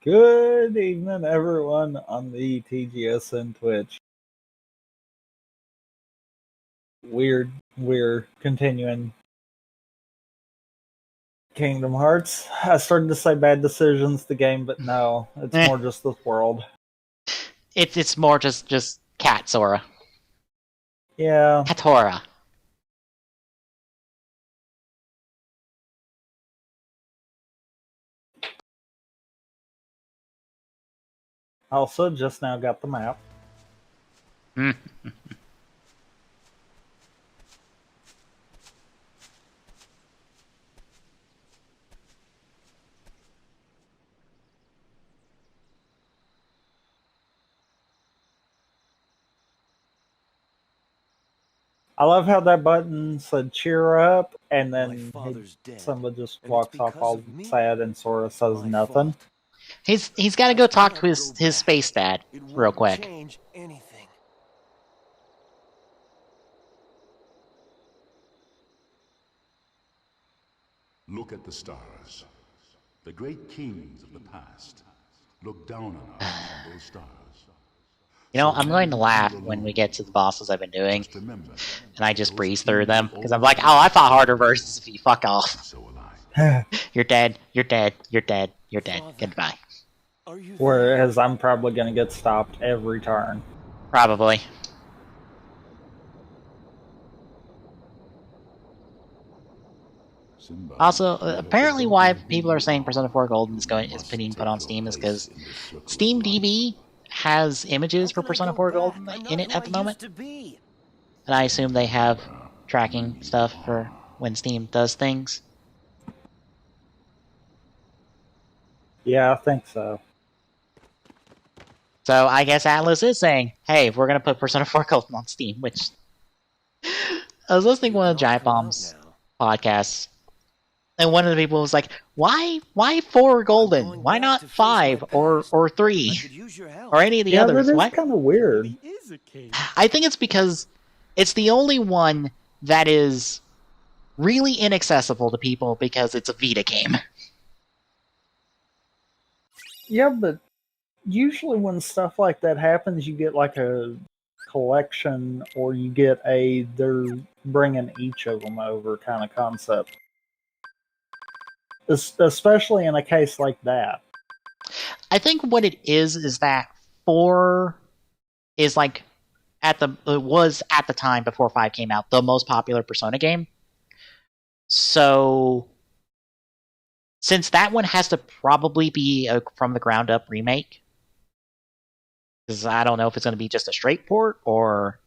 Good evening, everyone on the TGSN Twitch. We're continuing Kingdom Hearts. I started to say bad decisions, the game, but no, it's more just this world. It's more just Cat Sora. Yeah. Katora. Also, just now got the map. I love how that button said cheer up, and then somebody just walks off all sad and Sora says nothing. He's got to go talk to his space dad real quick. Look at the stars. The great kings of the past look down on us from those stars. You know, I'm going to laugh when we get to the bosses I've been doing, and I just breeze through them, because I'm like, oh, I fought harder versus if you fuck off. You're dead, you're dead, you're dead, you're dead, goodbye. Whereas I'm probably going to get stopped every turn. Probably. Also, apparently why people are saying Persona 4 Golden is being put on Steam is because Steam DB has images for Persona 4 Golden in it at the moment. And I assume they have tracking stuff for when Steam does things. Yeah, I think so. So I guess Atlas is saying, hey, we're going to put Persona 4 Golden on Steam, which... I was listening to one of Giant Bomb's podcasts, and one of the people was like, why 4 Golden? Why not 5 or 3? Or any of the others? That is kind of weird. I think it's because it's the only one that is really inaccessible to people because it's a Vita game. Yeah, but usually when stuff like that happens, you get like a collection, or you get they're bringing each of them over kind of concept. Especially in a case like that. I think what it is that 4 is like it was at the time before 5 came out the most popular Persona game. So since that one has to probably be a from the ground up remake, because I don't know if it's going to be just a straight port or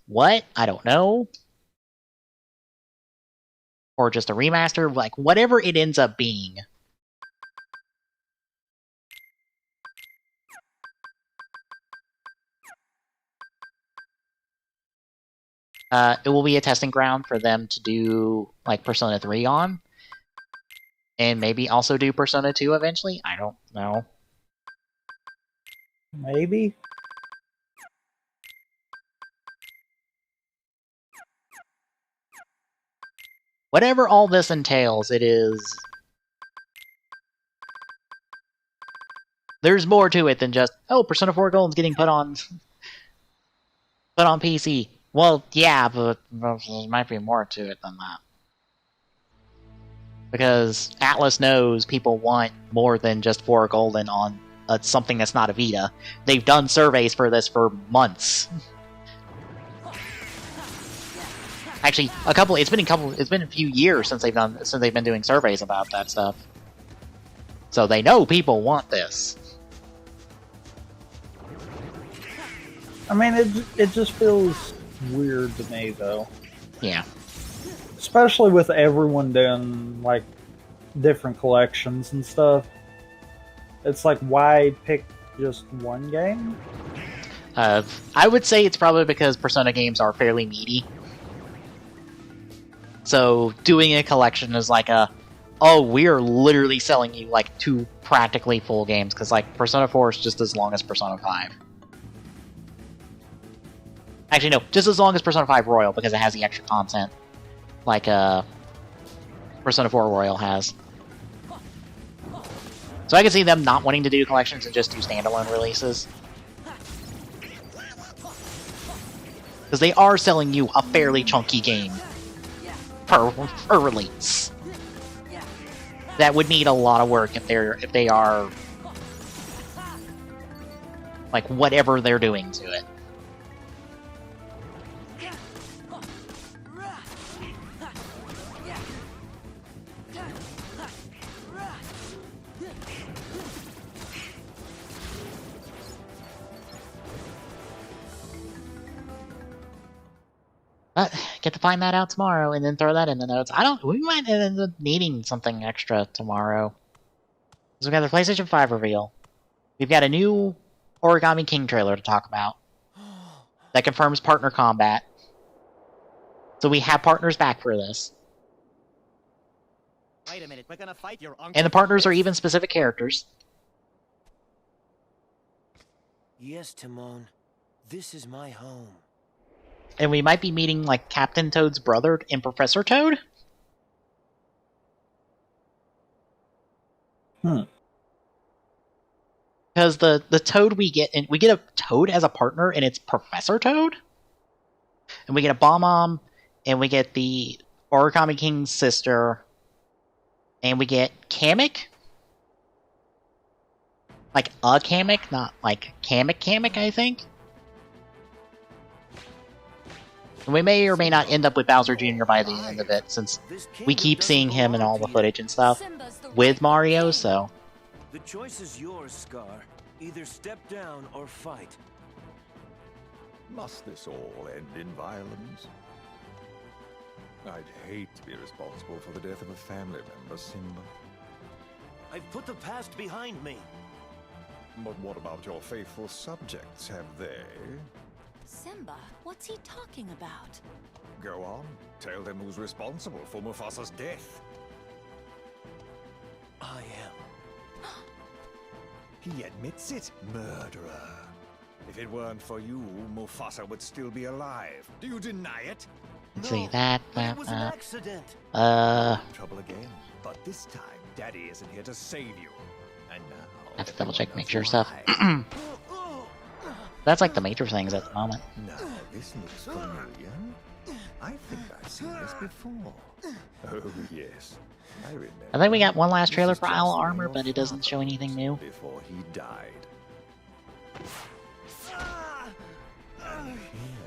what, I don't know. Or just a remaster, like whatever it ends up being. It will be a testing ground for them to do like Persona 3 on. And maybe also do Persona 2 eventually? I don't know. Maybe? Whatever all this entails, it is... There's more to it than just, oh, Persona 4 Golden's getting put on PC. Well, yeah, but there might be more to it than that. Because Atlas knows people want more than just 4 Golden on something that's not a Vita. They've done surveys for this for months. Actually, it's been a few years since they've been doing surveys about that stuff. So they know people want this. I mean, it just feels weird to me, though. Yeah. Especially with everyone doing, like, different collections and stuff. It's like, why pick just one game? I would say it's probably because Persona games are fairly meaty. So doing a collection is like we're literally selling you like 2 practically full games, because like Persona 4 is just as long as Persona 5. Actually, no, just as long as Persona 5 Royal, because it has the extra content like Persona 4 Royal has. So I can see them not wanting to do collections and just do standalone releases. Because they are selling you a fairly chunky game per release. That would need a lot of work if they are like whatever they're doing to it. But get to find that out tomorrow and then throw that in the notes. We might end up needing something extra tomorrow. So we've got the PlayStation 5 reveal. We've got a new Origami King trailer to talk about. That confirms partner combat. So we have partners back for this. Wait a minute, we're gonna fight your uncle. And the partners are even specific characters. Yes, Timon. This is my home. And we might be meeting, like, Captain Toad's brother and Professor Toad? Because the Toad we get a Toad as a partner, and it's Professor Toad? And we get a Bomb-Omb, and we get the Origami King's sister, and we get Kamek? Like, a Kamek, not like Kamek, I think? And we may or may not end up with Bowser Jr. by the end of it, since we keep seeing him in all the footage and stuff with Mario, so... The choice is yours, Scar. Either step down or fight. Must this all end in violence? I'd hate to be responsible for the death of a family member, Simba. I've put the past behind me. But what about your faithful subjects? Have they? Simba, what's he talking about? Go on. Tell them who's responsible for Mufasa's death. I am. He admits it, murderer. If it weren't for you, Mufasa would still be alive. Do you deny it? Let's see, that, It was an accident. Trouble again. But this time, Daddy isn't here to save you. And now... have to double check, make sure stuff. why. That's like the major things at the moment. Now, this looks familiar. I think I've seen this before. Oh, yes. I remember. I think we got one last trailer This is for just Isle the way Armor, your but it doesn't father show anything new. Before he died. And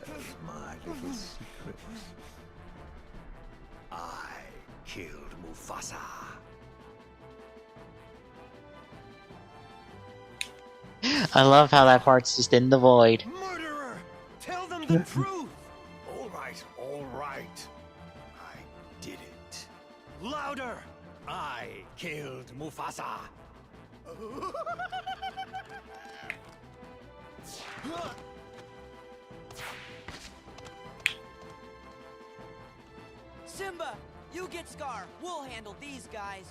here's my little secret. I killed Mufasa. I love how that part's just in the void. Murderer! Tell them the truth! All right, all right. I did it. Louder! I killed Mufasa. Simba, you get Scar. We'll handle these guys.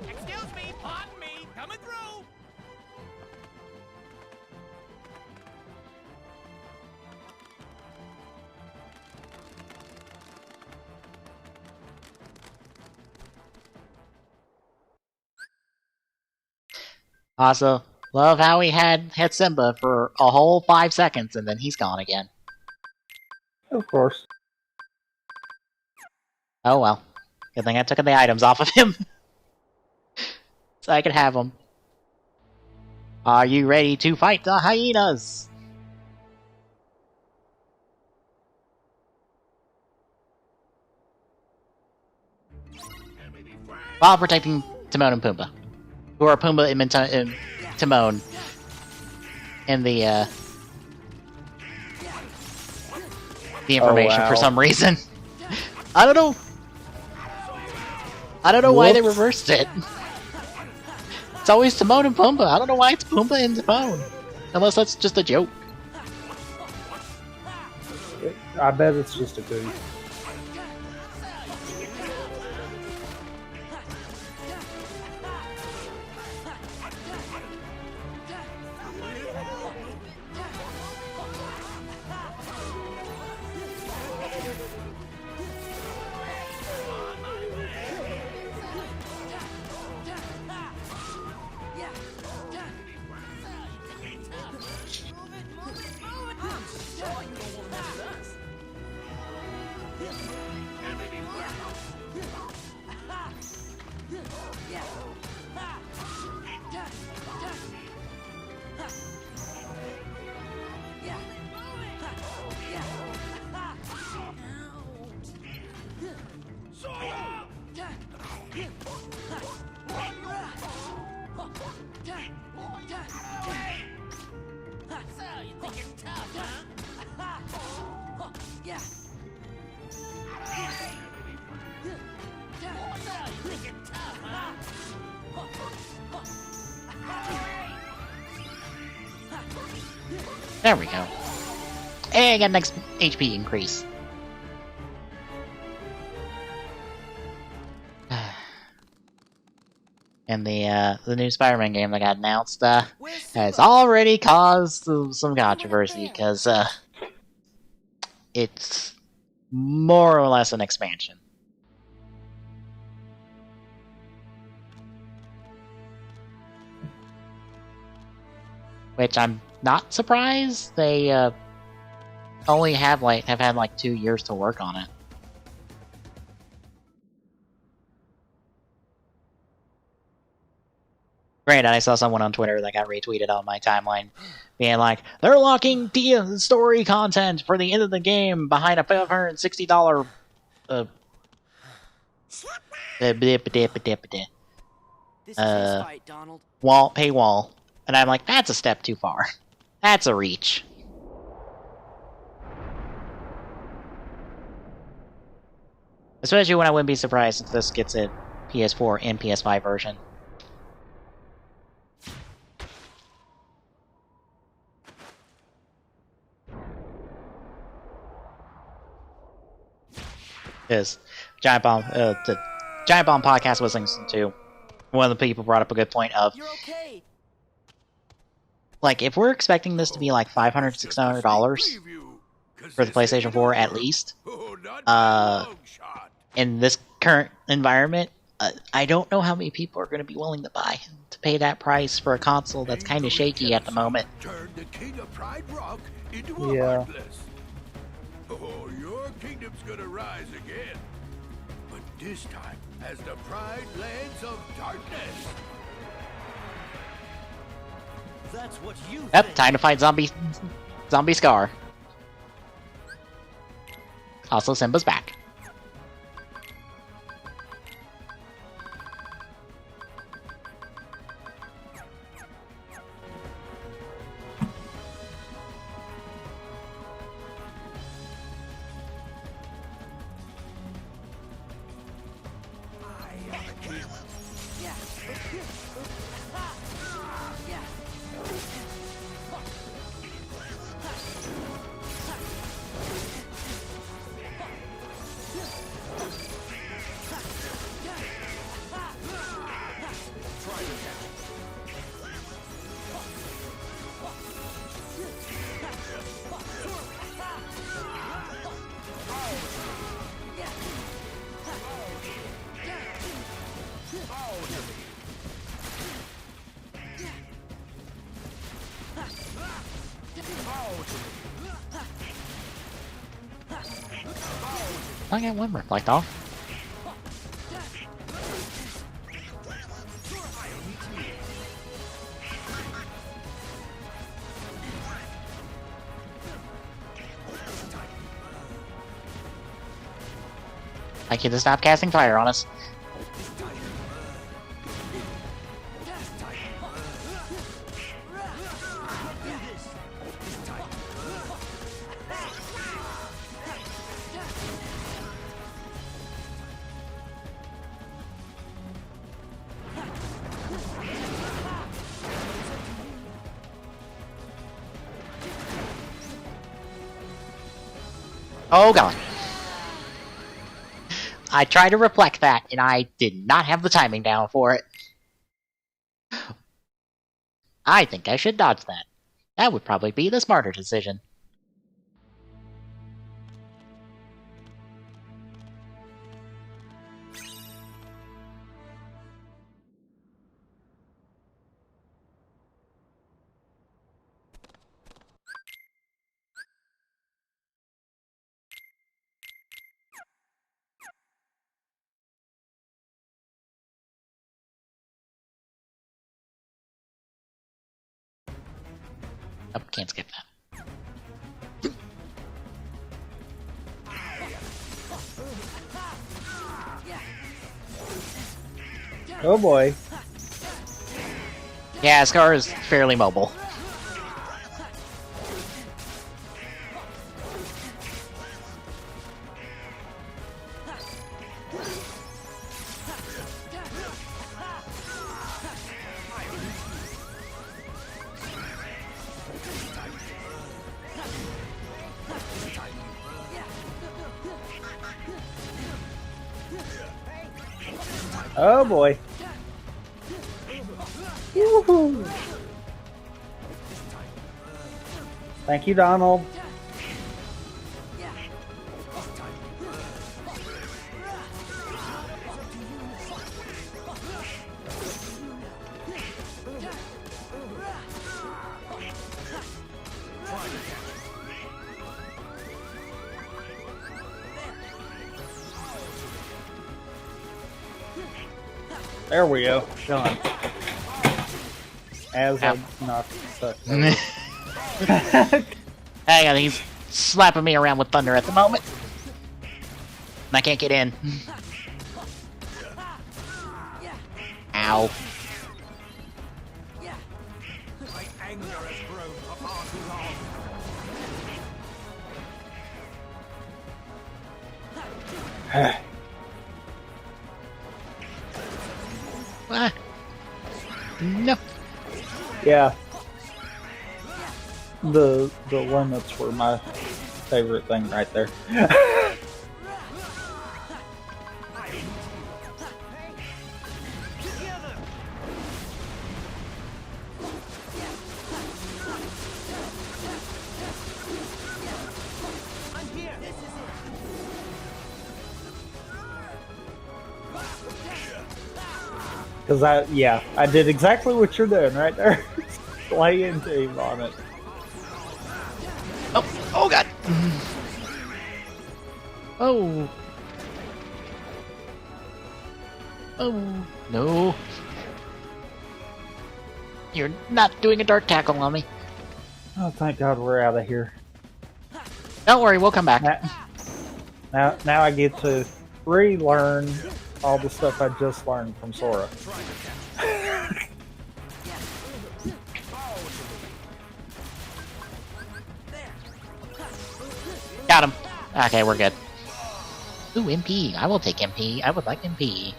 Excuse me, pardon me, coming through! Also, love how he had Simba for a whole 5 seconds and then he's gone again. Of course. Oh well. Good thing I took the items off of him. So I could have them. Are you ready to fight the hyenas? While protecting Timon and Pumbaa. Who are Pumbaa and Timon in the information for some reason. I don't know. I don't know why they reversed it. It's always Timon and Pumbaa. I don't know why it's Pumbaa and Timon. Unless that's just a joke. I bet it's just a goof. There we go. Hey, I got an HP increase. And the new Spider-Man game that got announced has already caused some controversy because it's more or less an expansion. Which I'm not surprised. They only have had like 2 years to work on it. Granted, I saw someone on Twitter that got retweeted on my timeline being like, they're locking story content for the end of the game behind a $560 This is his fight, Donald. paywall. And I'm like, that's a step too far. That's a reach. Especially when I wouldn't be surprised if this gets a PS4 and PS5 version. Is Giant Bomb, the Giant Bomb podcast was listening to, one of the people brought up a good point of, You're okay. like, if we're expecting this to be like $500, $600 for the PlayStation 4 at least, in this current environment, I don't know how many people are going to be willing to pay that price for a console that's kind of shaky at the moment. Turn the king of Pride Rock into Yeah. heartless. Oh, your kingdom's gonna rise again. But this time as the Pride Lands of Darkness. That's what you Yep, think. time to fight Zombie Scar. Also, Simba's back. I got one reflect off. I can just stop casting fire on us. Oh god. I tried to reflect that, and I did not have the timing down for it. I think I should dodge that. That would probably be the smarter decision. Oh, can't skip that. Oh boy. Yeah, Scar is fairly mobile. Oh boy. Woohoo. Thank you, Donald. There we go. Done. As I knocked stuck. Hang on, he's slapping me around with thunder at the moment. And I can't get in. Ow. My anger has grown for far too long. Ah. No. Yeah. The limits were my favorite thing right there. Because I did exactly what you're doing right there. Lay into him on it. Oh god. Oh. Oh no. You're not doing a dark tackle on me. Oh, thank God we're out of here. Don't worry, we'll come back. Now I get to relearn all the stuff I just learned from Sora. Got him. Okay, we're good. Ooh, MP. I will take MP. I would like MP.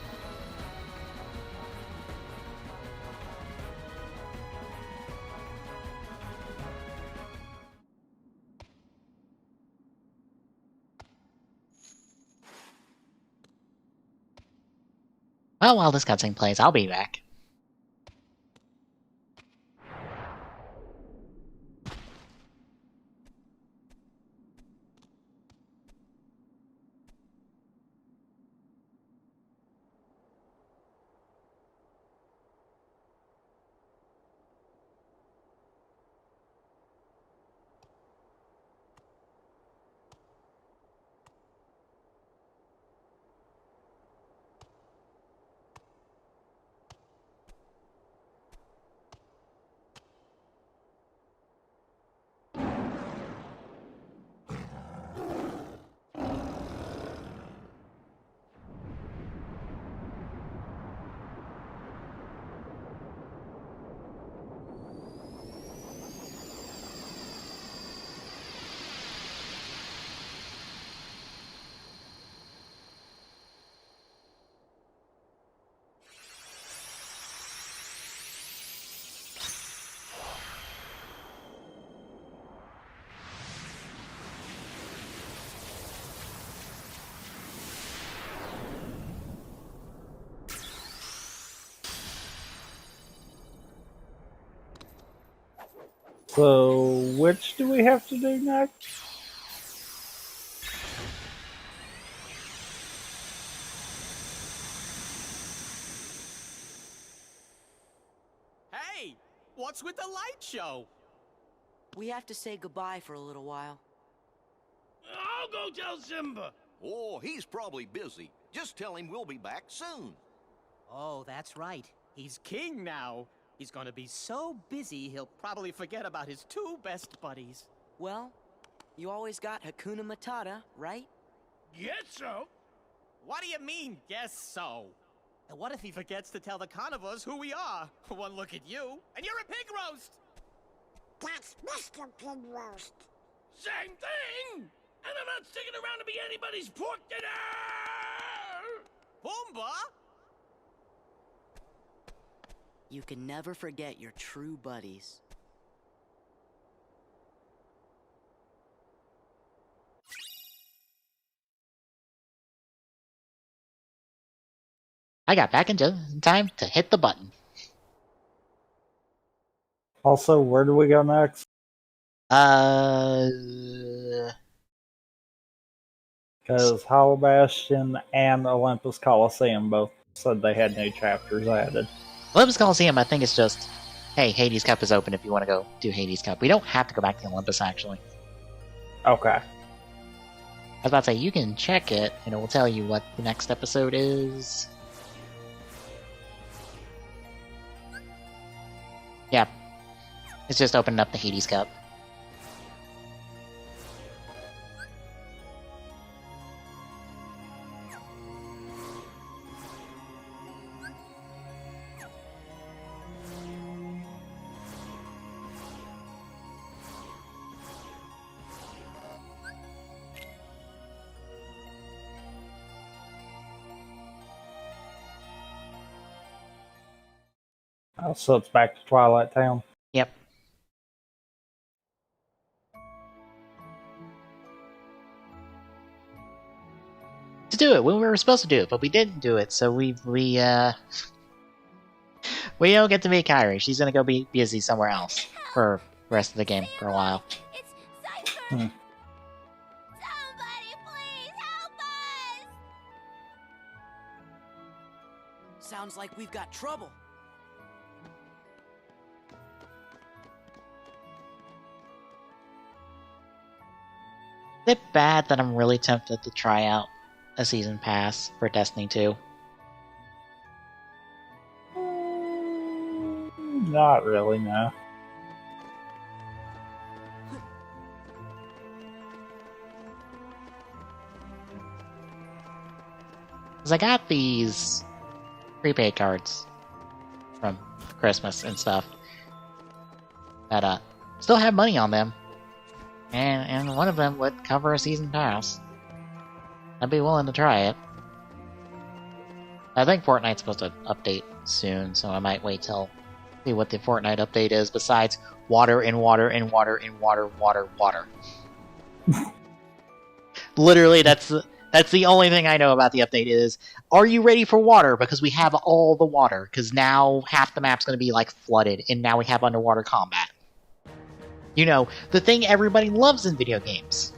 Well, while this cutscene plays, I'll be back. So, which do we have to do next? Hey, what's with the light show? We have to say goodbye for a little while. I'll go tell Simba. Oh, he's probably busy. Just tell him we'll be back soon. Oh, that's right. He's king now. He's gonna be so busy, he'll probably forget about his two best buddies. Well, you always got Hakuna Matata, right? Guess so. What do you mean, guess so? And what if he forgets to tell the carnivores who we are? One look at you, and you're a pig roast! That's Mr. Pig Roast. Same thing. And I'm not sticking around to be anybody's pork dinner. Pumbaa? You can never forget your true buddies. I got back in just in time to hit the button. Also, where do we go next? Because Hollow Bastion and Olympus Coliseum both said they had new chapters added. Olympus Coliseum, I think it's just, hey, Hades Cup is open if you want to go do Hades Cup. We don't have to go back to Olympus, actually. Okay. I was about to say, you can check it, and it will tell you what the next episode is. Yeah. It's just opening up the Hades Cup. Oh, so it's back to Twilight Town. Yep. To do it when we were supposed to do it, but we didn't do it, so we don't get to meet Kairi. She's gonna go be busy somewhere else for the rest of the game for a while. It's Cypher! Hmm. Somebody please help us! Sounds like we've got trouble. Is it bad that I'm really tempted to try out a season pass for Destiny 2? Not really, no. Because I got these prepaid cards from Christmas and stuff that still have money on them. And one of them would cover a season pass. I'd be willing to try it. I think Fortnite's supposed to update soon, so I might wait till see what the Fortnite update is besides water and water and water and water, water, water. Literally, that's the only thing I know about the update is, are you ready for water? Because we have all the water, because now half the map's going to be like flooded, and now we have underwater combat. You know, the thing everybody loves in video games.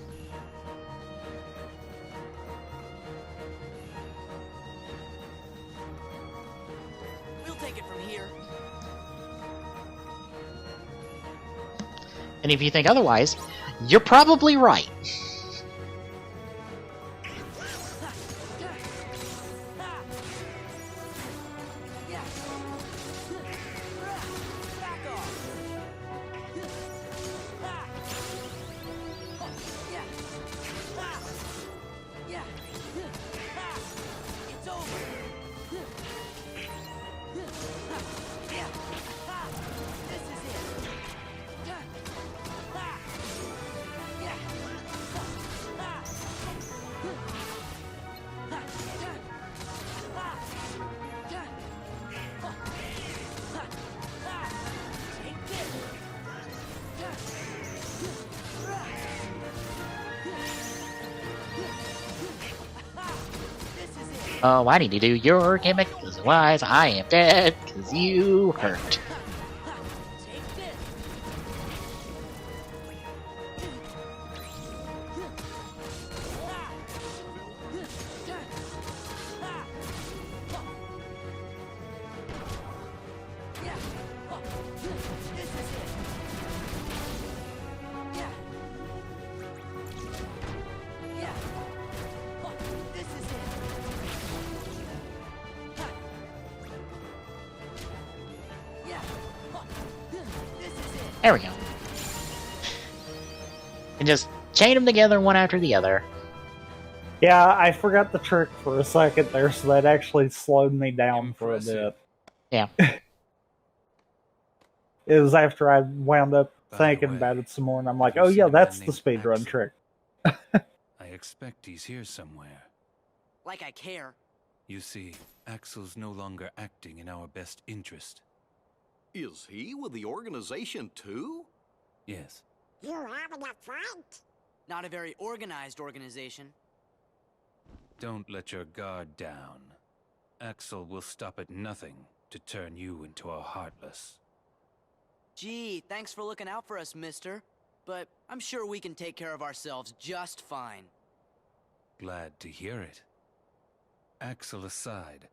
We'll take it from here. And if you think otherwise, you're probably right. Oh, I need to do your gimmick, otherwise I am dead, because you hurt. There we go. And just chain them together one after the other. Yeah, I forgot the trick for a second there, so that actually slowed me down for a bit. Yeah. It was after I wound up By the thinking way, about it some more, and I'm like, have oh you yeah, seen a man that's the named speedrun Axel? trick. I expect he's here somewhere. Like I care. You see, Axel's no longer acting in our best interest. Is he with the organization too? Yes. You having a fight? Not a very organized organization. Don't let your guard down. Axel will stop at nothing to turn you into a Heartless. Gee, thanks for looking out for us, mister. But I'm sure we can take care of ourselves just fine. Glad to hear it. Axel aside,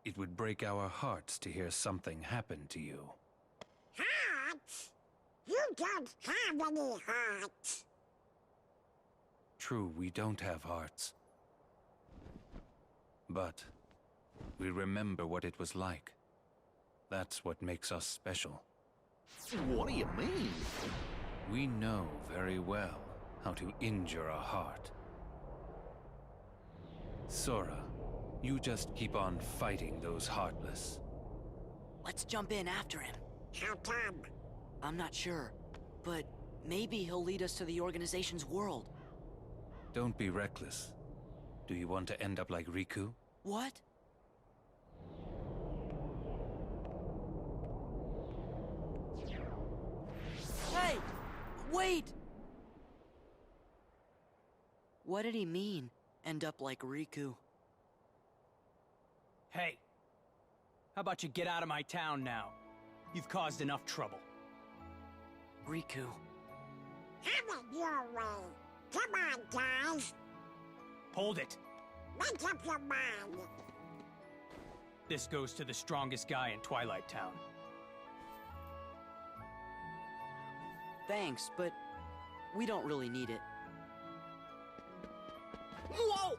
it would break our hearts to hear something happen to you. Hearts? You don't have any hearts. True, we don't have hearts. But we remember what it was like. That's what makes us special. What do you mean? We know very well how to injure a heart. Sora, you just keep on fighting those Heartless. Let's jump in after him. How come? I'm not sure, but maybe he'll lead us to the organization's world. Don't be reckless. Do you want to end up like Riku? What? Hey! Wait! What did he mean, end up like Riku? Hey, how about you get out of my town now? You've caused enough trouble. Riku. Have it your way. Come on, guys. Hold it. Make up your mind. This goes to the strongest guy in Twilight Town. Thanks, but we don't really need it. Whoa!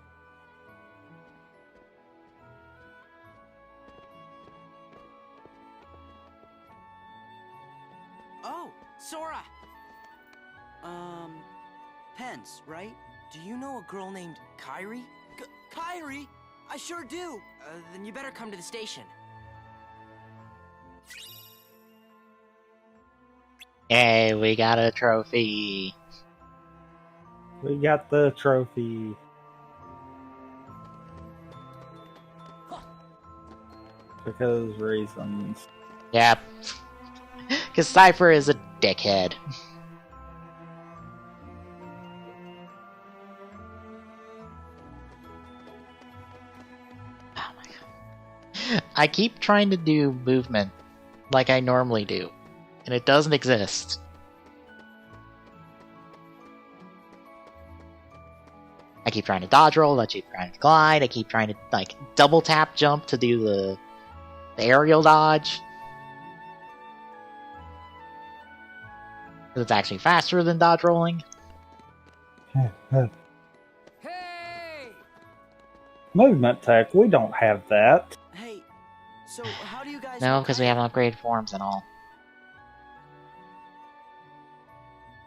Oh, Sora! Pence, right? Do you know a girl named Kairi? Kairi? I sure do! Then you better come to the station. Hey, we got a trophy. We got the trophy. Because reasons. Yep. Because Cypher is a dickhead. Oh my god. I keep trying to do movement like I normally do, and it doesn't exist. I keep trying to dodge roll, I keep trying to glide, I keep trying to like double tap jump to do the aerial dodge. It's actually faster than dodge rolling. Hey! Movement tech, we don't have that. Hey, so how do you guys... No, because we haven't upgraded forms and all.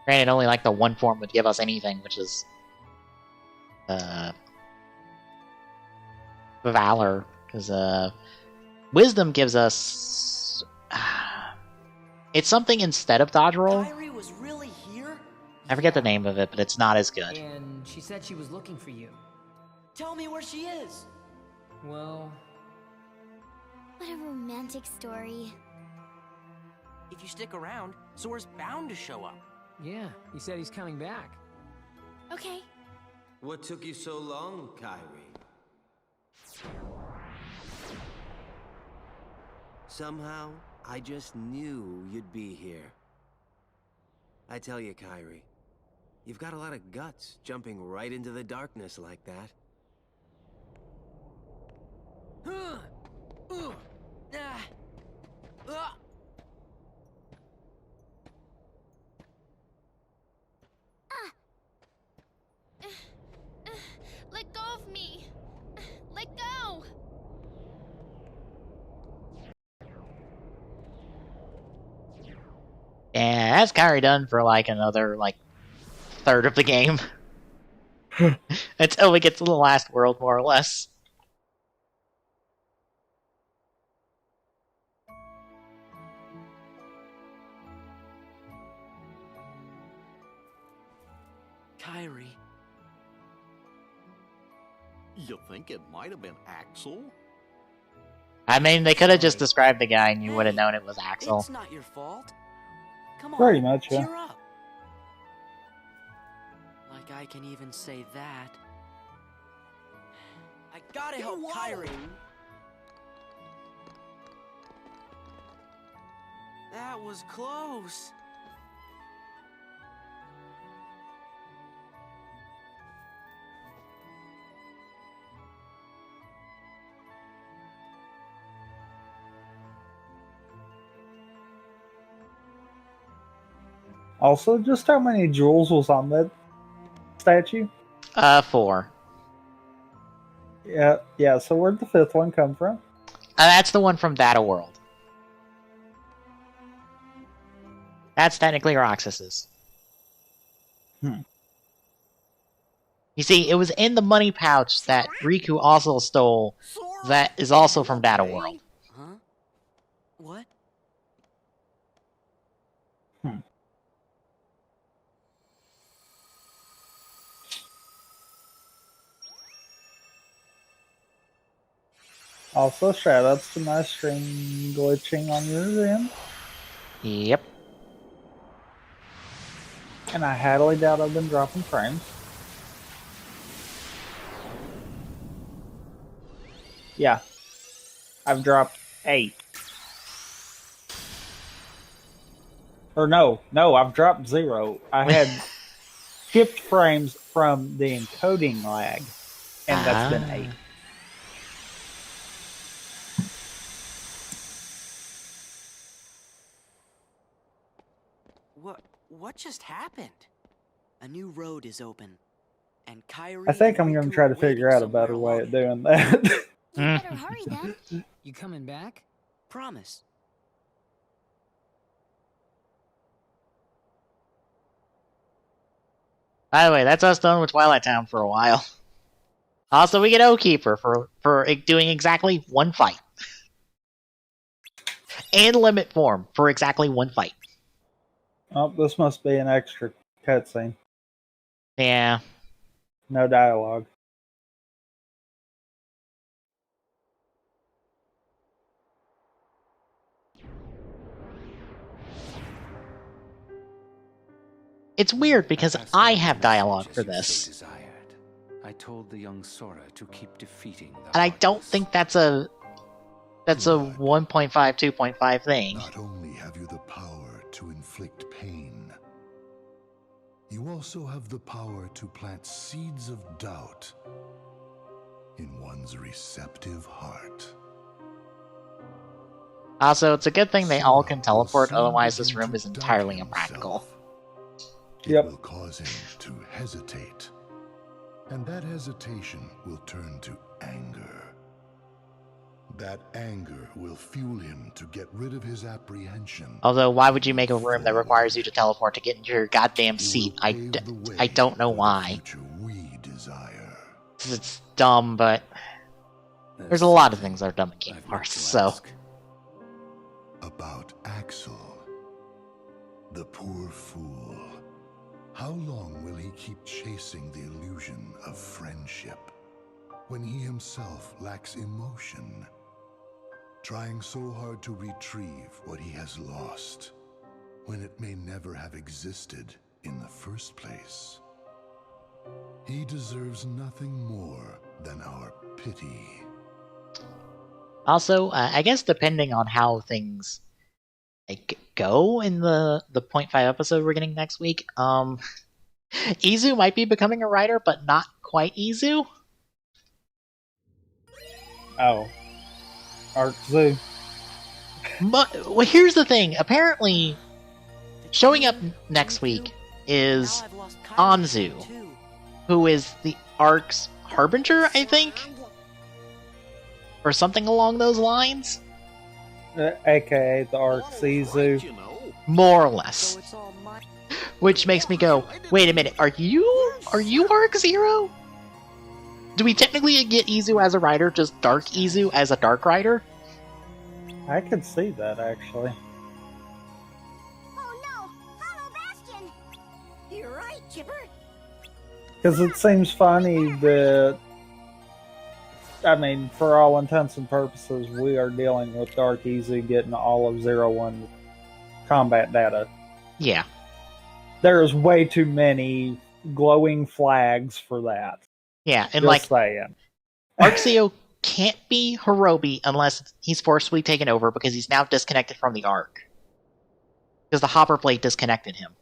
Granted, only like the one form would give us anything, which is Valor, because Wisdom gives us it's something instead of dodge roll. Kairi was really here? I forget the name of it, but it's not as good. And she said she was looking for you. Tell me where she is. Well... What a romantic story. If you stick around, Sora's bound to show up. Yeah, he said he's coming back. Okay. What took you so long, Kairi? Somehow, I just knew you'd be here. I tell you, Kairi, you've got a lot of guts jumping right into the darkness like that. Let go of me! Let go! Yeah, that's Kairi done for like another like third of the game. Until we get to the last world, more or less. Kairi. You think it might have been Axel? I mean, they could have just described the guy and you would have known it was Axel. It's not your fault. Come on, Pretty much, yeah. cheer up. Like I can even say that. I gotta help Kairi. That was close. Also, just how many jewels was on that statue? 4. Yeah, so where'd the 5th one come from? That's the one from Data World. That's technically Roxas's. Hmm. You see, it was in the money pouch that Riku also stole that is also from Data World. Huh? What? Also, shoutouts to my stream glitching on your end. Yep. And I highly doubt I've been dropping frames. Yeah. I've dropped 8. Or no, I've dropped 0. I had skipped frames from the encoding lag, and that's been 8. What just happened? A new road is open, and Kairi. I think I'm going to try to figure out a better way of doing that. You better hurry then. You coming back? Promise. By the way, that's us done with Twilight Town for a while. Also, we get Oathkeeper for doing exactly 1 fight. And Limit Form for exactly 1 fight. Oh, this must be an extra cutscene. Yeah. No dialogue. It's weird because I have dialogue for this. I told the young Sora to keep defeating the And I don't think that's a 1.5, 2.5 thing. Not only have you the power to inflict pain, you also have the power to plant seeds of doubt in one's receptive heart. Also, it's a good thing they all can teleport, otherwise this room is entirely impractical. It will cause him to hesitate, and that hesitation will turn to anger. That anger will fuel him to get rid of his apprehension. Although, why would you make a room that requires you to teleport to get into your goddamn seat? I don't know why. We desire. It's dumb, but there's a lot of things that are dumb in Kingdom Hearts, so... About Axel, the poor fool. How long will he keep chasing the illusion of friendship when he himself lacks emotion? Trying so hard to retrieve what he has lost when it may never have existed in the first place. He deserves nothing more than our pity. Also, I guess depending on how things go in the 0.5 episode we're getting next week, Izu might be becoming a writer, but not quite Izu. Oh. Arc Zoo. But, well, here's the thing. Apparently, showing up next week is Anzu, who is the Ark's Harbinger, I think? Or something along those lines? AKA the Ark's Izu. More or less. Which makes me go, wait a minute, are you Arc Zero? Do we technically get Izu as a writer, just Dark Izu as a Dark Writer? I could see that, actually. Oh no! Hollow Bastion! You're right, Chipper. Because it seems funny that, I mean, for all intents and purposes, we are dealing with Dark Izu getting all of 01 combat data. Yeah. There's way too many glowing flags for that. Yeah, and Just saying. Arxio can't be Hirobi unless he's forcibly taken over because he's now disconnected from the Ark. because the hopper plate disconnected him.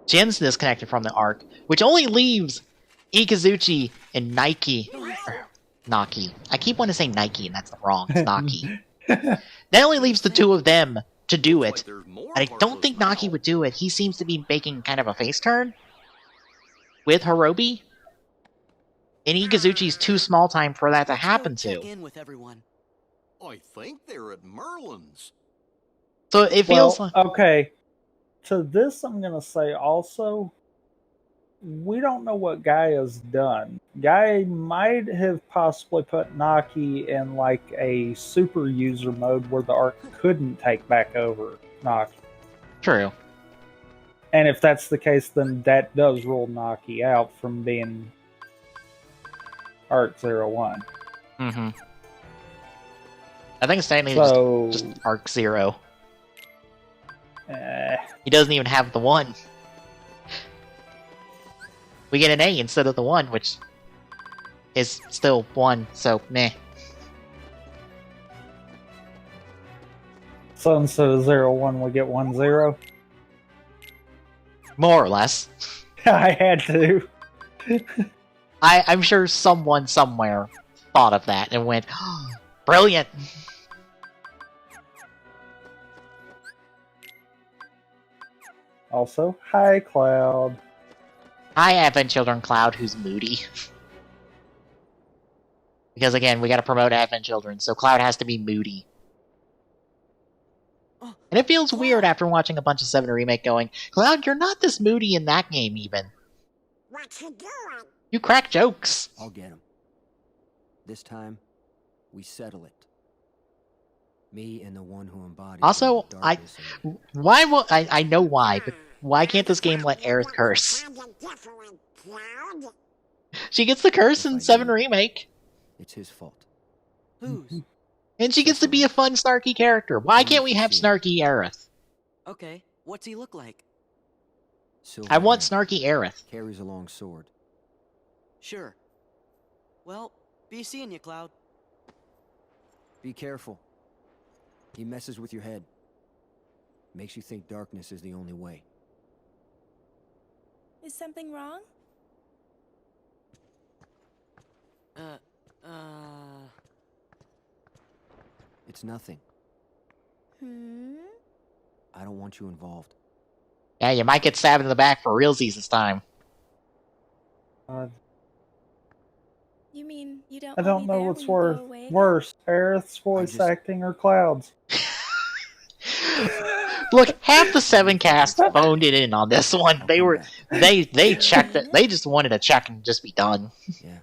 Jin's disconnected from the arc, which only leaves Ikazuchi and Nike. Naki. I keep wanting to say Nike, and that's wrong. It's Naki. That only leaves the two of them to do it. And I don't think Naki would do it. He seems to be making kind of a face turn with Hirobi. And Ikazuchi's too small time for that to happen to. In with everyone. I think they're at Merlin's. So it feels like... Okay. To this, I'm going to say also, we don't know what Guy has done. Guy might have possibly put Naki in like a super user mode where the arc couldn't take back over Naki. True. And if that's the case, then that does rule Naki out from being Arc 01. Mm-hmm. I think it's technically just Arc 0. He doesn't even have the 1. We get an A instead of the 1, which is still 1, so meh. So instead of 01, we get 10? More or less. I had to. I'm sure someone somewhere thought of that and went, oh, brilliant! Also, hi, Cloud. Hi, Advent Children Cloud, who's moody. Because again, we gotta promote Advent Children, so Cloud has to be moody. And it feels weird after watching a bunch of 7 Remake going, Cloud, you're not this moody in that game, even. What you doing? You crack jokes. I'll get him. This time, we settle it. Me and the one who embodies... Also, why will... I know why, but why can't this game let Aerith curse? She gets the curse in 7 Remake. It's his fault. Whose? And she gets to be a fun, snarky character. Why can't we have snarky Aerith? Okay, what's he look like? I want snarky Aerith. Carries a long sword. Sure. Well, be seeing you, Cloud. Be careful. He messes with your head. Makes you think darkness is the only way. Is something wrong? It's nothing. I don't want you involved. Yeah, you might get stabbed in the back for realsies this time. You mean you don't? I don't know what's worse, Aerith's voice acting or Cloud's. Look, half the 7 cast phoned it in on this one. They checked it. They just wanted to check and just be done. Yeah.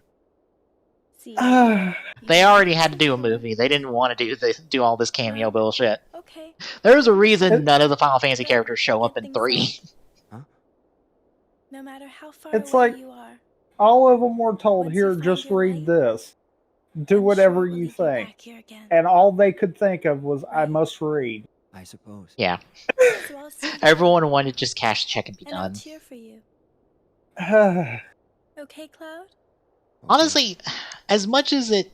They already had to do a movie. They didn't want to do all this cameo bullshit. Okay. There's a reason none of the Final Fantasy characters show up in 3. No matter how far It's away like you are. all of them were told, here, just read this. Do whatever you think. And all they could think of was, I must read. I suppose. Yeah. Everyone wanted to just cash check and be And I'll done. cheer for you. Okay, Cloud? Honestly, as much as it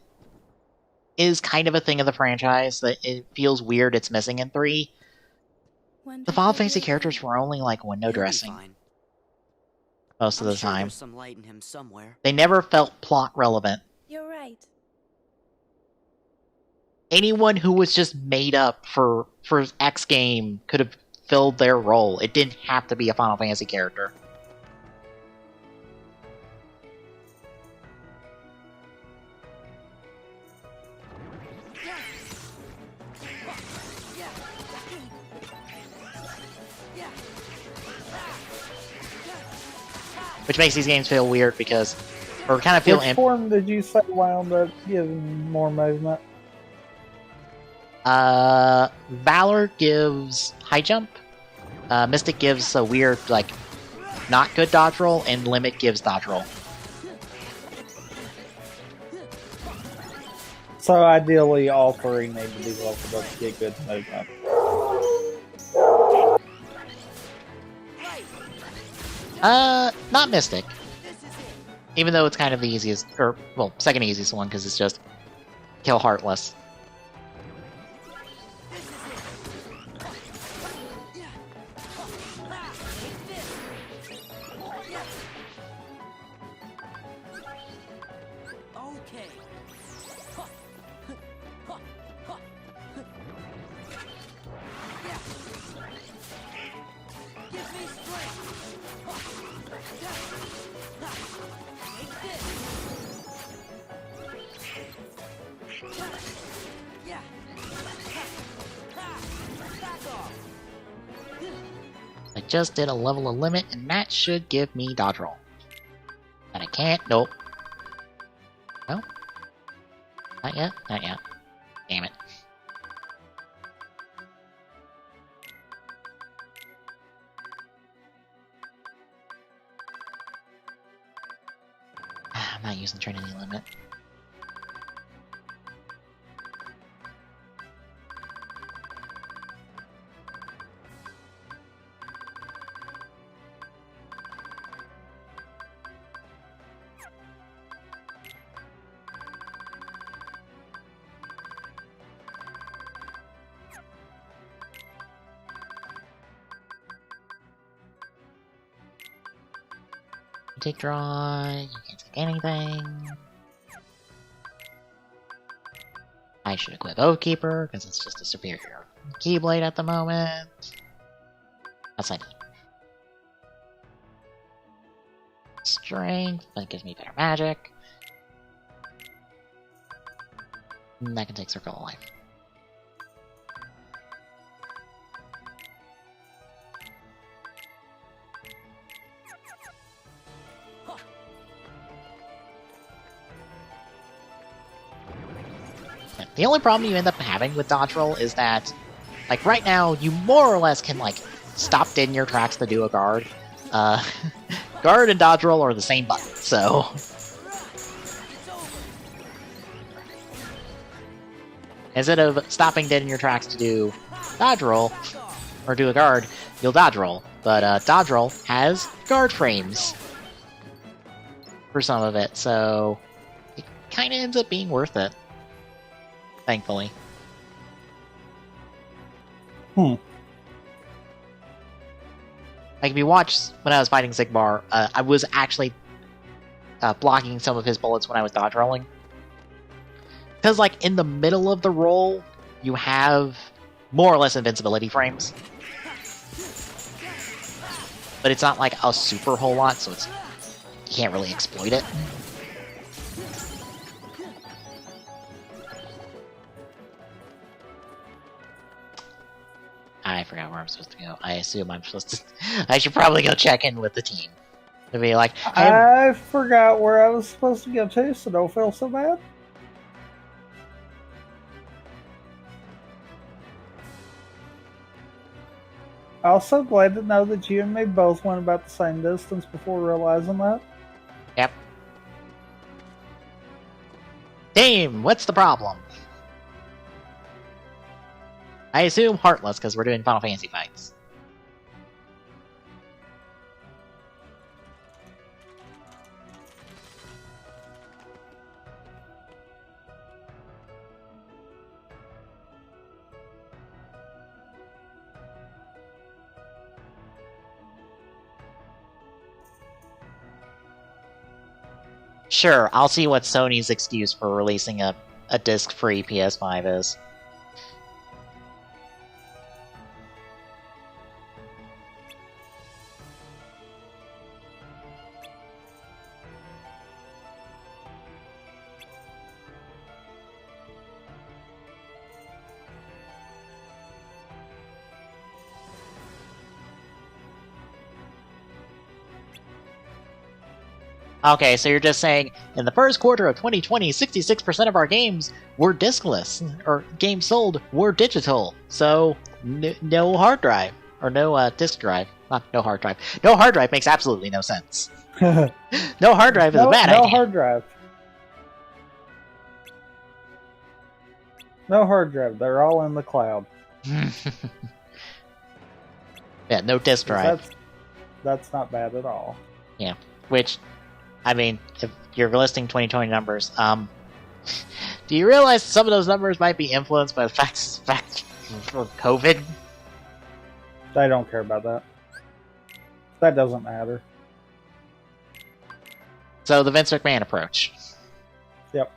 is kind of a thing of the franchise that it feels weird it's missing in 3, the Final Fantasy characters were only like window dressing most of the time. There's some light in him somewhere. They never felt plot relevant. You're right. Anyone who was just made up for X game could have filled their role. It didn't have to be a Final Fantasy character. Which makes these games feel weird because we're kind of feel Which form did you say wound up giving more movement? Valor gives high jump. Mystic gives a weird, like, not good dodge roll, and Limit gives dodge roll. So ideally, all 3 need to be leveled up to get good movement. Not Mystic. Even though it's kind of the easiest, or, well, second easiest one, because it's just kill Heartless. just did a level of limit, and that should give me dodge roll. And I can't. Nope. No? Not yet? Not yet. Damn it. I'm not using Trinity Limit. You take draw, you can't take anything. I should equip Oathkeeper, because it's just a superior Keyblade at the moment. That's I need. Strength, that gives me better magic. And I can take Circle of Life. The only problem you end up having with dodge roll is that, like, right now, you more or less can, like, stop dead in your tracks to do a guard. Guard and dodge roll are the same button, so... Instead of stopping dead in your tracks to do dodge roll, or do a guard, you'll dodge roll. But dodge roll has guard frames for some of it, so it kind of ends up being worth it. Thankfully. Like, if you watch when I was fighting Sigmar, I was actually blocking some of his bullets when I was dodge rolling. Because, like, in the middle of the roll, you have more or less invincibility frames. But it's not, like, a super whole lot, so it's you can't really exploit it. I forgot where I'm supposed to go. I assume I'm supposed to... I should probably go check in with the team. To be like, hey, I forgot where I was supposed to go to, so don't feel so bad. Also glad to know that you and me both went about the same distance before realizing that. Yep. Team, what's the problem? I assume Heartless, because we're doing Final Fantasy fights. Sure, I'll see what Sony's excuse for releasing a disc-free PS5 is. Okay, so you're just saying, in the first quarter of 2020, 66% of our games were diskless, or games sold were digital, so no hard drive, or no disk drive. No hard drive. No hard drive makes absolutely no sense. No hard drive is a bad idea. No hard drive. No hard drive, they're all in the cloud. Yeah, no disk drive. That's not bad at all. Yeah, which... I mean, if you're listing 2020 numbers, do you realize some of those numbers might be influenced by the fact of COVID? They don't care about that. That doesn't matter. So the Vince McMahon approach. Yep.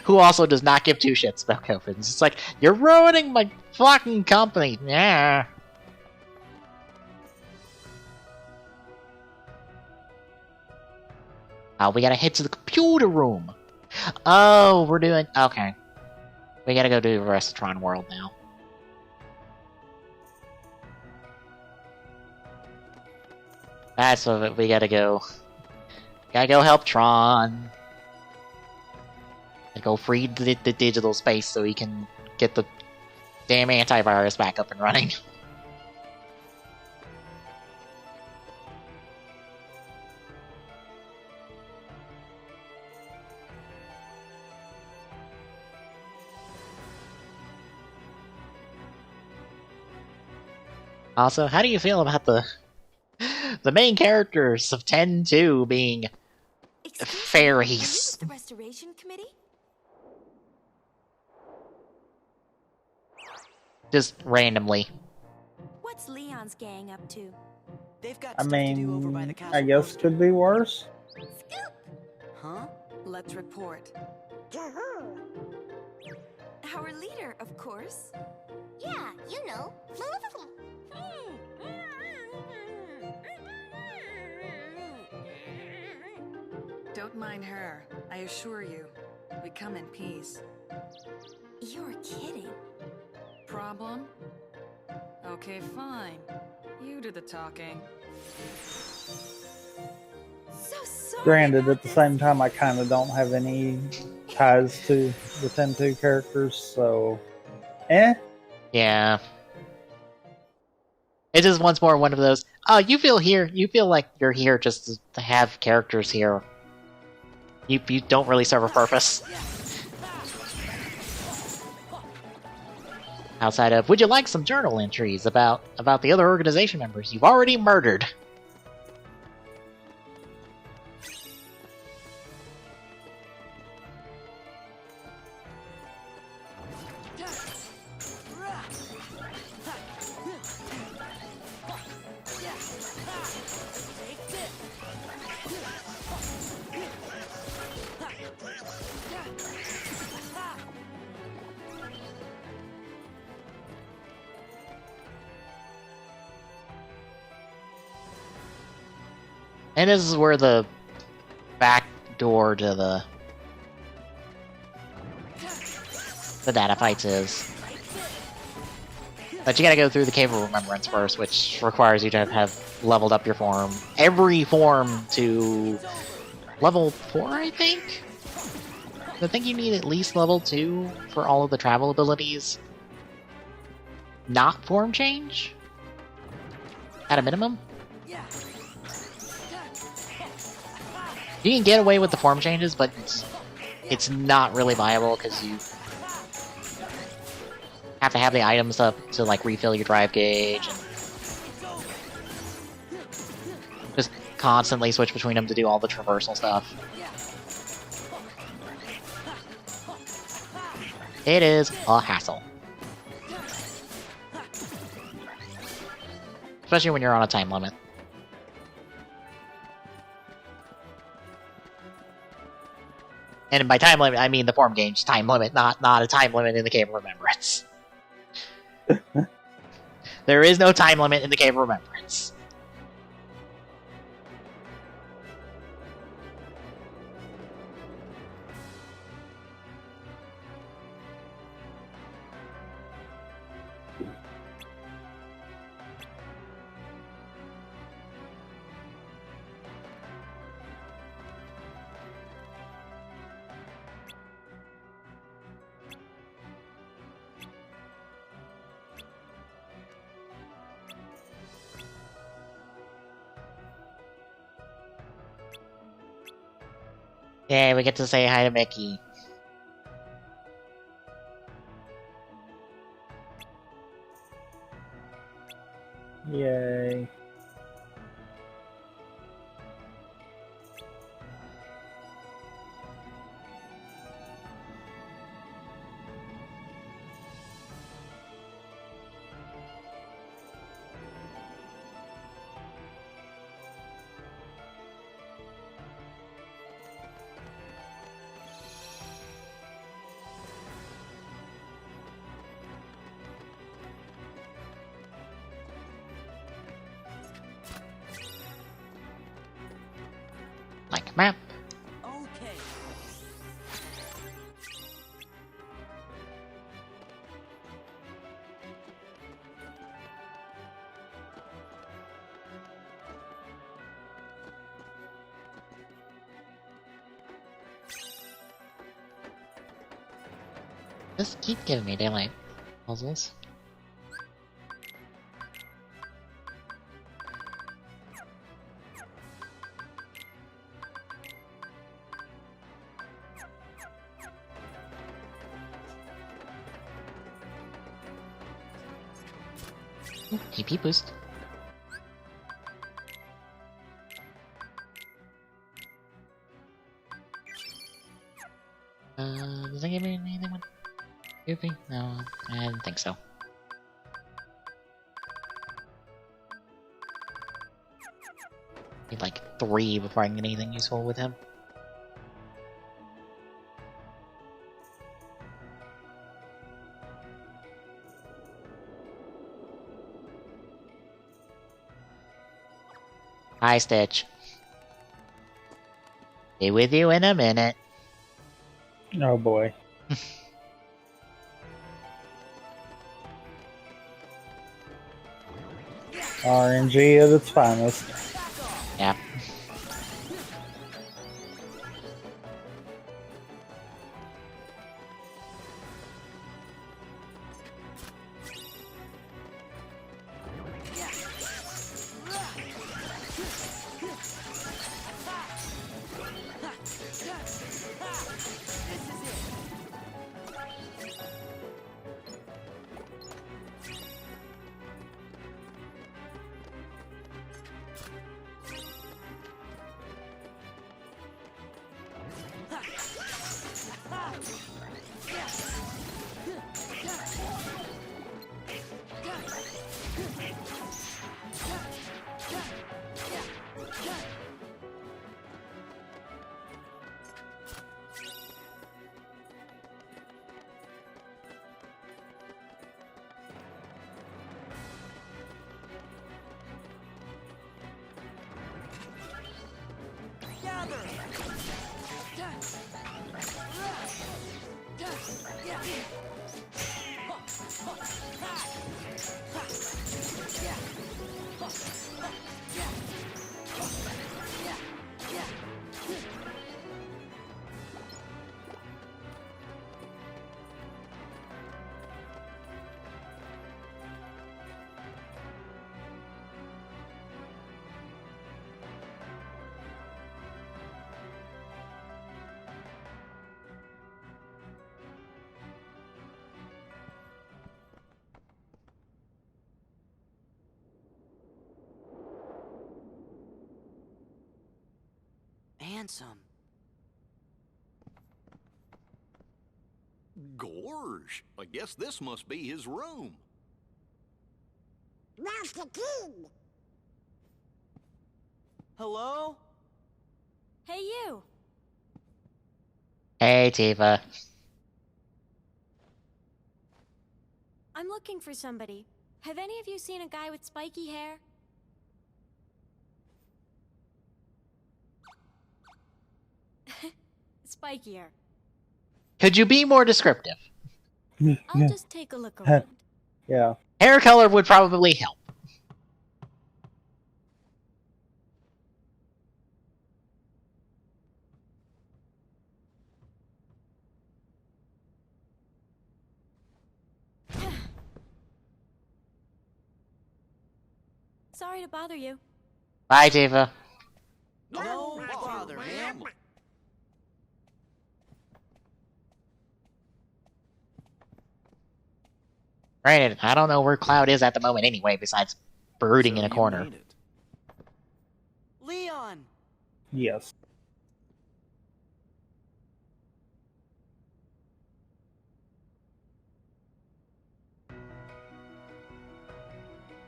Who also does not give two shits about COVID. It's like, you're ruining my fucking company. Yeah. We gotta head to the computer room. Oh, we're doing... Okay. We gotta go do the rest of Tron World now. That's what we gotta go. Gotta go help Tron. And go free the digital space so he can get the damn antivirus back up and running. Also, how do you feel about the main characters of 10-2 being fairies? The Restoration Committee? Just randomly. What's Leon's gang up to? They've got I stuff to do over by the mean, castle. I guess could be worse. Huh? Let's report. Our leader, of course. Yeah, you know. Don't mind her. I assure you, we come in peace. You're kidding. Problem? Okay, fine. You do the talking. So sorry. Granted, at the same time, I kind of don't have any ties to the 10-2 characters, so... Yeah. It is once more one of those, oh, you feel like you're here just to have characters here. You don't really serve a purpose. Outside of, would you like some journal entries about the other organization members you've already murdered? And this is where the back door to the data fights is. But you gotta go through the Cave of Remembrance first, which requires you to have leveled up your form. Every form to level 4, I think? I think you need at least level 2 for all of the travel abilities. Not form change? At a minimum? You can get away with the form changes, but it's not really viable because you have to have the items up to like refill your drive gauge and just constantly switch between them to do all the traversal stuff. It is a hassle. Especially when you're on a time limit. And by time limit, I mean the form gauge time limit, not a time limit in the Cave of Remembrance. There is no time limit in the Cave of Remembrance. Yeah, we get to say hi to Mickey. Yay. Like map. Okay. Just keep giving me daylight puzzles. TP boost. Does it give me anything with goofy? No, I didn't think so. Need like 3 before I can get anything useful with him. Hi, Stitch. Be with you in a minute. Oh boy. RNG at its finest. Yeah. Handsome. Gorge, I guess this must be his room. Master King! Hello? Hey, you! Hey, Tifa. I'm looking for somebody. Have any of you seen a guy with spiky hair? Spikier. Could you be more descriptive? I'll just take a look around. Yeah. Hair color would probably help. Sorry to bother you. Bye, Tifa. No bother, ma'am. Granted, I don't know where Cloud is at the moment anyway, besides brooding in a corner. Leon! Yes.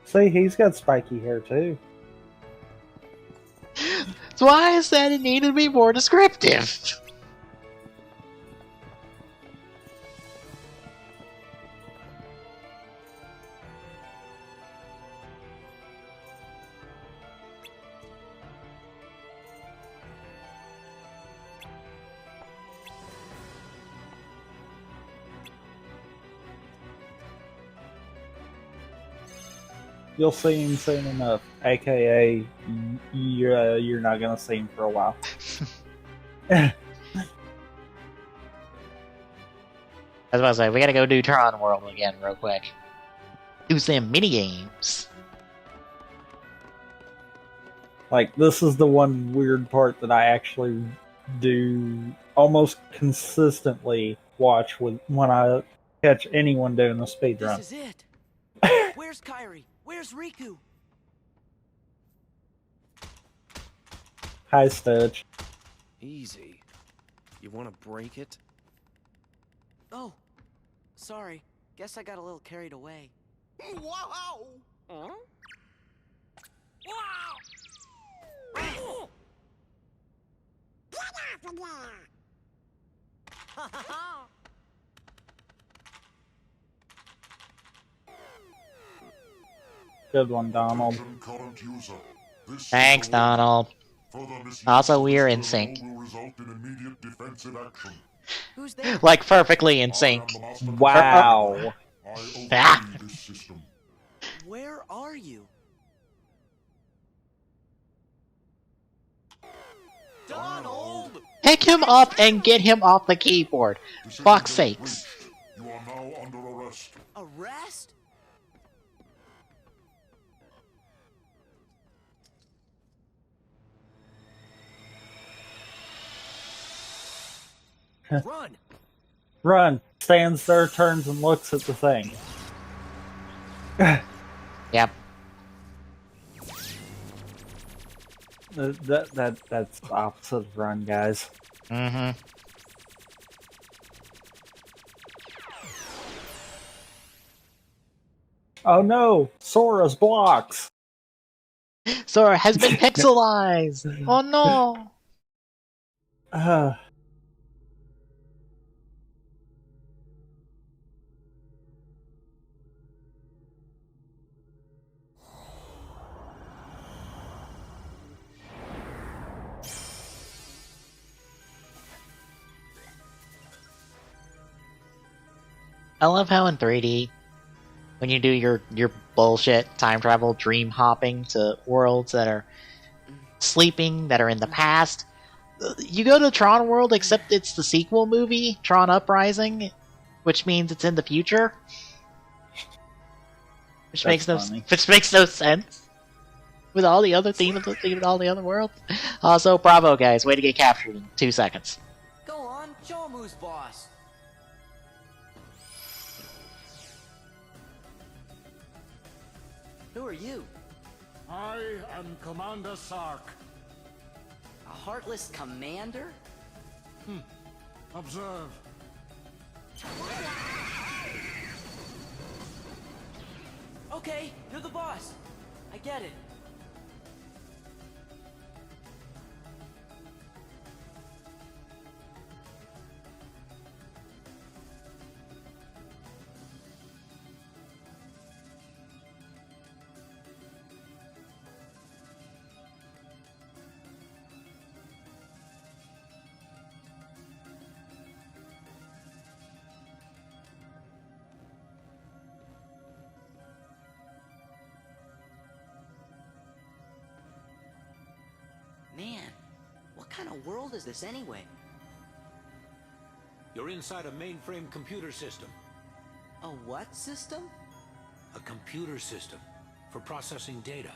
See, he's got spiky hair too. That's why I said it needed to be more descriptive. You'll see him soon enough. AKA, you're not gonna see him for a while. I was about to say, we gotta go do Tron World again real quick. Do some mini games. Like, this is the one weird part that I actually do almost consistently watch when I catch anyone doing the speed run. This is it. Where's Kairi? Where's Riku? Hi, Stitch. Easy. You want to break it? Oh, sorry. Guess I got a little carried away. Wow! Huh? Get off of there! Good one, Donald. Thanks, Donald. Also, we're in sync. Who's there? Like, perfectly in sync. Wow. Ah. Where are you? Donald! Pick him up and get him off the keyboard. Fuck's sakes. You are now under arrest. Arrest? Run! Run. Stands there, turns, and looks at the thing. Yep. That's the opposite of run, guys. Mm-hmm. Oh no! Sora's blocks! Sora has been pixelized! Oh no! I love how in 3D, when you do your bullshit time travel dream hopping to worlds that are sleeping, that are in the past, you go to Tron World except it's the sequel movie, Tron Uprising, which means it's in the future. Which makes no sense. With all the other themes of all the other worlds. Also, bravo guys, way to get captured in 2 seconds. Go on, show 'em who's boss. Who are you? I am Commander Sark. A heartless commander? Observe. Okay, you're the boss. I get it. Man, what kind of world is this anyway? You're inside a mainframe computer system. A what system? A computer system for processing data.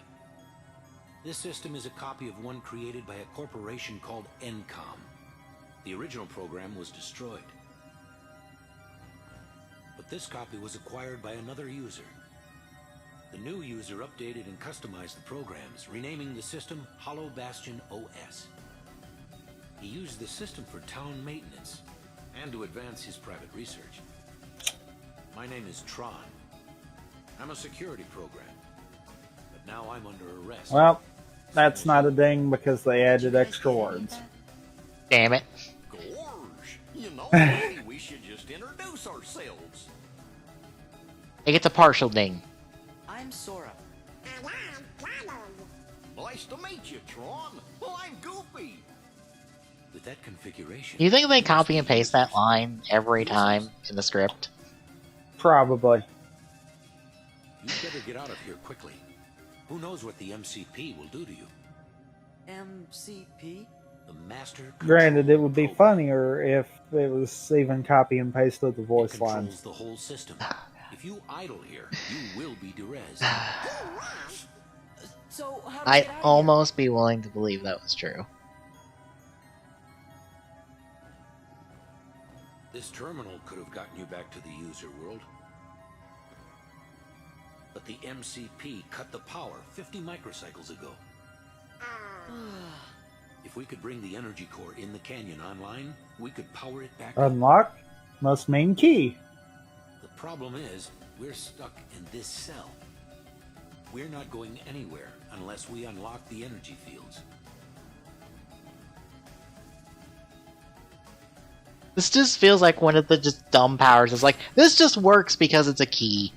This system is a copy of one created by a corporation called Encom. The original program was destroyed. But this copy was acquired by another user. The new user updated and customized the programs, renaming the system Hollow Bastion OS. He used the system for town maintenance and to advance his private research. My name is Tron. I'm a security program, but now I'm under arrest. Well, that's not a ding because they added extra words. Damn it. Gorge, you know, maybe we should just introduce ourselves. It gets a partial ding. I'm Sora. And I'm Donald. Nice to meet you, Tron. Well, I'm Goofy. With that configuration... You think they copy and paste that line every time in the script? Probably. You'd better get out of here quickly. Who knows what the MCP will do to you? MCP? The master Granted, it would be funnier if it was even copy and paste of the voice controls lines. the whole system. If you idle here, you will be Derez. So, how do we I'd get out of almost be willing to believe that was true. This terminal could have gotten you back to the user world. But the MCP cut the power 50 microcycles ago. If we could bring the energy core in the canyon online, we could power it back up. Unlock must mean key. The problem is, we're stuck in this cell. We're not going anywhere unless we unlock the energy fields. This just feels like one of the just dumb powers. It's like, this just works because it's a key.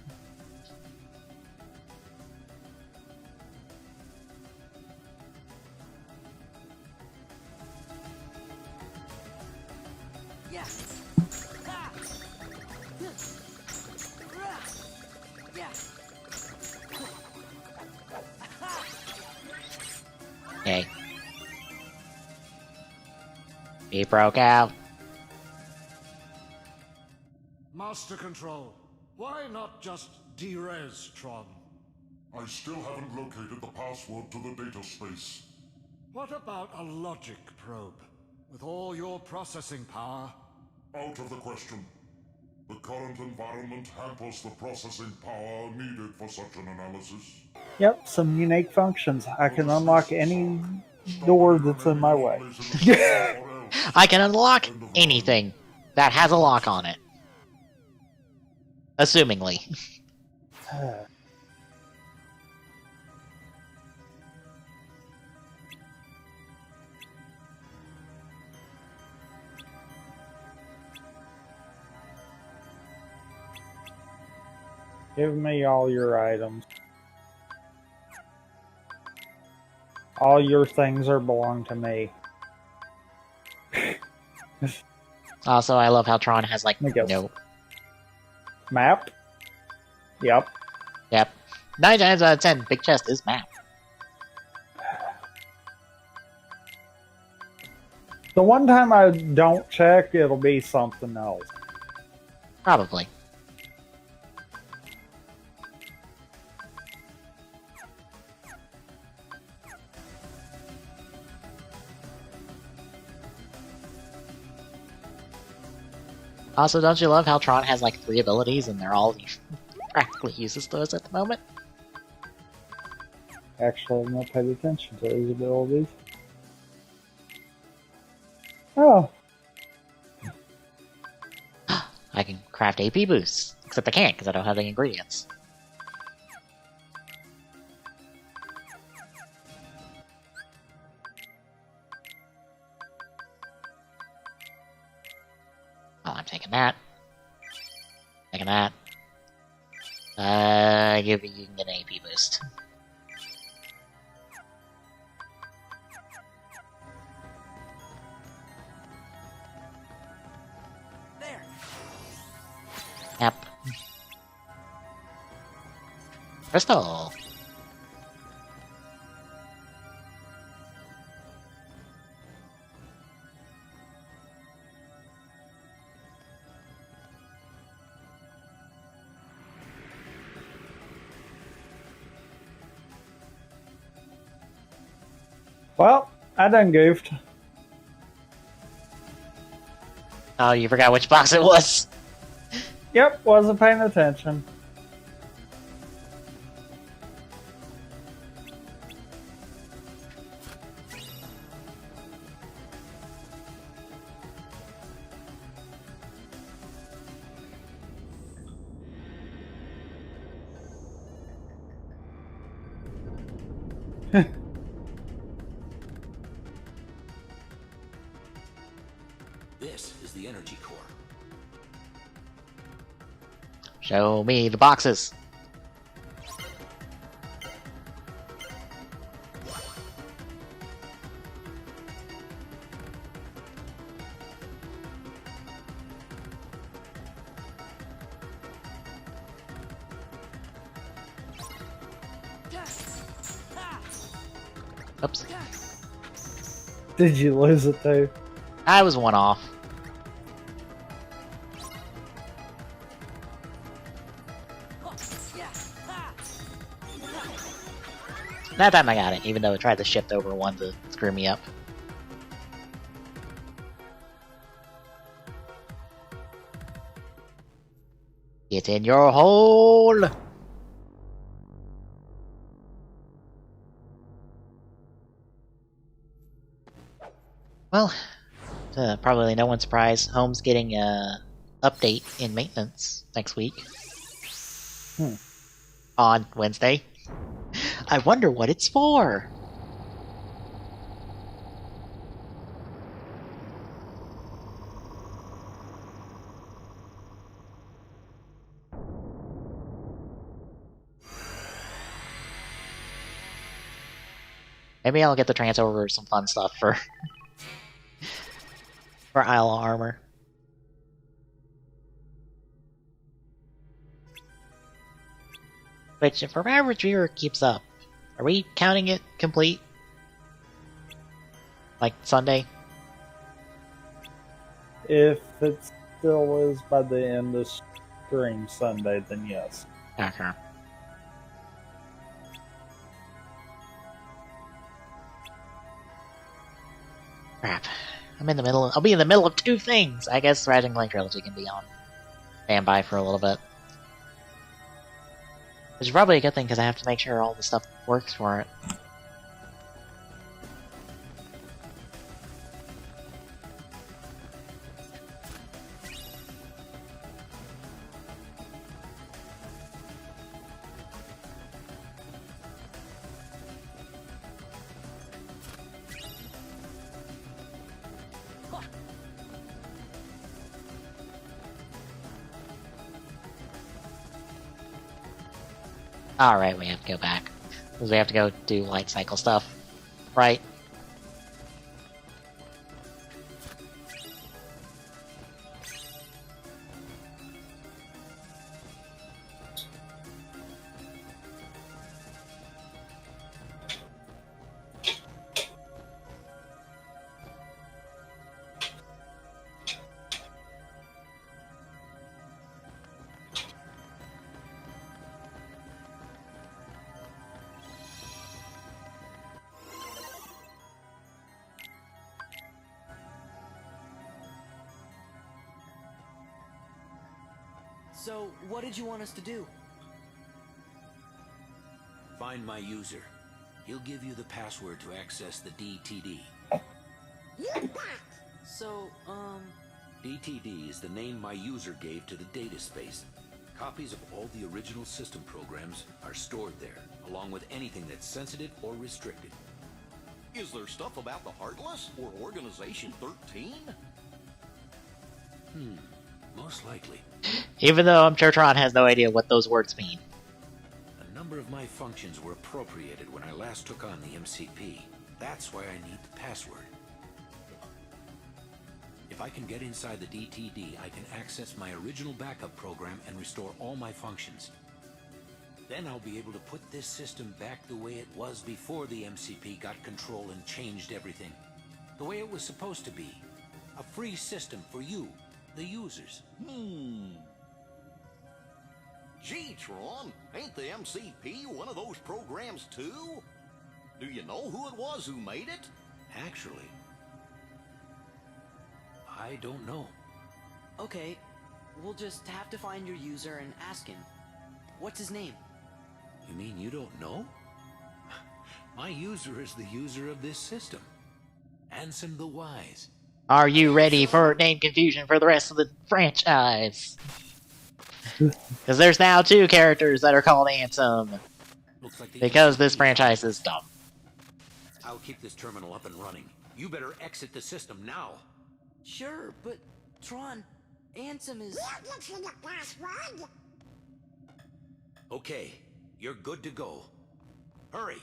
Yeah. Ah. Yeah. Okay. He broke out. Master Control, why not just Derez, Tron? I still haven't located the password to the data space. What about a logic probe? With all your processing power? Out of the question. The current environment hampers the processing power needed for such an analysis. Yep, some unique functions. I can unlock any door that's in my way. I can unlock anything that has a lock on it. Assumingly. Give me all your items. All your things belong to me. Also, I love how Tron has like no map. Yep. Yep. 9 times out of 10, big chest is map. The one time I don't check, it'll be something else. Probably. Also, don't you love how Tron has like 3 abilities and they're all practically useless to us at the moment? Actually, I've not paid attention to his abilities. Oh. I can craft AP boosts. Except I can't because I don't have the ingredients. Oh, I'm taking that. Taking that. You can get an AP boost. There. Yep. Crystal. Well, I done goofed. Oh, you forgot which box it was. Yep, wasn't paying attention. This is the energy core. Show me the boxes. Oops. Did you lose it too? I was one off. That time I got it, even though it tried to shift over one to screw me up. Get in your hole! Well, probably no one's surprised. Home's getting a update in maintenance next week. On Wednesday. I wonder what it's for. Maybe I'll get the transfer over some fun stuff for for Isle of Armor. Which, if our average viewer keeps up, are we counting it complete? Like Sunday? If it still is by the end of stream Sunday, then yes. Okay. Crap. I'll be in the middle of two things! I guess Ratchet & Clank Trilogy can be on standby for a little bit. Which is probably a good thing, because I have to make sure all the stuff works for it. Alright, we have to go back. Because we have to go do light cycle stuff. Right? So, what did you want us to do? Find my user. He'll give you the password to access the DTD. So, DTD is the name my user gave to the data space. Copies of all the original system programs are stored there, along with anything that's sensitive or restricted. Is there stuff about the Heartless or Organization 13? Most likely. Even though I'm sure Tron has no idea what those words mean. A number of my functions were appropriated when I last took on the MCP. That's why I need the password. If I can get inside the DTD, I can access my original backup program and restore all my functions. Then I'll be able to put this system back the way it was before the MCP got control and changed everything. The way it was supposed to be. A free system for you, the users. Gee, Tron, ain't the MCP one of those programs too? Do you know who it was who made it? Actually, I don't know. okay, we'll just have to find your user and ask him. What's his name? You mean you don't know? My user is the user of this system. Ansem the Wise. Are you ready for name confusion for the rest of the franchise? Because there's now two characters that are called Ansem. Because this franchise is dumb. I'll keep this terminal up and running. You better exit the system now. Sure, but Tron, Ansem is... We'll get you the password. Okay, you're good to go. Hurry.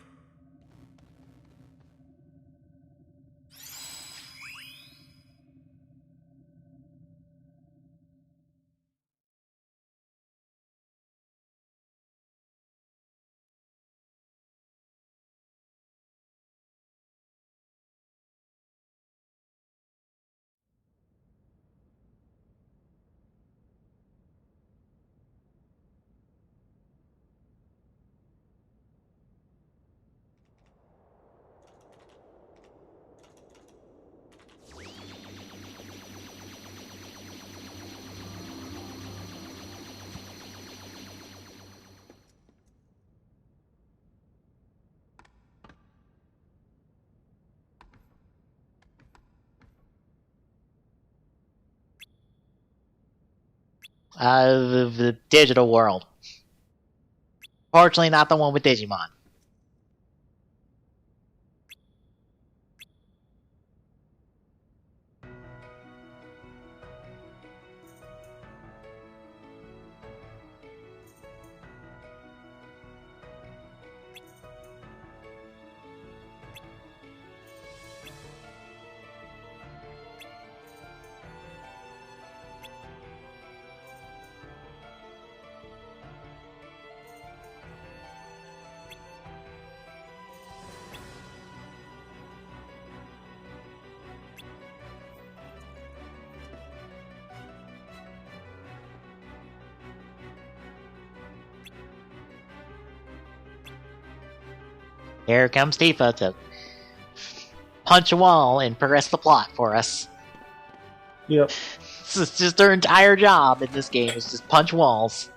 The digital world. Fortunately, not the one with Digimon. Here comes Tifa to punch a wall and progress the plot for us. Yep. This is just her entire job in this game, is just punch walls.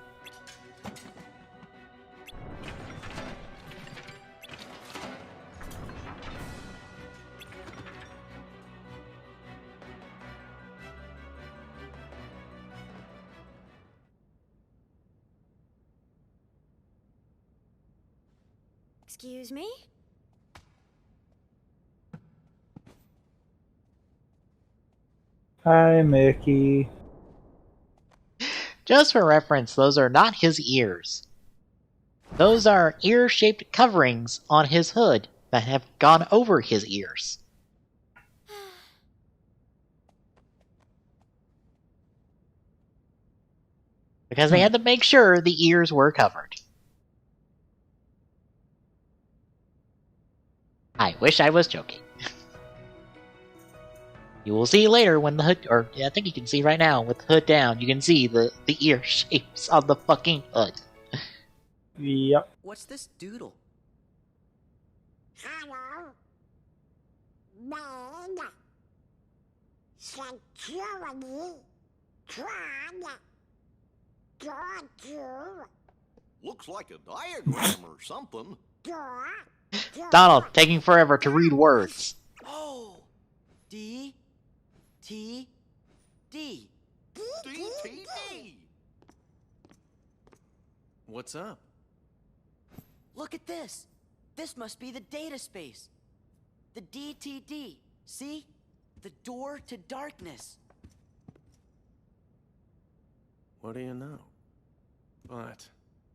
Excuse me? Hi, Mickey. Just for reference, those are not his ears. Those are ear-shaped coverings on his hood that have gone over his ears. Because they had to make sure the ears were covered. I wish I was joking. You will see later when the hood, or yeah, I think you can see right now with the hood down, you can see the ear shapes on the fucking hood. Yep. What's this doodle? Hello? Man. Security. Tron. Door. Looks like a diagram or something. Door. Donald, taking forever to read words. Oh! D. T. D. D. What's up? Look at this. This must be the data space. The DTD. See? The door to darkness. What do you know? But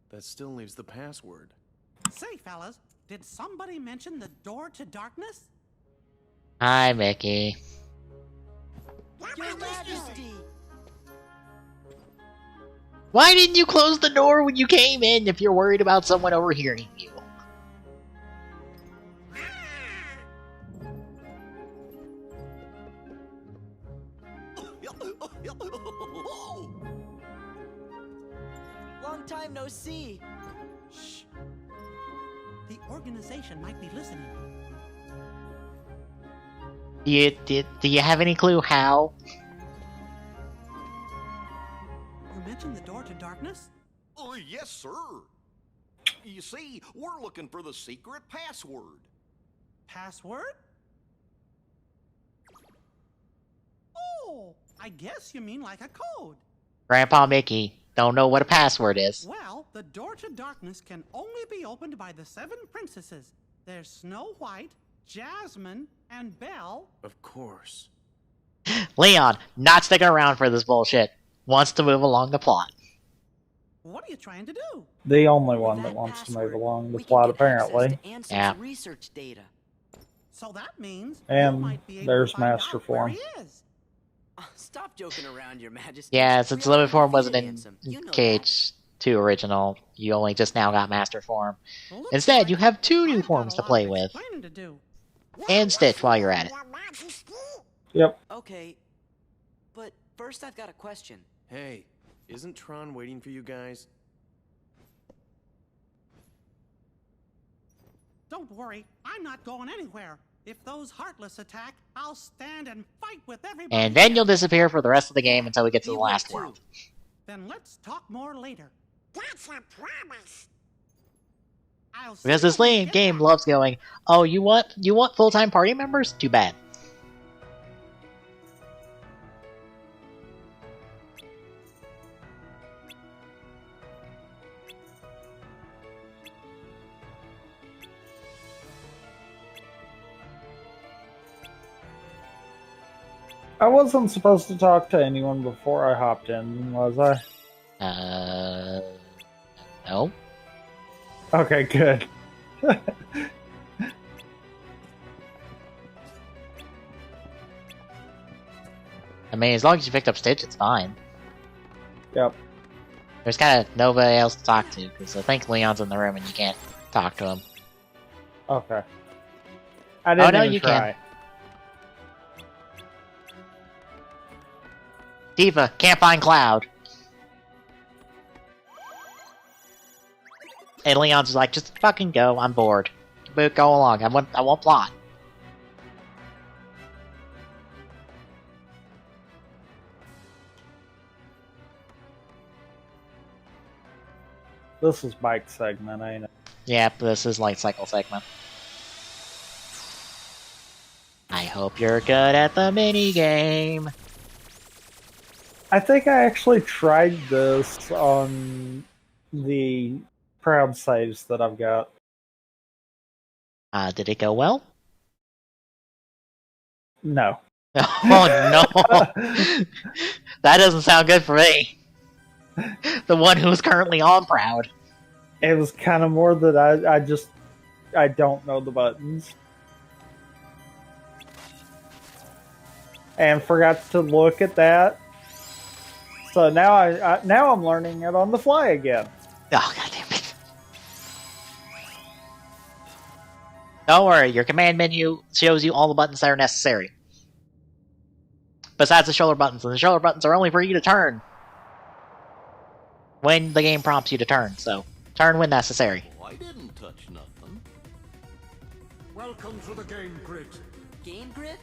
that still leaves the password. Say, fellas, did somebody mention the door to darkness? Hi, Mickey. Your Majesty! Why didn't you close the door when you came in if you're worried about someone overhearing you? Long time no see. Shh. The organization might be listening. Do you have any clue how? You mentioned the door to darkness? Oh, yes, sir. You see, we're looking for the secret password. Password? Oh, I guess you mean like a code. Grandpa Mickey, don't know what a password is. Well, the door to darkness can only be opened by the 7 princesses. There's Snow White, Jasmine, and Belle. Of course. Leon, not sticking around for this bullshit. Wants to move along the plot. What are you trying to do? The only one that wants to move along the plot, apparently. Yeah. Research data. So that means And there's Master Form. Stop joking around, Your Majesty. Yeah, since Limit Form wasn't in KH2 original, you only just now got Master Form. Instead, you have 2 new forms to play with. And Stitch while you're at it. Yep. Okay, but first I've got a question. Hey, isn't Tron waiting for you guys? Don't worry, I'm not going anywhere. If those Heartless attack, I'll stand and fight with everybody. And then you'll disappear for the rest of the game until we get to the last world. Then let's talk more later. That's a promise. Because this game loves going, oh, you want full-time party members? Too bad. I wasn't supposed to talk to anyone before I hopped in, was I? No. Okay, good. I mean, as long as you picked up Stitch, it's fine. Yep. There's kind of nobody else to talk to, because I think Leon's in the room and you can't talk to him. Okay. I didn't even you try. can. Diva, can't find Cloud. And Leon's just like, just fucking go, I'm bored. But go along, I want plot. This is bike segment, ain't it? Yep, this is light cycle segment. I hope you're good at the mini game. I think I actually tried this on the crowd saves that I've got. Did it go well? No. Oh no! That doesn't sound good for me. The one who's currently on Proud. It was kind of more that I don't know the buttons. And forgot to look at that. So now now I'm learning it on the fly again. Oh, goddamn it. Don't worry, your command menu shows you all the buttons that are necessary. Besides the shoulder buttons, and the shoulder buttons are only for you to turn when the game prompts you to turn, so turn when necessary. Oh, I didn't touch nothing. Welcome to the Game Grid. Game Grid?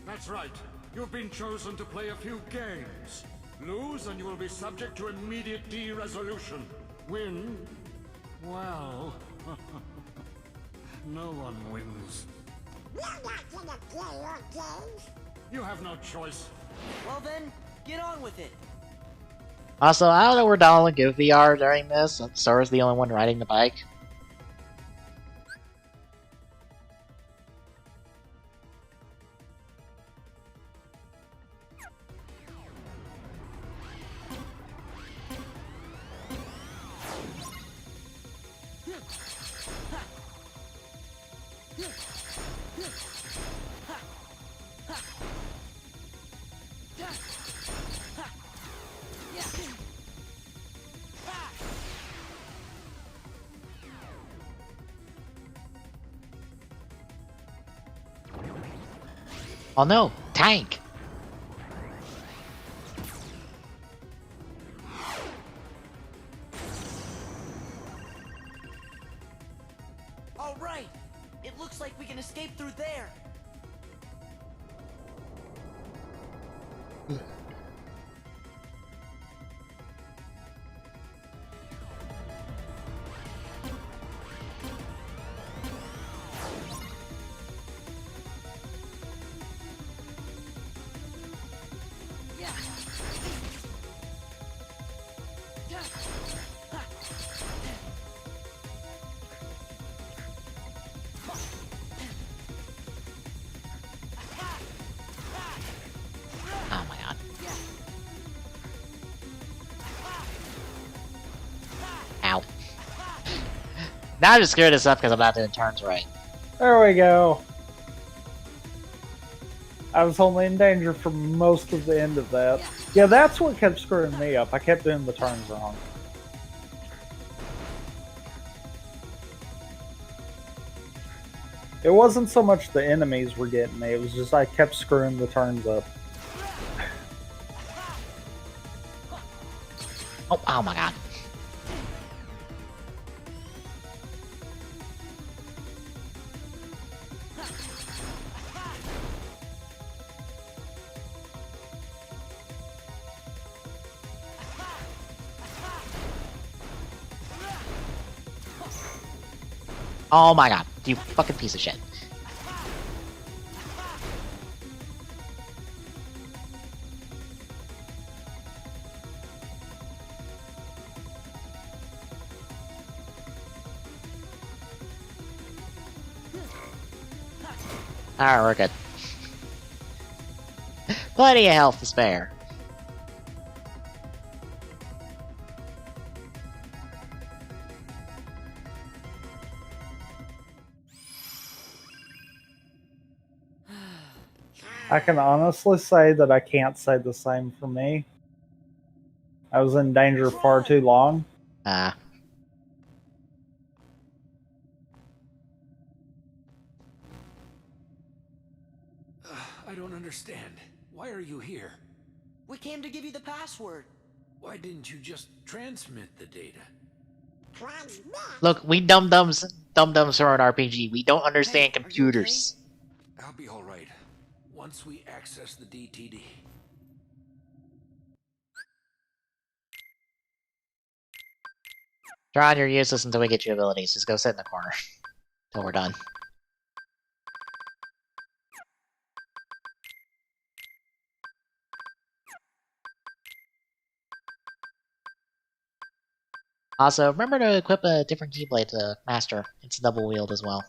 That's right. You've been chosen to play a few games. Lose and you will be subject to immediate de-resolution. Win? Well... no one wins. We're not gonna play your games. You have no choice. Well then, get on with it. Also, I don't know where Donald and Goofy are during this. Sora's the only one riding the bike. Oh no, tank! All right, it looks like we can escape through there. Oh my god. Ow. Now I just screwed this up because I'm not doing turns right. There we go. I was only in danger for most of the end of that. Yeah, that's what kept screwing me up. I kept doing the turns wrong. It wasn't so much the enemies were getting me, it was just I kept screwing the turns up. Oh my god. Oh my god, you fucking piece of shit. Alright, we're good. Plenty of health to spare. I can honestly say that I can't say the same for me. I was in danger far too long. Ah. I don't understand. Why are you here? We came to give you the password. Why didn't you just transmit the data? Look, we dum-dums are an RPG. We don't understand computers. I'll be alright. Once we access the DTD. Tron, you're useless until we get your abilities. Just go sit in the corner. Till we're done. Also, remember to equip a different Keyblade to Master. It's double wield as well.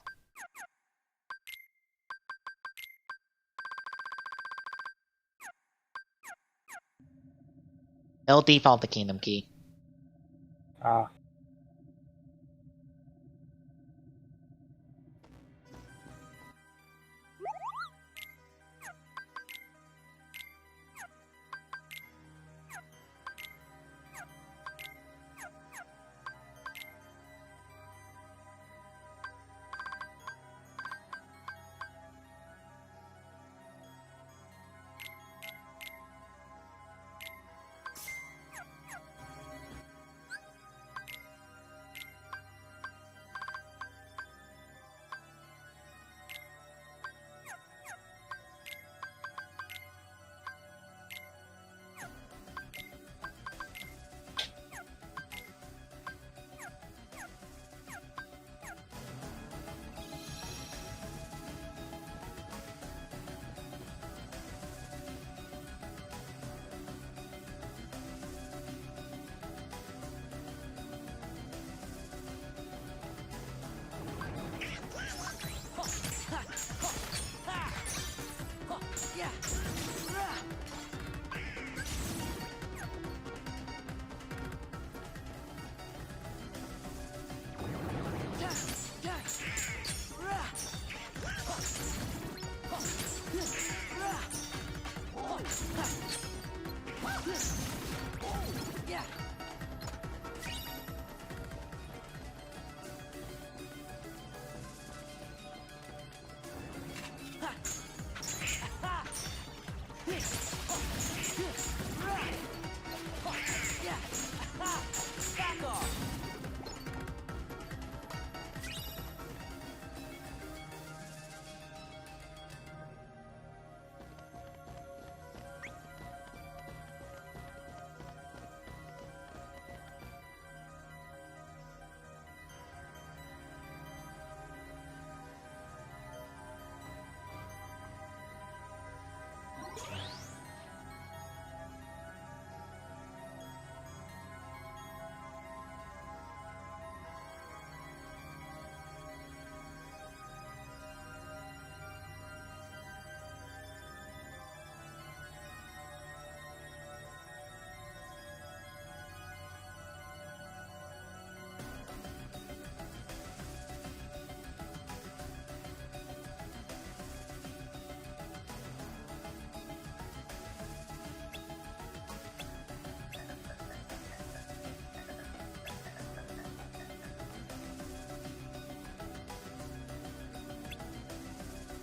It'll default the Kingdom Key. Ah.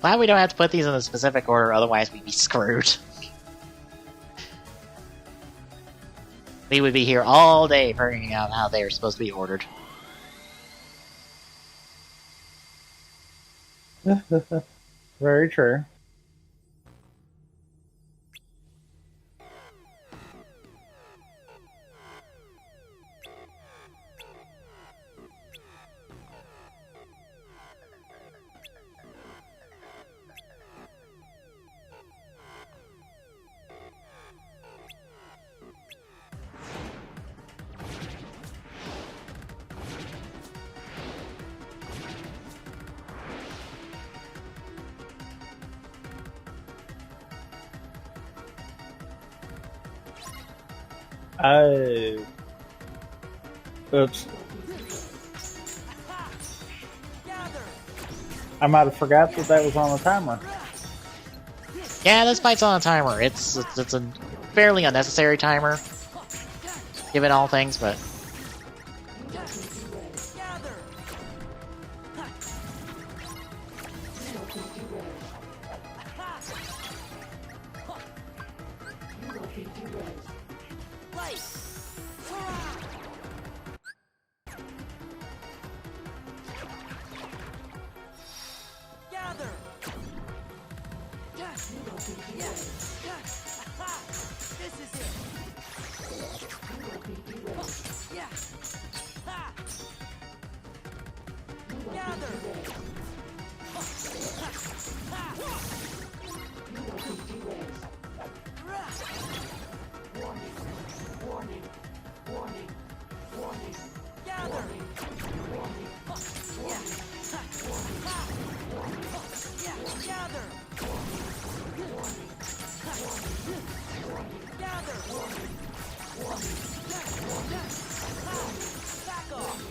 Glad we don't have to put these in a specific order, otherwise we'd be screwed. We would be here all day figuring out how they are supposed to be ordered. Very true. Oh. Oops. I might have forgot that was on a timer. Yeah, this fight's on a timer. It's a fairly unnecessary timer, given all things, but...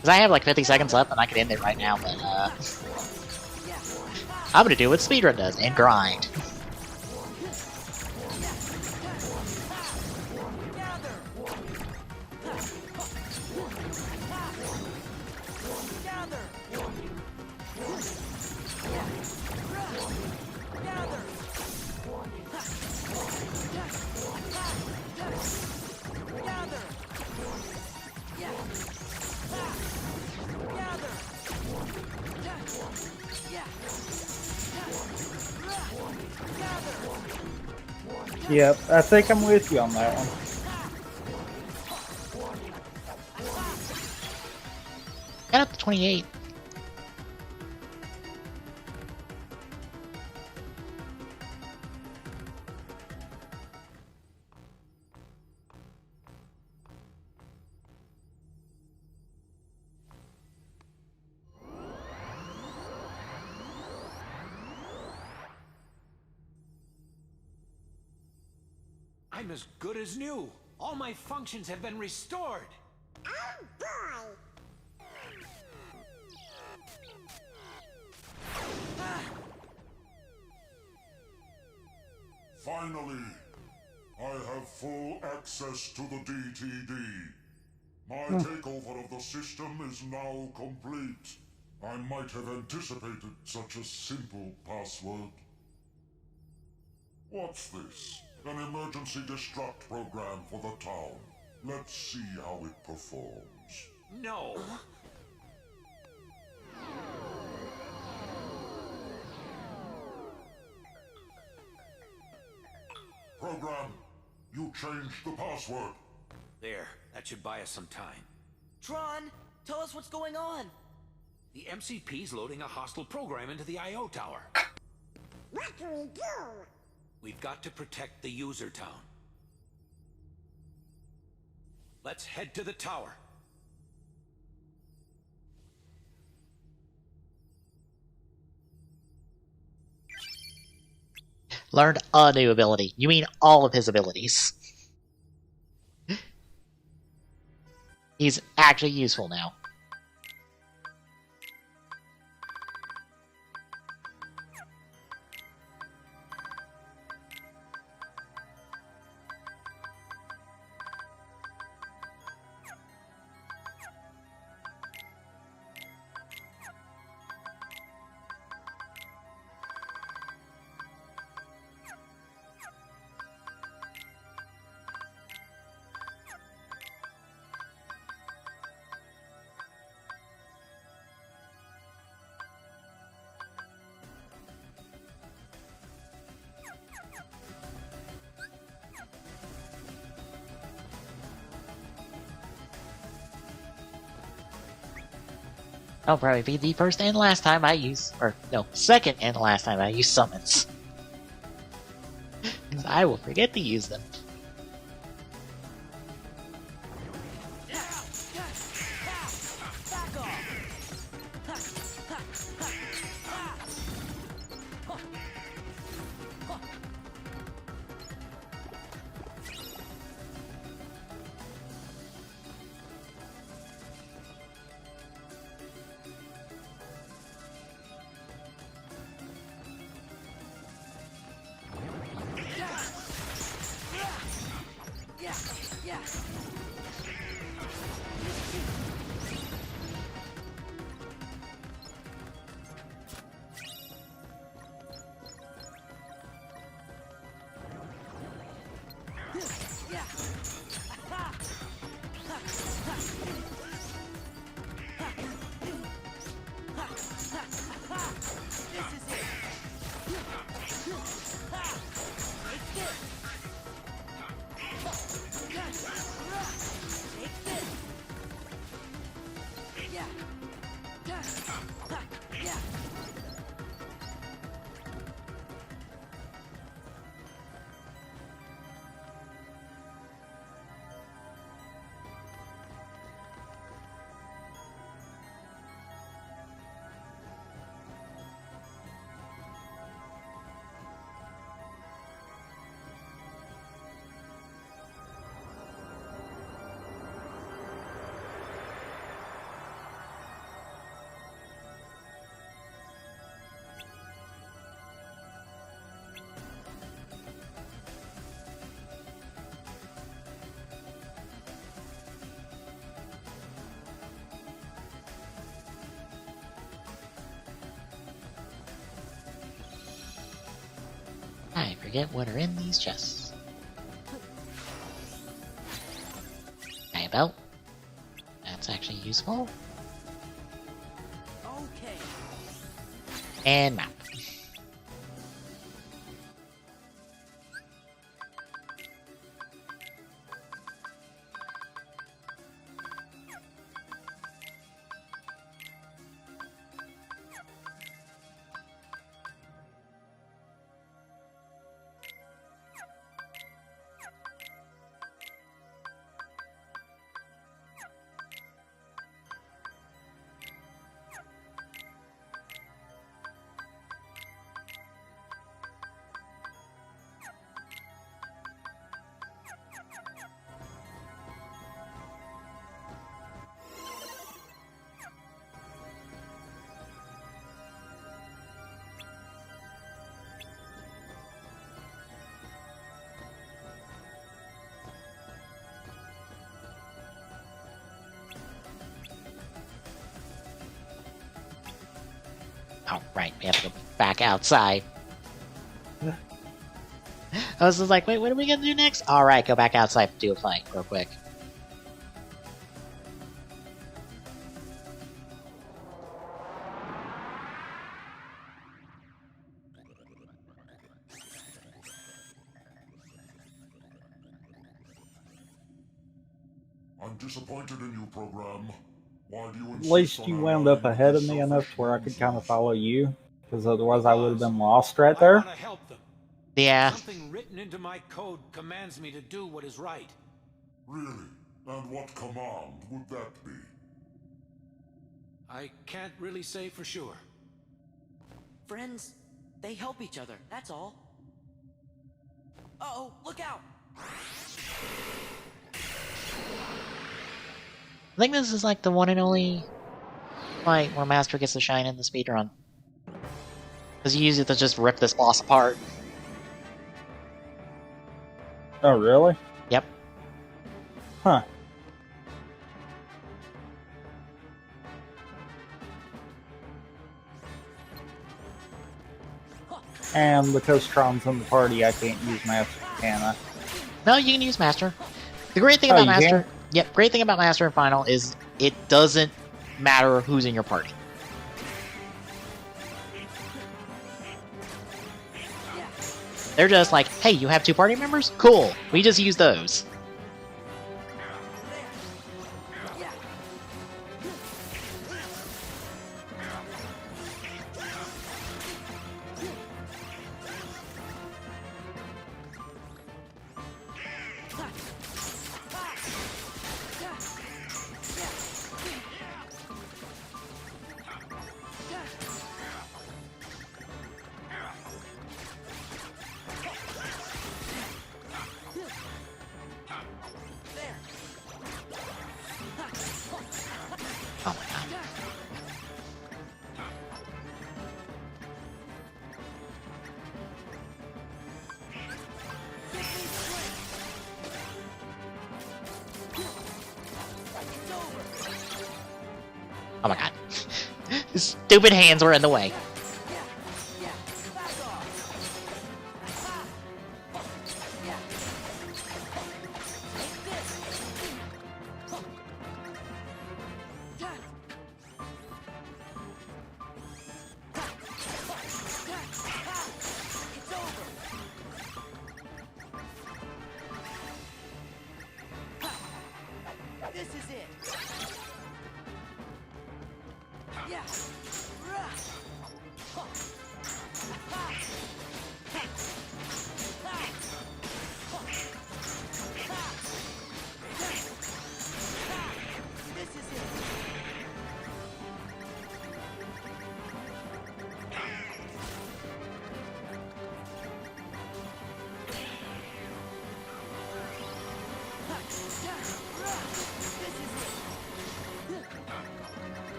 Because I have like 50 seconds left and I could end it right now, but I'm gonna do what speedrun does and grind. Yep, I think I'm with you on that one. Got up to 28. I'm as good as new. All my functions have been restored. Oh boy! Finally, I have full access to the DTD. My takeover of the system is now complete. I might have anticipated such a simple password. What's this? An emergency destruct program for the town. Let's see how it performs. No. Program, you changed the password. There, that should buy us some time. Tron, tell us what's going on. The MCP's loading a hostile program into the I.O. tower. What do we do? We've got to protect the user town. Let's head to the tower. Learned a new ability. You mean all of his abilities. He's actually useful now. That'll probably be the first and last time I use, or no, second and last time I use summons. Because I will forget to use them. I forget what are in these chests. Okay, belt. That's actually useful. Okay. And map. Oh, right, we have to go back outside. I was just like, wait, what are we gonna do next? Alright, go back outside to do a fight real quick. I'm disappointed in you, program. Why do you At insist least on you our wound up allowing ahead of you to me suffer enough to where I could shamefully? kind of follow you, because otherwise I would have been lost right there. I help them. Yeah. Something written into my code commands me to do what is right. Really? And what command would that be? I can't really say for sure. Friends, they help each other, that's all. Uh-oh, look out! I think this is like the one and only fight where Master gets to shine in the speedrun. Because you use it to just rip this boss apart. Oh, really? Yep. Huh. And because Tron's in the party, I can't use Master, can I? No, you can use Master. The great thing Oh, about you Master... can? Yep, great thing about Master and Final is it doesn't matter who's in your party. They're just like, hey, you have 2 party members? Cool, we just use those. Oh my god. Oh my god. His stupid hands were in the way. This is it. Yeah. This is it.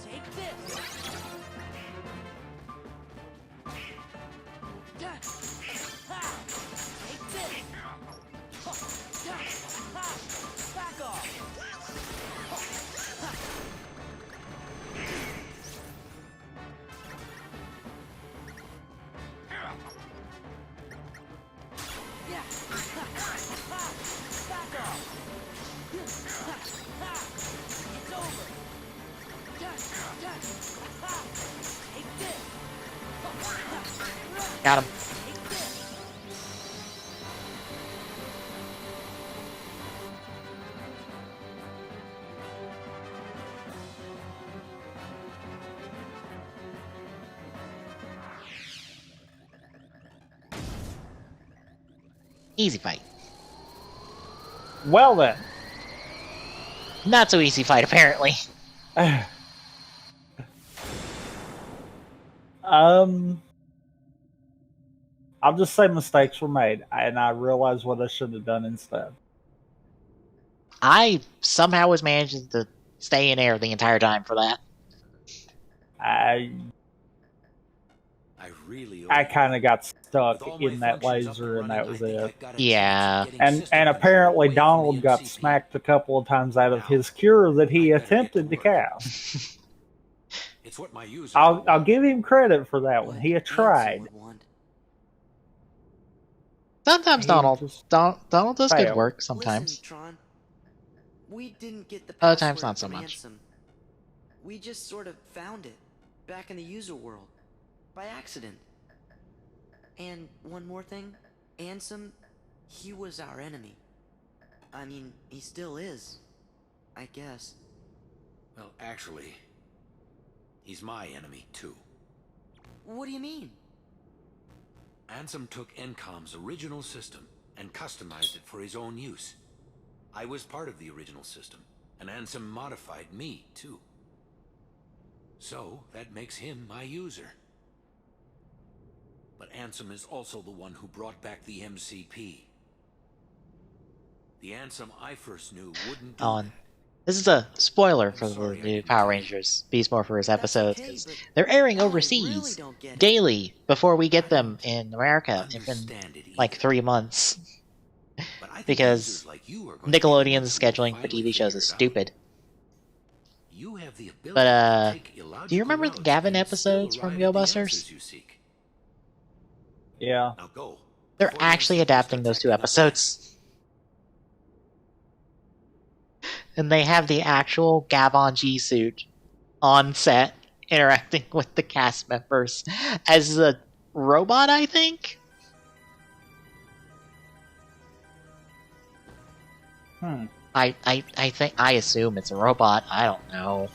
Take this. Take this. Back off. Yeah. Back off. It's over. Take this. Got him. Easy fight. Well then. Not so easy fight, apparently. I'll just say mistakes were made, and I realized what I should have done instead. I somehow was managing to stay in air the entire time for that. I kind of got stuck in that laser, and that was it. Yeah. And apparently Donald got smacked a couple of times out of his cure that he attempted to cast. It's what my user I'll give him credit for that one. He had tried. Sometimes Donald does good failed. work. Sometimes. Listen, Tron. We didn't get the Other times, not password so from much. Ansem. We just sort of found it back in the user world by accident. And one more thing, Ansem, he was our enemy. I mean, he still is, I guess. Well, actually, he's my enemy, too. What do you mean? Ansem took Encom's original system and customized it for his own use. I was part of the original system, and Ansem modified me, too. So, that makes him my user. But Ansem is also the one who brought back the MCP. The Ansem I first knew wouldn't do that. This is a spoiler for the new Power Rangers Beast Morphers episodes, because they're airing overseas daily before we get them in America. It's been like 3 months. Because Nickelodeon's scheduling for TV shows is stupid. But, do you remember the Gavin episodes from Go Busters? Yeah. They're actually adapting those 2 episodes. And they have the actual Gavon G suit on set interacting with the cast members as a robot, I think? I assume it's a robot. I don't know.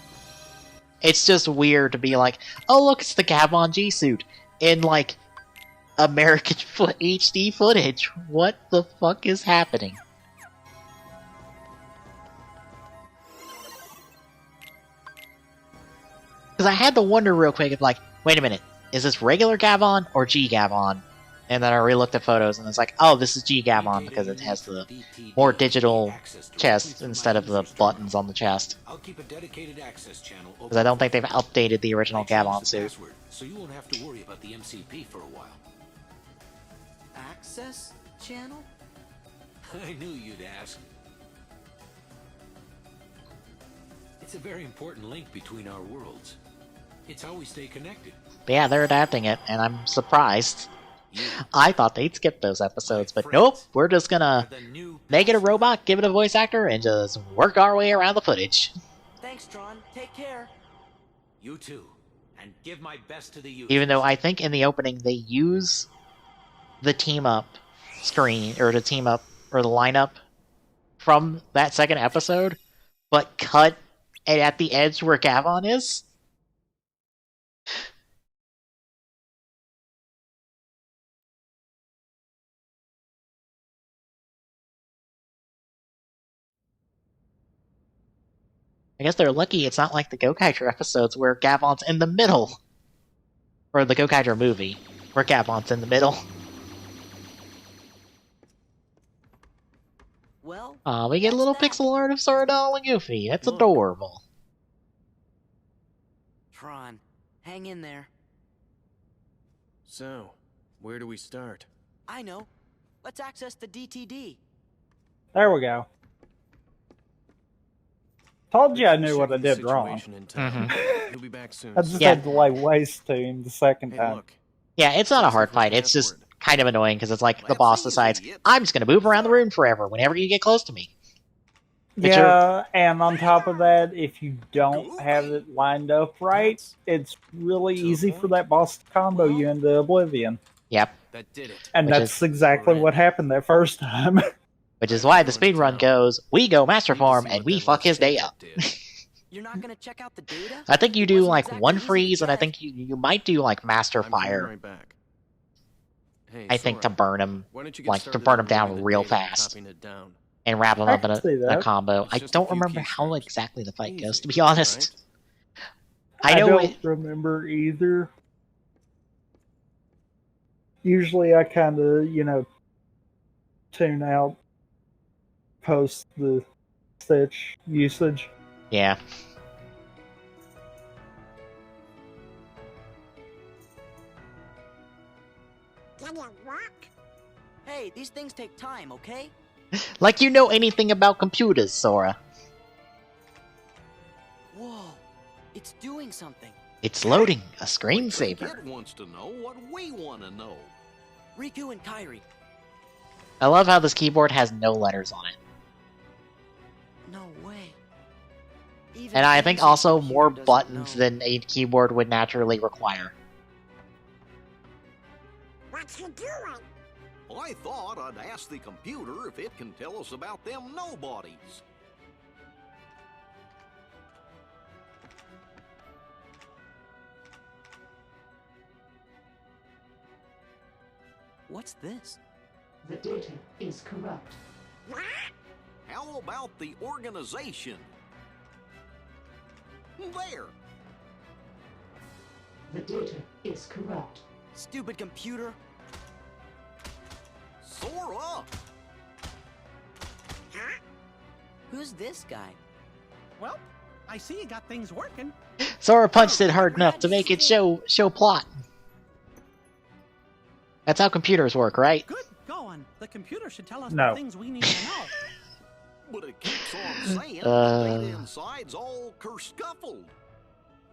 It's just weird to be like, oh look, it's the Gavon G suit in like American HD footage. What the fuck is happening? Because I had to wonder real quick, if like, wait a minute, is this regular Gavon or G Gavon? And then I re-looked at photos, and it's like, oh, this is G Gavon because it has the more digital chest instead of the buttons on the chest. I'll keep a dedicated access channel open. Because I don't think they've updated the original Gavon suit. So you won't have to worry about the MCP for a while. Access channel? I knew you'd ask. It's a very important link between our worlds. It's how we stay connected. But yeah, they're adapting it, and I'm surprised. I thought they'd skip those episodes, but nope, we're just gonna make it a robot, give it a voice actor, and just work our way around the footage. Thanks, Tron. Take care. You too. And give my best to the users. Even though I think in the opening they use the team up screen, or the team up or the lineup from that second episode, but cut it at the edge where Gavon is. I guess they're lucky it's not like the Gokaiger episodes where Gavon's in the middle. Or the Gokaiger movie, where Gavon's in the middle. Well, we get a little pixel art of Sora, Donald, and Goofy. It's adorable. Tron, hang in there. So, where do we start? I know. Let's access the DTD. There we go. Told you I knew what I did wrong. He'll be back soon. I just had to lay waste to him the second time. Yeah, it's not a hard fight. It's just kind of annoying because it's like the boss decides, I'm just going to move around the room forever whenever you get close to me. Yeah, and on top of that, if you don't have it lined up right, it's really easy for that boss to combo you into oblivion. Yep. That did it. And that's exactly what happened that first time. Which is why the speedrun goes, we go Master Form and we fuck his day up. You're not gonna check out the data? I think you do like one freeze, and I think you might do like Master Fire. I think to burn him, like to burn him down real fast. And wrap him up in a combo. I don't remember how exactly the fight goes, to be honest. I don't remember either. Usually I kind of, tune out post the Stitch usage. Yeah. Can you walk? Hey, these things take time, okay? Like you know anything about computers, Sora. Whoa, it's doing something. It's loading a screensaver. Kid wants to know what we want to know. Riku and Kairi. I love how this keyboard has no letters on it. No way. And I think also more buttons than a keyboard would naturally require. What you doing? I thought I'd ask the computer if it can tell us about them nobodies. What's this? The data is corrupt. What? How about the organization? There! The data is corrupt. Stupid computer. Sora! Huh? Who's this guy? Well, I see you got things working. Sora punched it hard enough to make it show plot. That's how computers work, right? Good going. The computer should tell us No. the things we need to know. But it keeps on saying the data inside's all kerscuffled.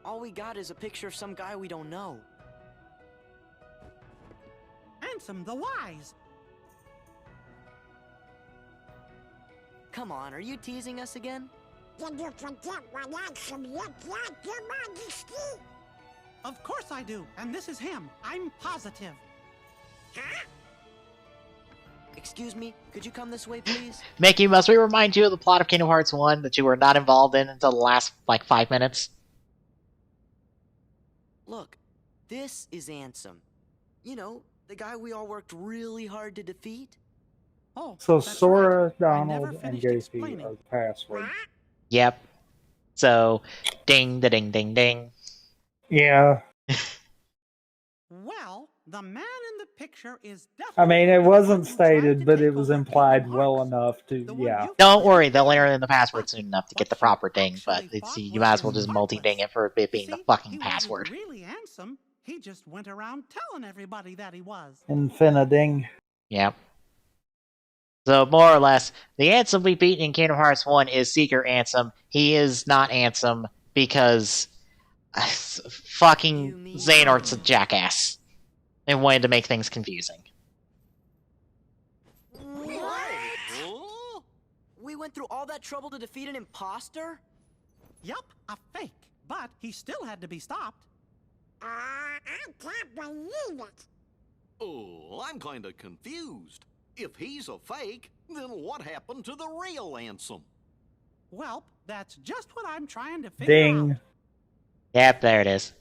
All we got is a picture of some guy we don't know. Ansem the Wise. Come on, are you teasing us again? Did you forget what Ansem looked like, Your Majesty? Of course I do, and this is him. I'm positive. Huh? Excuse me, could you come this way, please? Mickey, must we remind you of the plot of Kingdom Hearts 1 that you were not involved in until the last, 5 minutes? Look, this is Ansem. You know, the guy we all worked really hard to defeat. Oh, So Sora, Donald, and Goofy are the password. Yep. So, ding, da ding, ding, ding. Yeah. Well, the man in the picture is I mean, it wasn't stated, but it was implied well enough to, yeah. Don't worry, they'll enter in the password soon enough to get the proper ding, but you might as well just multi-ding it for it being the fucking password. really handsome. He just went around telling everybody that he was. Infiniding. Yep. So, more or less, the Ansem we beat in Kingdom Hearts 1 is Seeker Ansem. He is not Ansem because fucking Xehanort's a jackass and wanted to make things confusing. What? We went through all that trouble to defeat an imposter? Yup, a fake. But he still had to be stopped. I can't believe it. Oh, I'm kinda confused. If he's a fake, Then what happened to the real Ansem? Well, that's just what I'm trying to figure out. Ding. Yep, there it is.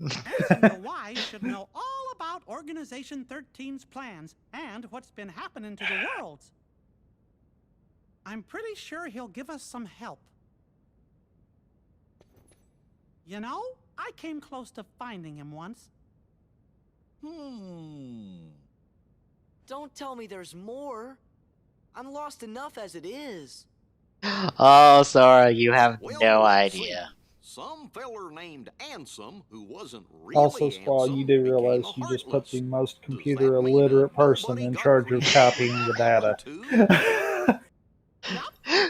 Ansem the Wise should know all about Organization 13's plans and what's been happening to the worlds. I'm pretty sure he'll give us some help. You know, I came close to finding him once. Don't tell me there's more. I'm lost enough as it is. Oh, Sora, you have Well, no let's see. idea. Some feller named Ansem, who wasn't really Also, Squall, you do realize you just put the most computer illiterate person in charge of copying the data.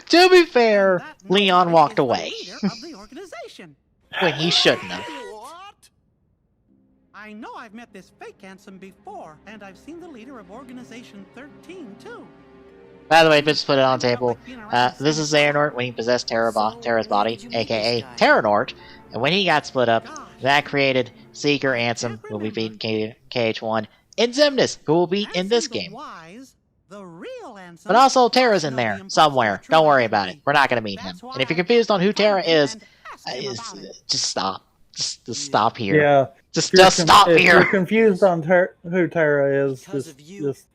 To be fair, Leon walked away. Of the organization. When he shouldn't have. I know I've met this fake Ansem before, and I've seen the leader of Organization 13 too. By the way, just put it on the table. This is Xehanort when he possessed Terra's body, aka Terranort, and when he got split up, that created Seeker, Ansem, who will be beaten KH1, and Xemnas, who will be in this game. But also Terra's in there, somewhere. Don't worry about it. We're not going to meet him. And if you're confused on who Terra is just stop. Just stop here. Yeah. Just stop if here. If you're confused on who Terra is, just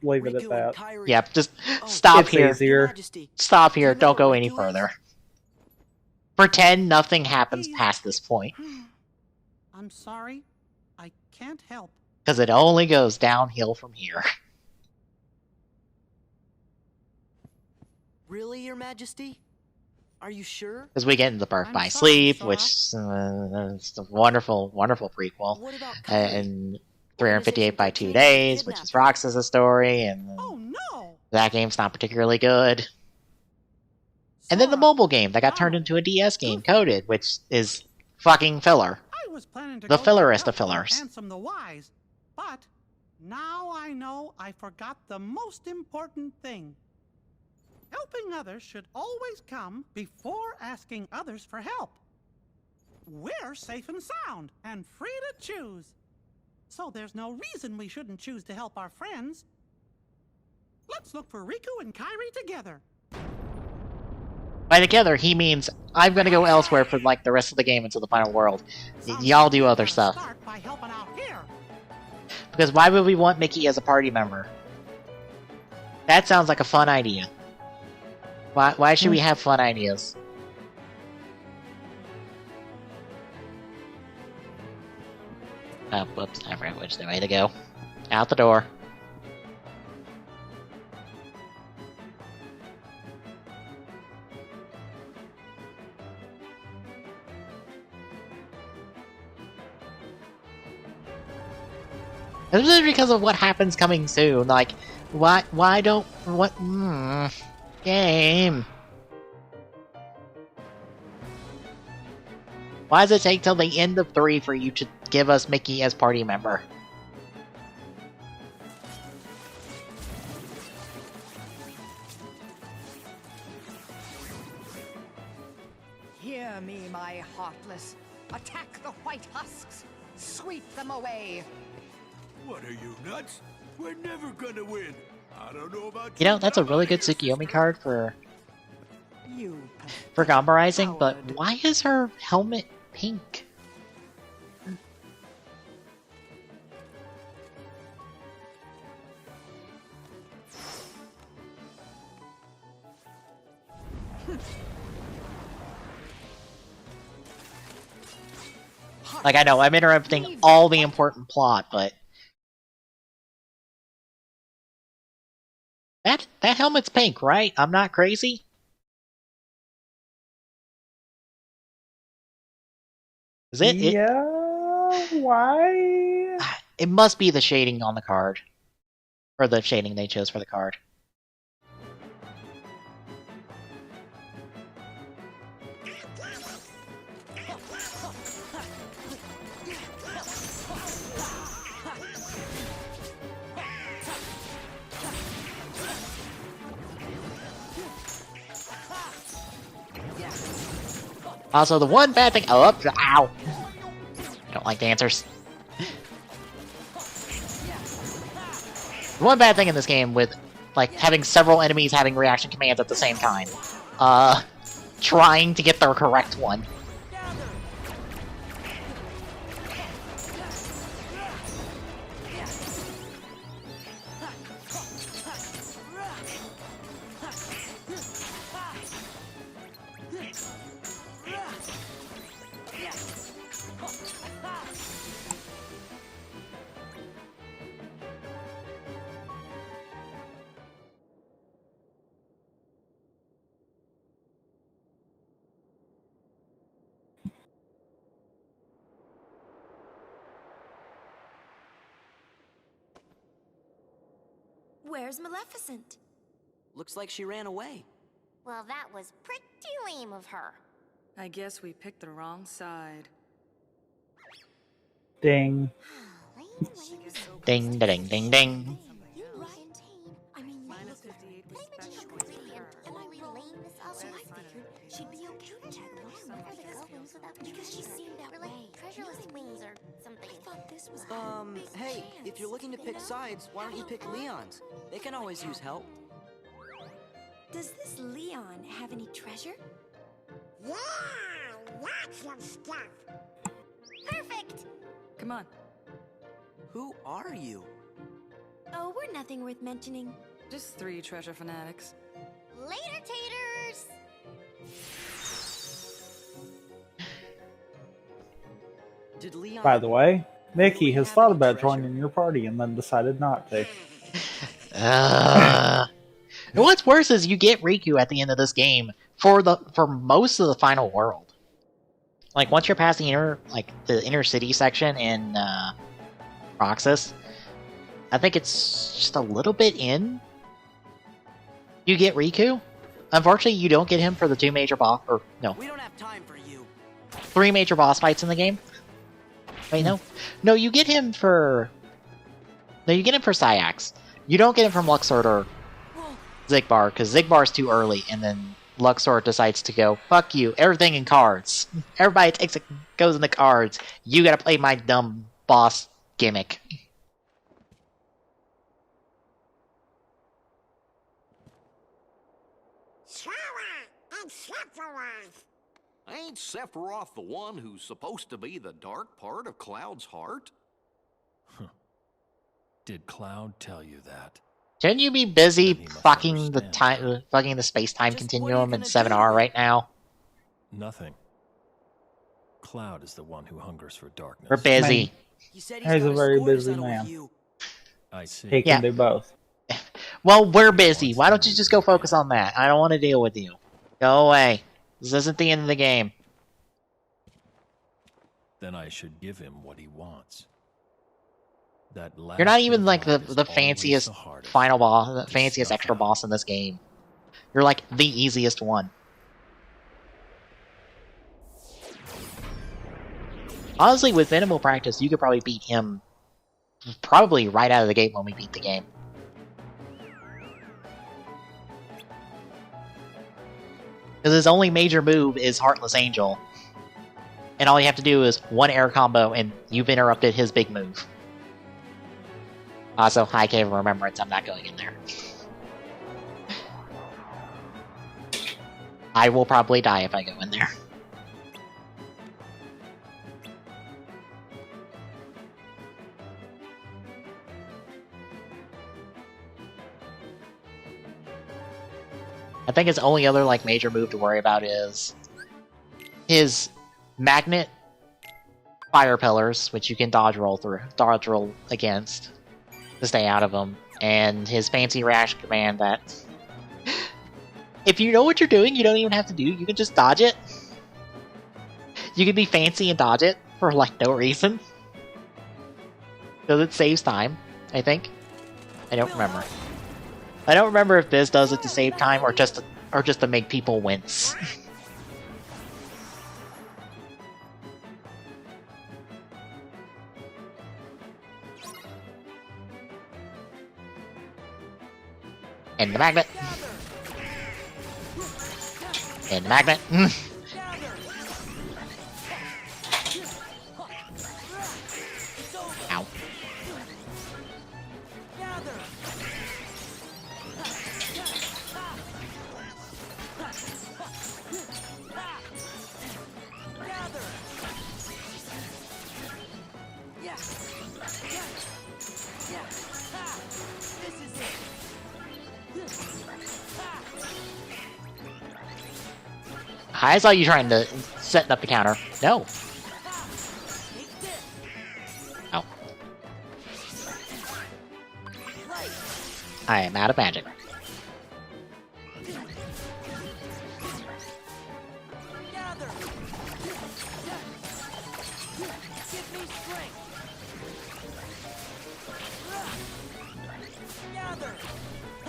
leave it at that. Yep, just stop It's here. easier. Stop here. Don't go any further. Pretend nothing happens past this point. I'm sorry. I can't help. Because it only goes downhill from here. Really, Your Majesty? Are you sure? Because we get into Birth by Sleep, which is a wonderful, wonderful prequel. And 358 by 2 Days, which is Roxas' story, and that game's not particularly good. And then the mobile game that got turned into a DS game, Coded, which is fucking filler. The fillerest of fillers. Ansem the Wise, but now I know I forgot the most important thing. Helping others should always come before asking others for help. We're safe and sound and free to choose. So there's no reason we shouldn't choose to help our friends. Let's look for Riku and Kairi together. By together, he means I'm gonna go elsewhere for like the rest of the game until the final world. Y'all do other stuff. Start by helping out here. Because why would we want Mickey as a party member? That sounds like a fun idea. Why should we have fun ideas? Oh, whoops, I forgot which way to go. Out the door. This is because of what happens coming soon. Like, why don't, game. Why does it take till the end of 3 for you to give us Mickey as party member? Hear me, my heartless. Attack the white husks. Sweep them away. What are you, nuts? We're never gonna win. I don't know about You know, that's a really good Tsukiyomi card for Gombarizing, but why is her helmet pink? Like, I know, I'm interrupting all the important plot, but that helmet's pink, right? I'm not crazy? Is it? Yeah, why? It must be the shading on the card. Or the shading they chose for the card. Also, the one bad thing— ow! I don't like dancers. The one bad thing in this game with like having several enemies having reaction commands at the same time. Trying to get the correct one. Where's Maleficent? Looks like she ran away. Well, that was pretty lame of her. I guess we picked the wrong side. Ding. Ding, ding, ding, ding. She'd be okay to tag along with the goblins because she seemed that way. Treasureless wings or something. I thought this was Hey, if you're looking to pick sides, why don't you pick Leon's? They can always use help. Does this Leon have any treasure? Yeah, lots of stuff. Perfect! Come on. Who are you? Oh, we're nothing worth mentioning. Just 3 treasure fanatics. Later, taters! Did Leon... By the way, Mickey has thought about joining your party and then decided not to. And what's worse is you get Riku at the end of this game for most of the final world. Like once you're past the inner city section in Roxas, I think it's just a little bit in. You get Riku. Unfortunately, you don't get him for the 2 major boss, or no, We don't have time for you. 3 major boss fights in the game. Wait, no, you get him for. No, you get him for Syax. You don't get him from Luxord or Xigbar, because Xigbar's too early, and then Luxord decides to go, fuck you, everything in cards. Everybody takes it, goes in the cards. You gotta play my dumb boss gimmick. Sora and Sephiroth. Ain't Sephiroth the one who's supposed to be the dark part of Cloud's heart? Did Cloud tell you that? Shouldn't you be busy fucking the space-time continuum in 7R right now? Nothing. Cloud is the one who hungers for darkness. We're busy. He's a very busy man. I see. He can do both. Well, we're busy. Why don't you just go focus on that? I don't want to deal with you. Go away. This isn't the end of the game. Then I should give him what he wants. That last You're not even like the always fanciest the hardest. final boss, the fanciest extra boss in this game. You're like the easiest one. Honestly, with minimal practice, you could probably beat him probably right out of the gate when we beat the game. Because his only major move is Heartless Angel. And all you have to do is 1 air combo and you've interrupted his big move. Also, High Cave of Remembrance, I'm not going in there. I will probably die if I go in there. I think his only other like major move to worry about is his magnet fire pillars, which you can dodge roll against to stay out of them, and his fancy reaction command that if you know what you're doing, you don't even have to do. You can just dodge it. You can be fancy and dodge it for like no reason. Because it saves time, I think. I don't remember. I don't remember if Biz does it to save time or just to make people wince. And the magnet. And the magnet. Ow. I saw you trying to set up the counter. No. Oh. I am out of magic.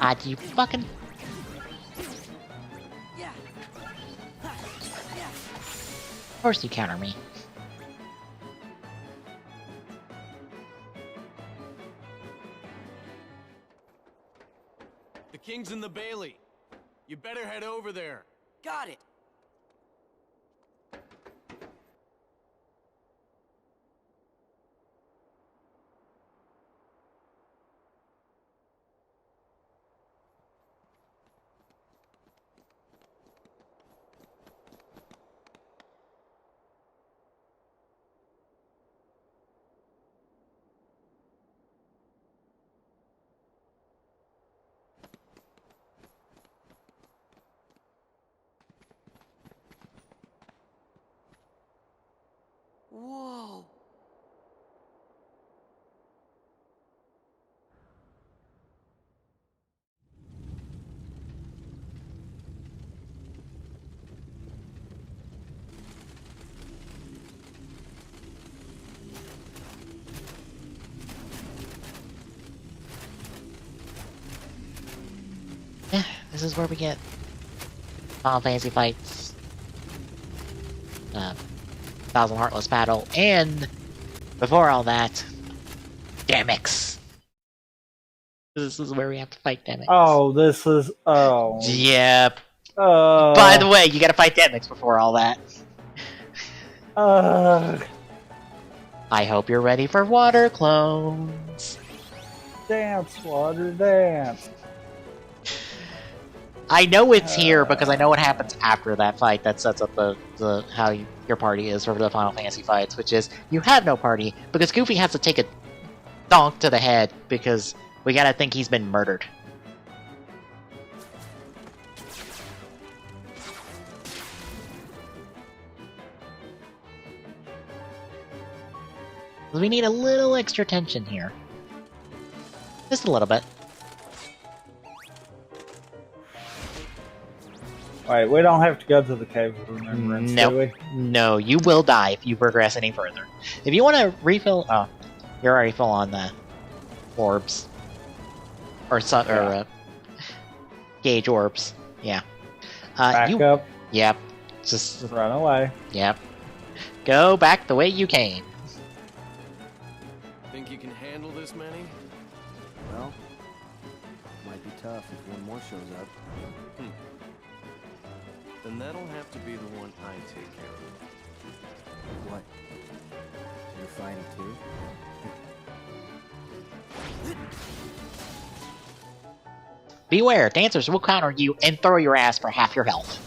Ah, do you fucking... Of course you counter me. The king's in the Bailey. You better head over there. Got it. Whoa. Yeah, this is where we get Final Fantasy fights. Thousand Heartless Battle, and before all that, Damix. This is where we have to fight Damix. Oh, this is... Oh. Yep. By the way, you gotta fight Damix before all that. I hope you're ready for water clones. Dance, water, dance. I know it's here because I know what happens after that fight that sets up the how your party is for the Final Fantasy fights, which is you have no party because Goofy has to take a donk to the head because we gotta think he's been murdered. We need a little extra tension here. Just a little bit. Alright, we don't have to go to the Cave of Remembrance, do we? No, you will die if you progress any further. If you want to refill... Oh, you're already full on the orbs. Or gauge orbs. Yeah. Back up. Yep. Just run away. Yep. Go back the way you came. Think you can handle this many? Well, might be tough if one more shows up. Then that'll have to be the one I take care of. What? You're fighting too? Beware, dancers will counter you and throw your ass for half your health.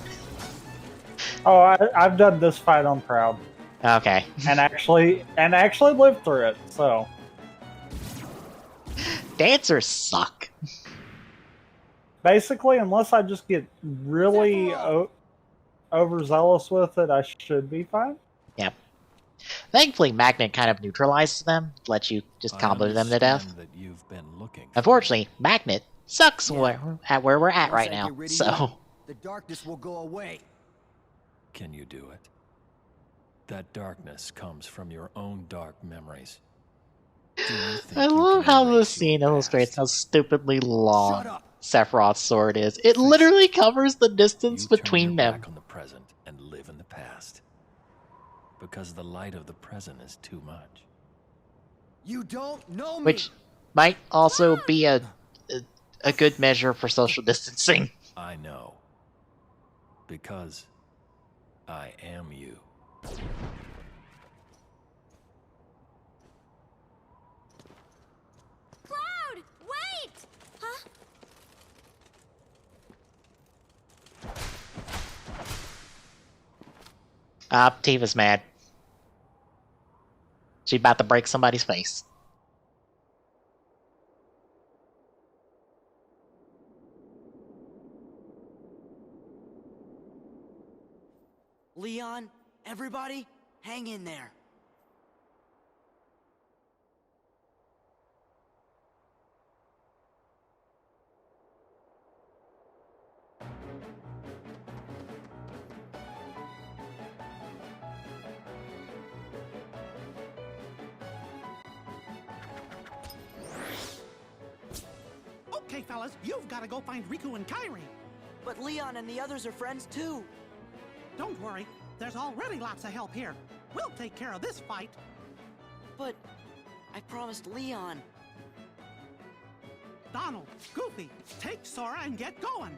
Oh, I've done this fight on Proud. Okay. and actually lived through it, so... Dancers suck. Basically, unless I just get really overzealous with it, I should be fine. Yep. Thankfully, Magnet kind of neutralizes them, lets you just combo them to death. That you've been looking. Unfortunately, Magnet sucks where we're at right now, so... The darkness will go away. Can you do it? That darkness comes from your own dark memories. I love how this scene illustrates how stupidly long Sephiroth's sword is. It literally covers the distance between them. Back on the present and live in the past. Because the light of the present is too much. You don't know me. Which might also be a good measure for social distancing. I know. Because I am you. Cloud! Wait! Huh? Tifa's mad. She's about to break somebody's face. Leon, everybody, hang in there. Okay, fellas, you've got to go find Riku and Kairi. But Leon and the others are friends too. Don't worry, there's already lots of help here. We'll take care of this fight. But I promised Leon. Donald, Goofy, take Sora and get going.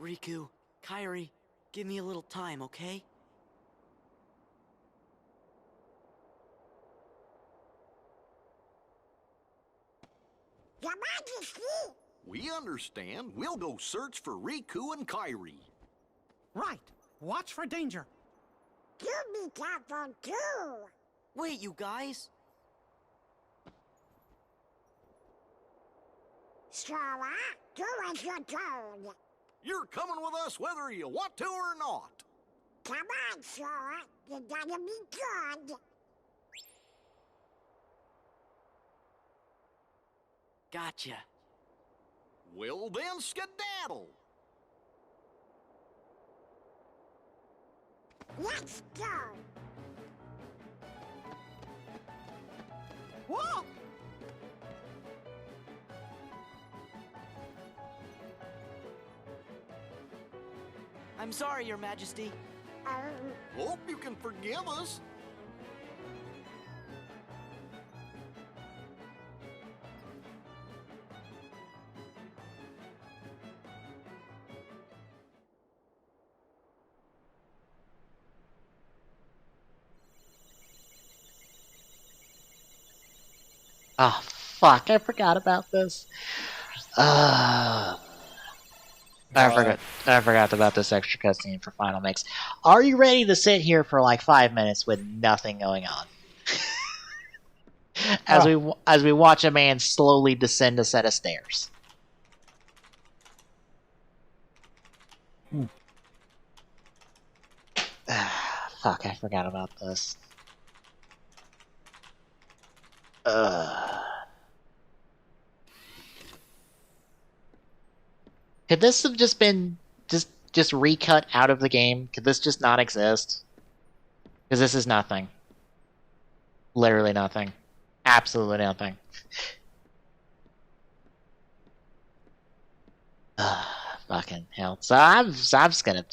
Riku, Kairi, give me a little time, okay? Your Majesty! We understand. We'll go search for Riku and Kairi. Right. Watch for danger. You be careful too! Wait, you guys! Sora, do as you're told. You're coming with us whether you want to or not. Come on, Sora. You gotta be good. Gotcha. Well then, skedaddle. Let's go. Whoa! I'm sorry, Your Majesty. Hope you can forgive us. Oh, fuck, I forgot about this. I forgot about this extra cutscene for Final Mix. Are you ready to sit here for like 5 minutes with nothing going on? as we watch a man slowly descend a set of stairs. Fuck, I forgot about this. Could this have just been just recut out of the game? Could this just not exist? Because this is nothing. Literally nothing. Absolutely nothing. Fucking hell. So I'm just gonna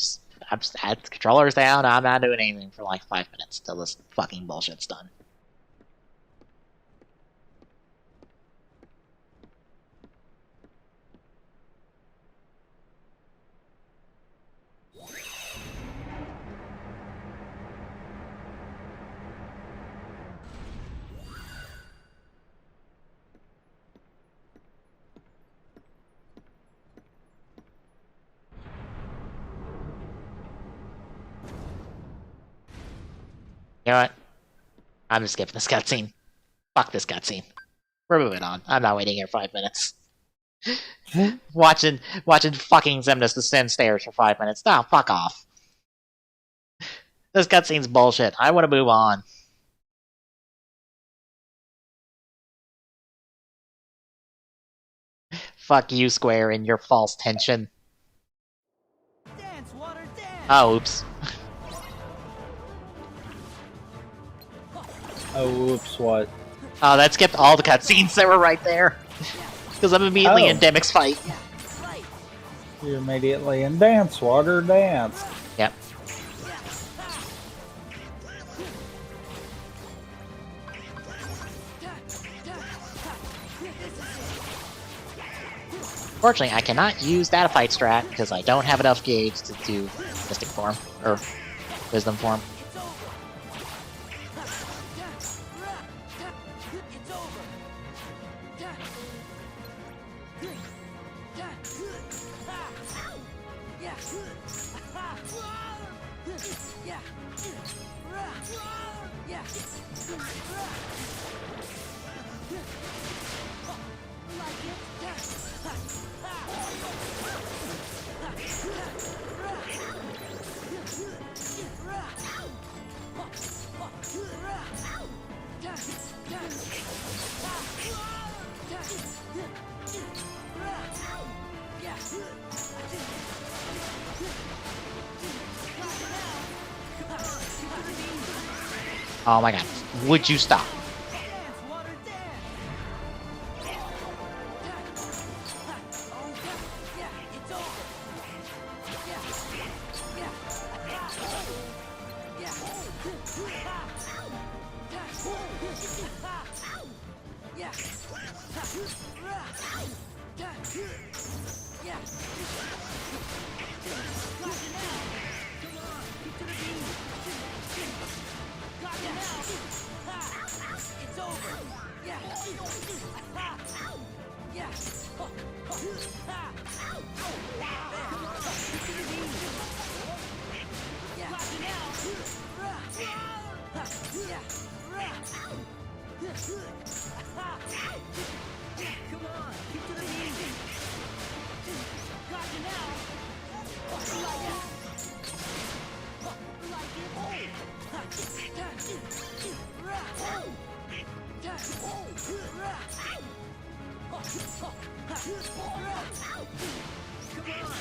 add the controllers down. I'm not doing anything for like 5 minutes till this fucking bullshit's done. You know what? I'm just skipping this cutscene. Fuck this cutscene. We're moving on. I'm not waiting here 5 minutes. watching fucking Xemnas descend stairs for 5 minutes. No, fuck off. This cutscene's bullshit. I want to move on. Fuck you, Square, and your false tension. Dance, water, dance. Oh, oops. Oh, oops, what? Oh, that skipped all the cutscenes that were right there. Because I'm immediately in Demic's fight. You're immediately in Dance, Water, Dance. Yep. Fortunately, I cannot use Data Fight strat because I don't have enough gauge to do Mystic Form, or Wisdom Form. Oh my god. Would you stop?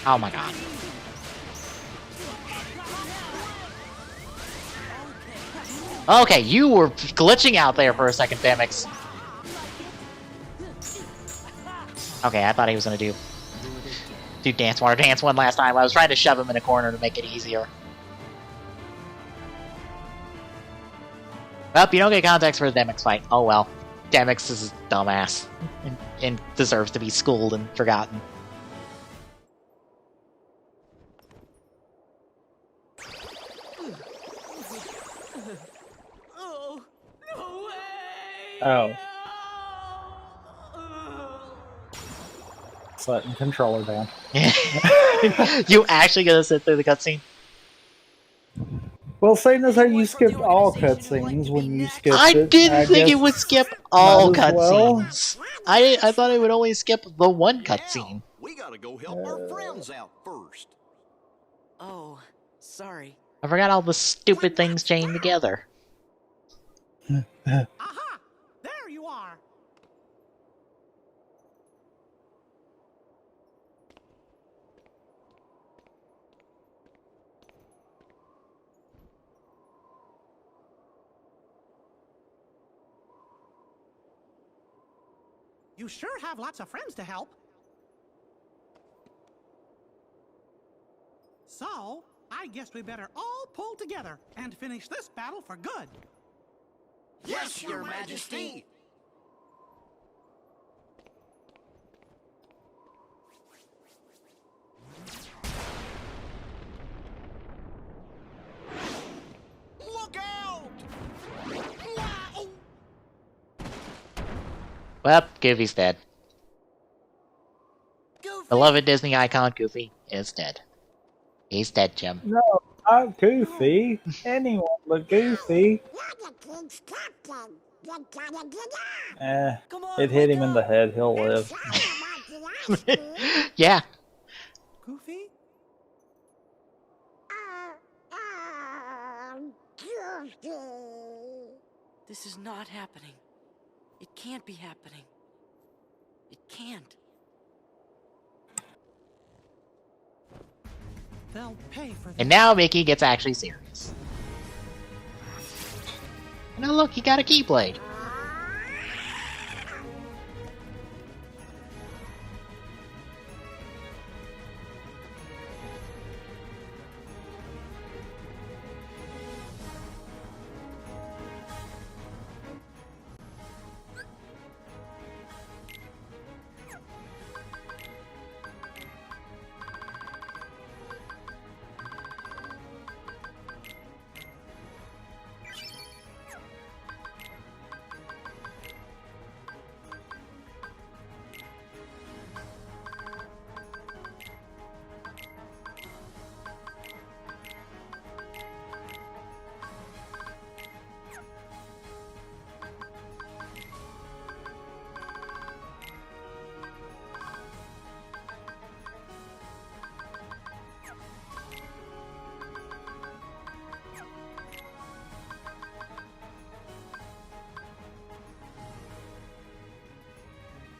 Oh my god. Okay, you were glitching out there for a second, Demix. Okay, I thought he was gonna do Dance Water Dance one last time. I was trying to shove him in a corner to make it easier. Well, you don't get context for the Demix fight. Oh well. Demix is a dumbass. And deserves to be schooled and forgotten. Oh. Setting controller down. You actually gonna sit through the cutscene? Well, seeing as how you skipped all cutscenes when you skipped I it, didn't think it would skip all might as well. cutscenes. I thought it would only skip the one cutscene. We gotta go help our friends out first. Oh, sorry. I forgot all the stupid things chained together. There you are. You sure have lots of friends to help. So, I guess we better all pull together and finish this battle for good. Yes, Your Majesty! Look out! Well, Goofy's dead. Beloved Disney icon Goofy is dead. He's dead, Jim. No, not Goofy. Anyone but Goofy. It hit him in the head. He'll live. Yeah. Goofy? This is not happening. It can't be happening. It can't. They'll pay for this. And now Mickey gets actually serious. Now look, he got a Keyblade.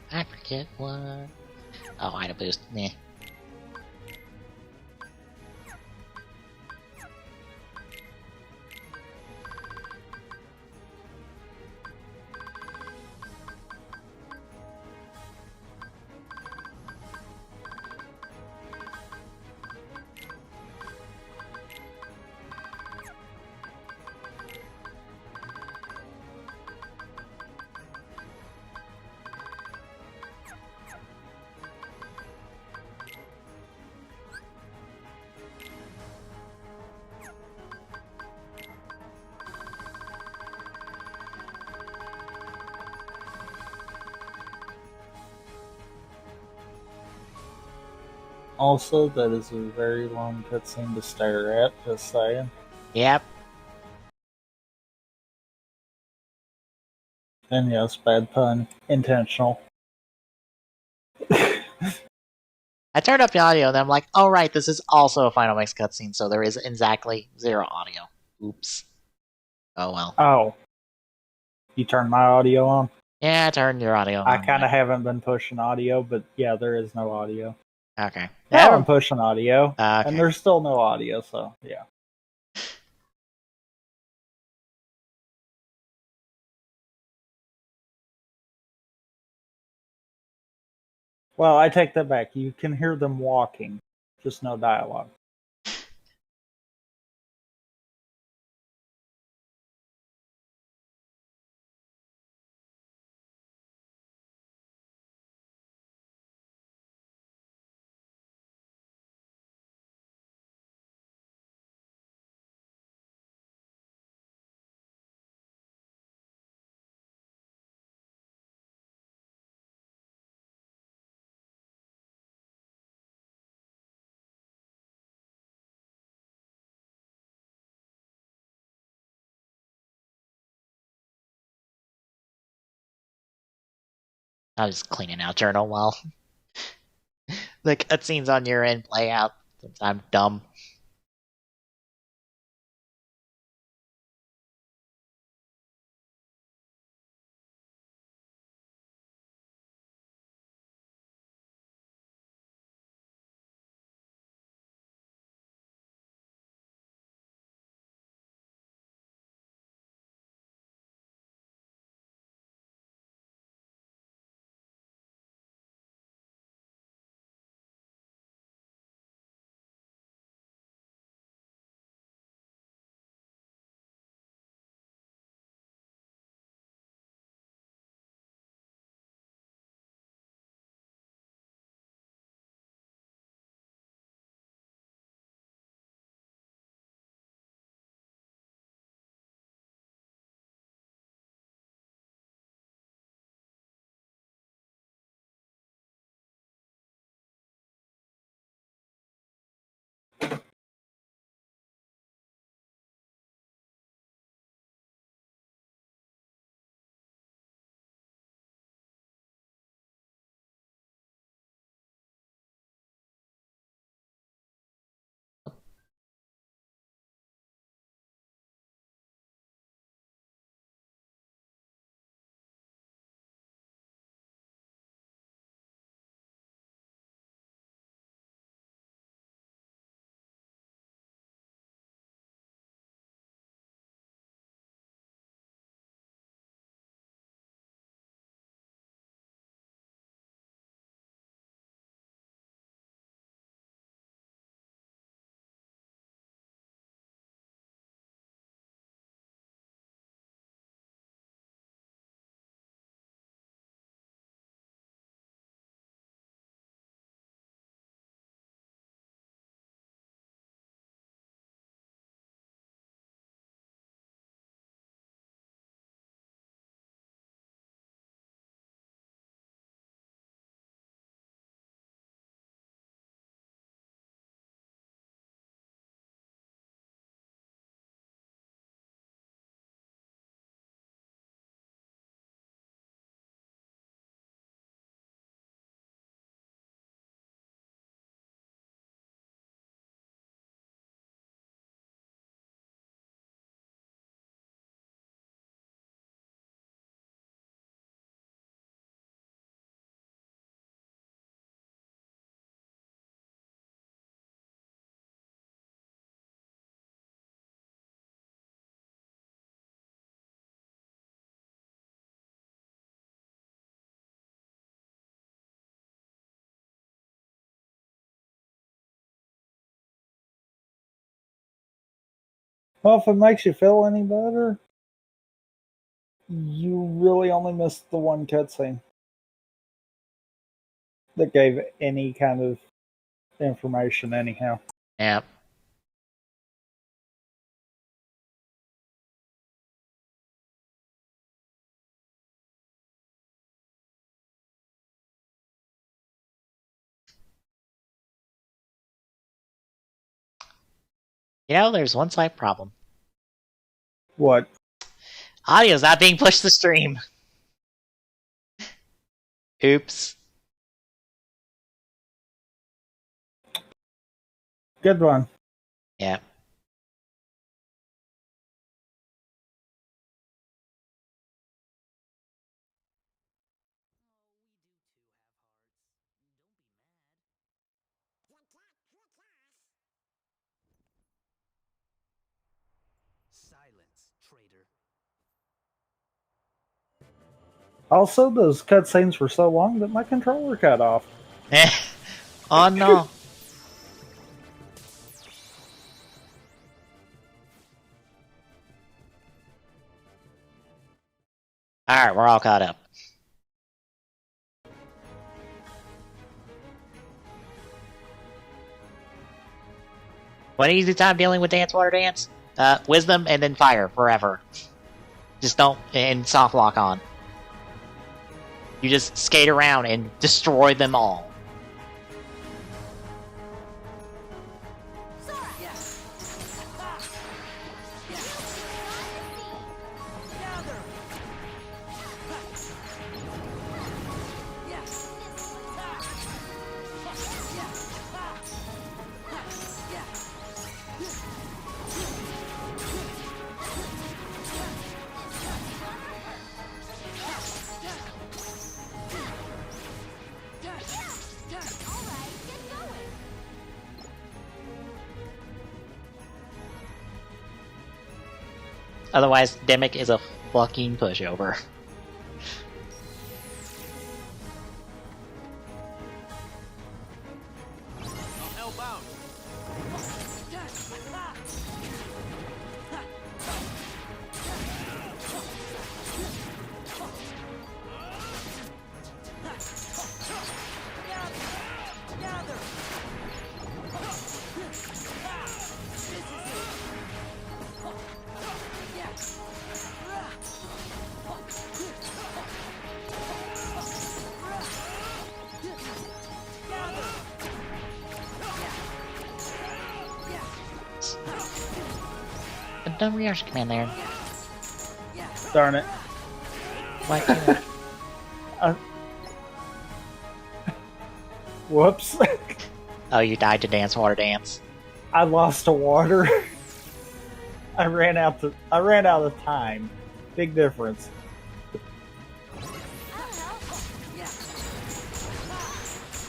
I forget what. Oh, item boost. Meh. Also, that is a very long cutscene to stare at, just saying. Yep. And yes, bad pun. Intentional. I turned up the audio and I'm like, oh right, this is also a Final Mix cutscene, so there is exactly 0 audio. Oops. Oh well. Oh. You turned my audio on? Yeah, I turned your audio on. I kind of haven't been pushing audio, but yeah, there is no audio. Okay. Now I'm pushing audio, Okay. and there's still no audio, so yeah. Well, I take that back. You can hear them walking, just no dialogue. I was cleaning out journal while the cutscenes on your end play out since I'm dumb. Well, if it makes you feel any better, you really only missed the one cutscene that gave any kind of information anyhow. Yep. You know, there's one slight problem. What? Audio's not being pushed to stream. Oops. Good one. Yeah. Silence, traitor. Also, those cutscenes were so long that my controller cut off. Oh no. Alright, we're all caught up. What easy time dealing with Dance Water Dance? Wisdom and then fire forever. Just don't, and soft lock on. You just skate around and destroy them all. Otherwise, Demic is a fucking pushover. Don't react command there. Darn it. Why can't Whoops. Oh, you died to Dance Water Dance. I lost to water. I ran out of time. Big difference.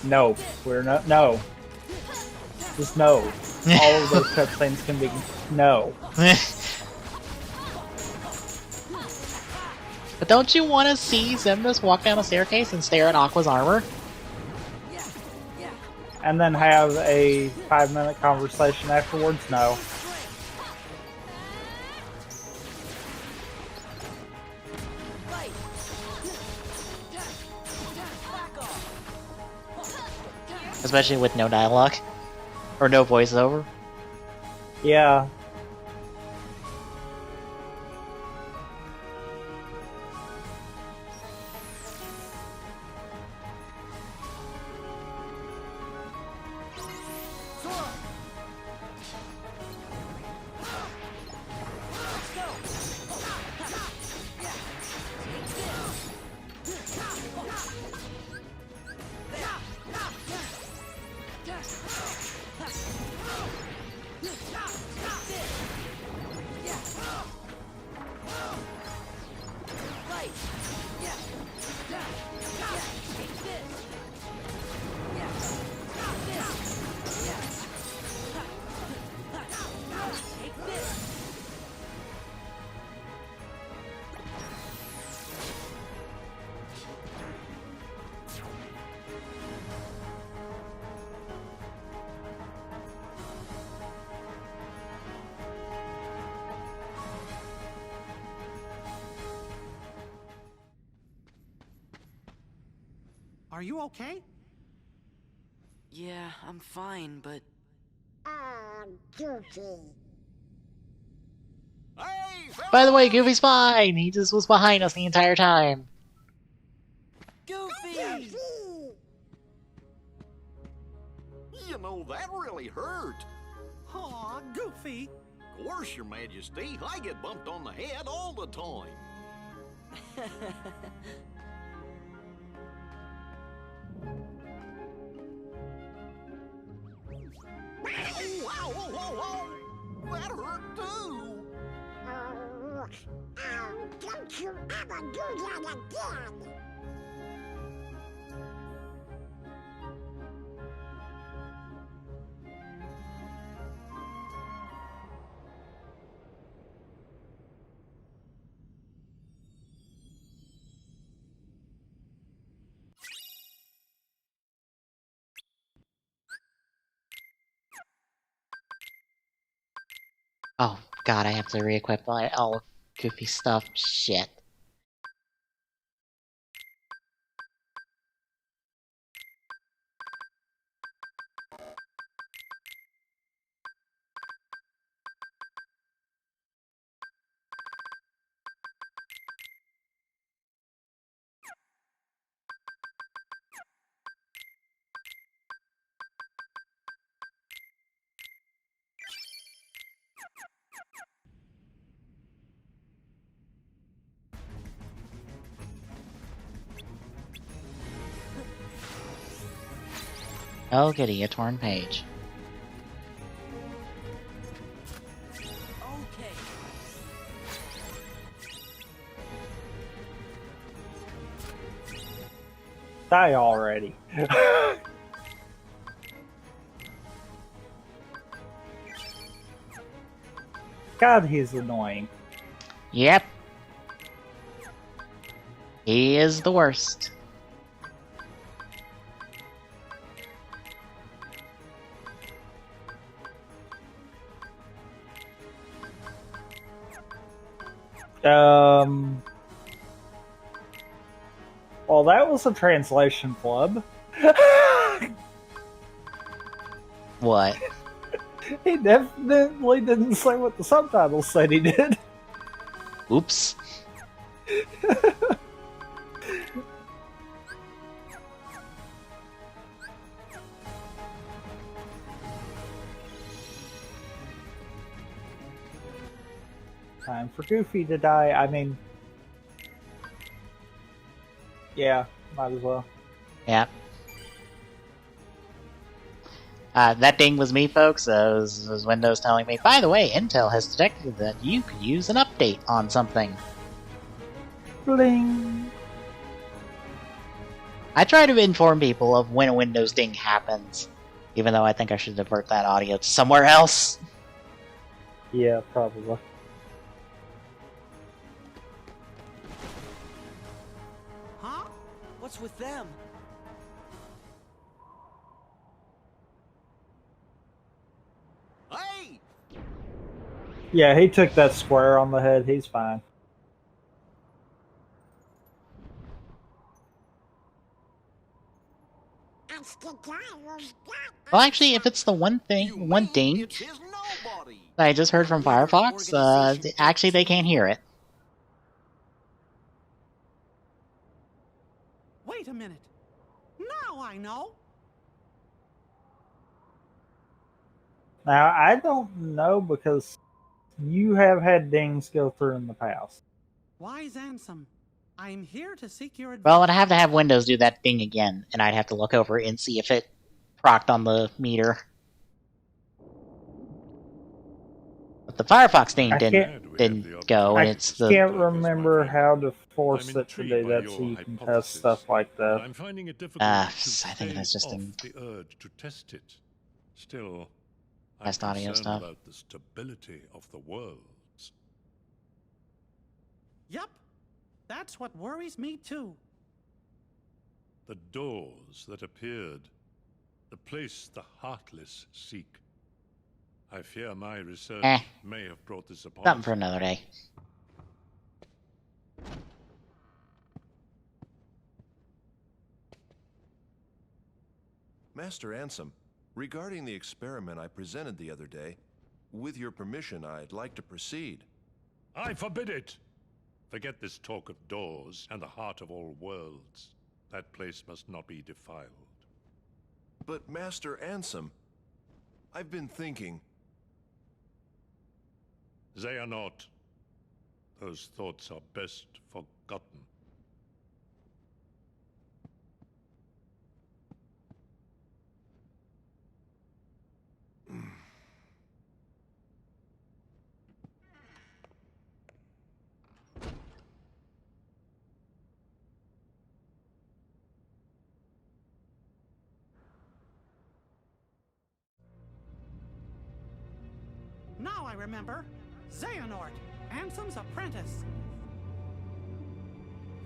No, we're not. No, just no. All of those cutscenes can be no. But don't you want to see Zim just walk down a staircase and stare at Aqua's armor? And then have a 5-minute conversation afterwards? No. Especially with no dialogue. Or no voiceover. Yeah. Are you okay? Yeah, I'm fine, but... Goofy. By the way, Goofy's fine! He just was behind us the entire time. Goofy! You know, that really hurt. Aw, Goofy. Of course, Your Majesty. I get bumped on the head all the time. Oh, wow, whoa, whoa, whoa! That hurt too! Don't you ever do that again! Oh god, I have to re-equip all goofy stuff. Shit. Oh goody, a torn page. Okay. Die already. God, he's annoying. Yep. He is the worst. Well, that was a translation flub. What? He definitely didn't say what the subtitles said he did. Oops. Time for Goofy to die. I mean, yeah, might as well. Yep. That ding was me, folks. It was Windows telling me, by the way, Intel has detected that you could use an update on something. Bling. I try to inform people of when a Windows ding happens, even though I think I should divert that audio to somewhere else. Yeah, probably. Huh? What's with them? Hey! Yeah, he took that square on the head. He's fine. Well, actually, if it's the one ding that I just heard from Firefox, actually they can't hear it. Wait a minute. Now I know. Now, I don't know because you have had dings go through in the past. Wise Ansem, I'm here to seek your advice. Well, I'd have to have Windows do that ding again, and I'd have to look over and see if it procced on the meter. But the Firefox ding didn't go, and it's the... I can't remember how to force it to do that so you can test stuff like that. I'm finding it difficult I to think that's just stave in off the urge to test it. Still, I'm test audio concerned stuff. about the stability of the worlds. Yup. That's what worries me too. The doors that appeared, the place the heartless seek. I fear my research may have brought this upon Something us. for another day. Master Ansem, regarding the experiment I presented the other day, with your permission, I'd like to proceed. I forbid it! Forget this talk of doors and the heart of all worlds. That place must not be defiled. But Master Ansem, I've been thinking, Xehanort. Those thoughts are best forgotten. Now I remember. Xehanort, Ansem's apprentice.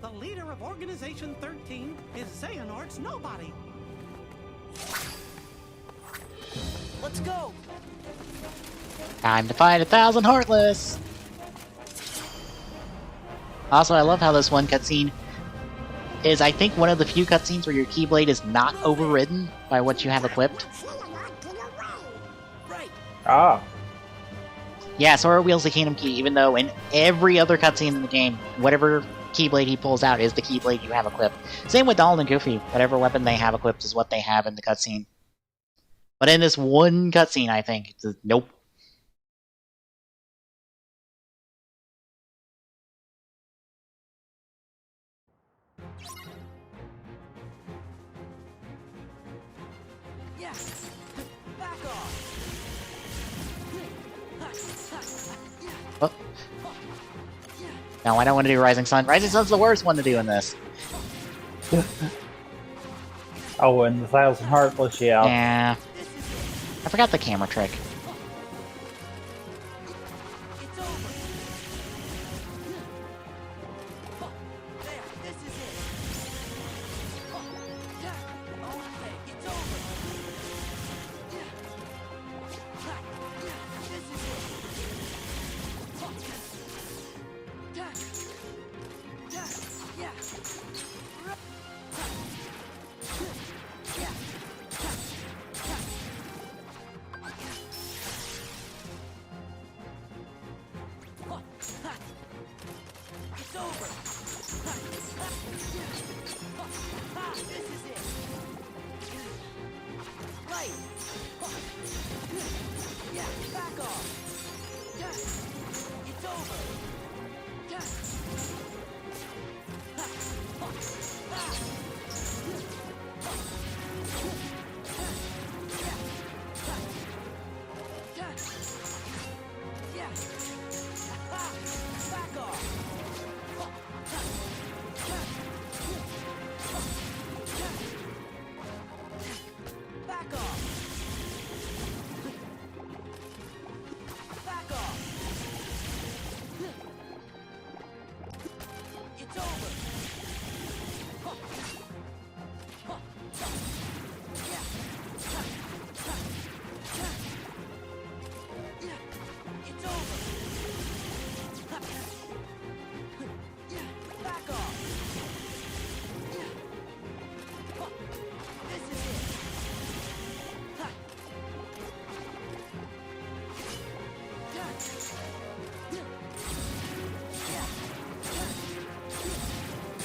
The leader of Organization 13 is Xehanort's nobody. Let's go! Time to fight 1,000 Heartless! Also, I love how this one cutscene is, I think, one of the few cutscenes where your Keyblade is not overridden by what you have equipped. Ah. Yeah, Sora wields the Kingdom Key, even though in every other cutscene in the game, whatever Keyblade he pulls out is the Keyblade you have equipped. Same with Donald and Goofy. Whatever weapon they have equipped is what they have in the cutscene. But in this one cutscene, I think, it's a, nope. Yeah. Back off. Oh. No, I don't want to do Rising Sun. Rising Sun's the worst one to do in this. Oh, and the 1,000 Heartless, yeah. Yeah. I forgot the camera trick.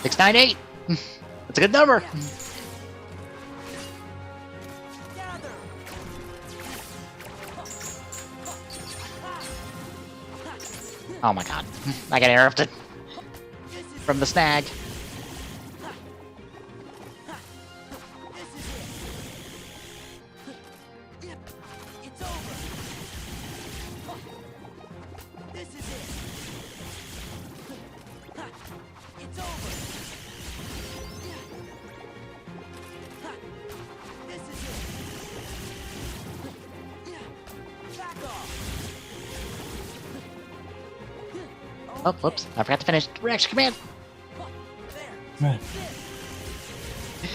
$698. That's a good number. Oh my god. I got interrupted from the snag. Oh, whoops. I forgot to finish reaction command.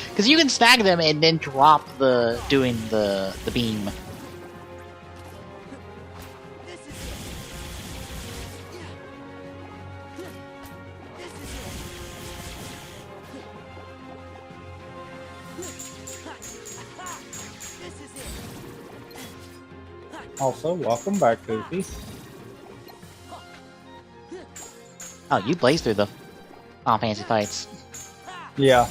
Because you can snag them and then drop doing the beam. Also, welcome back, Goofy. Oh, you blaze through the Final Fantasy fights. Yeah.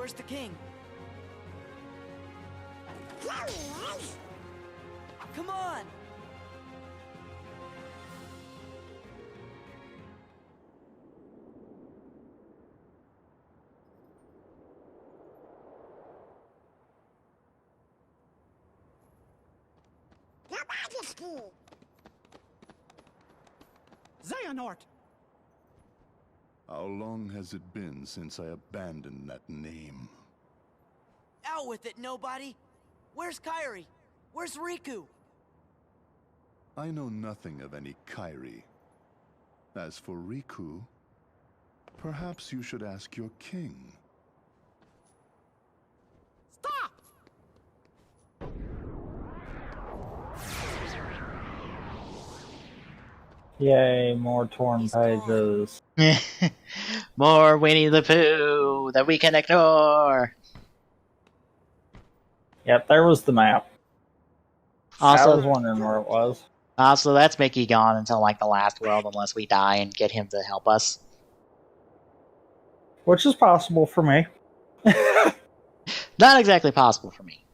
Where's the king? There he is! Come on! Your Majesty! Xehanort! How long has it been since I abandoned that name? Out with it, nobody! Where's Kairi? Where's Riku? I know nothing of any Kairi. As for Riku, perhaps you should ask your king. Stop! Yay, more torn pages. More Winnie the Pooh that we can ignore. Yep, there was the map. Also, I was wondering where it was. Also, that's Mickey gone until like the last world, unless we die and get him to help us. Which is possible for me. Not exactly possible for me.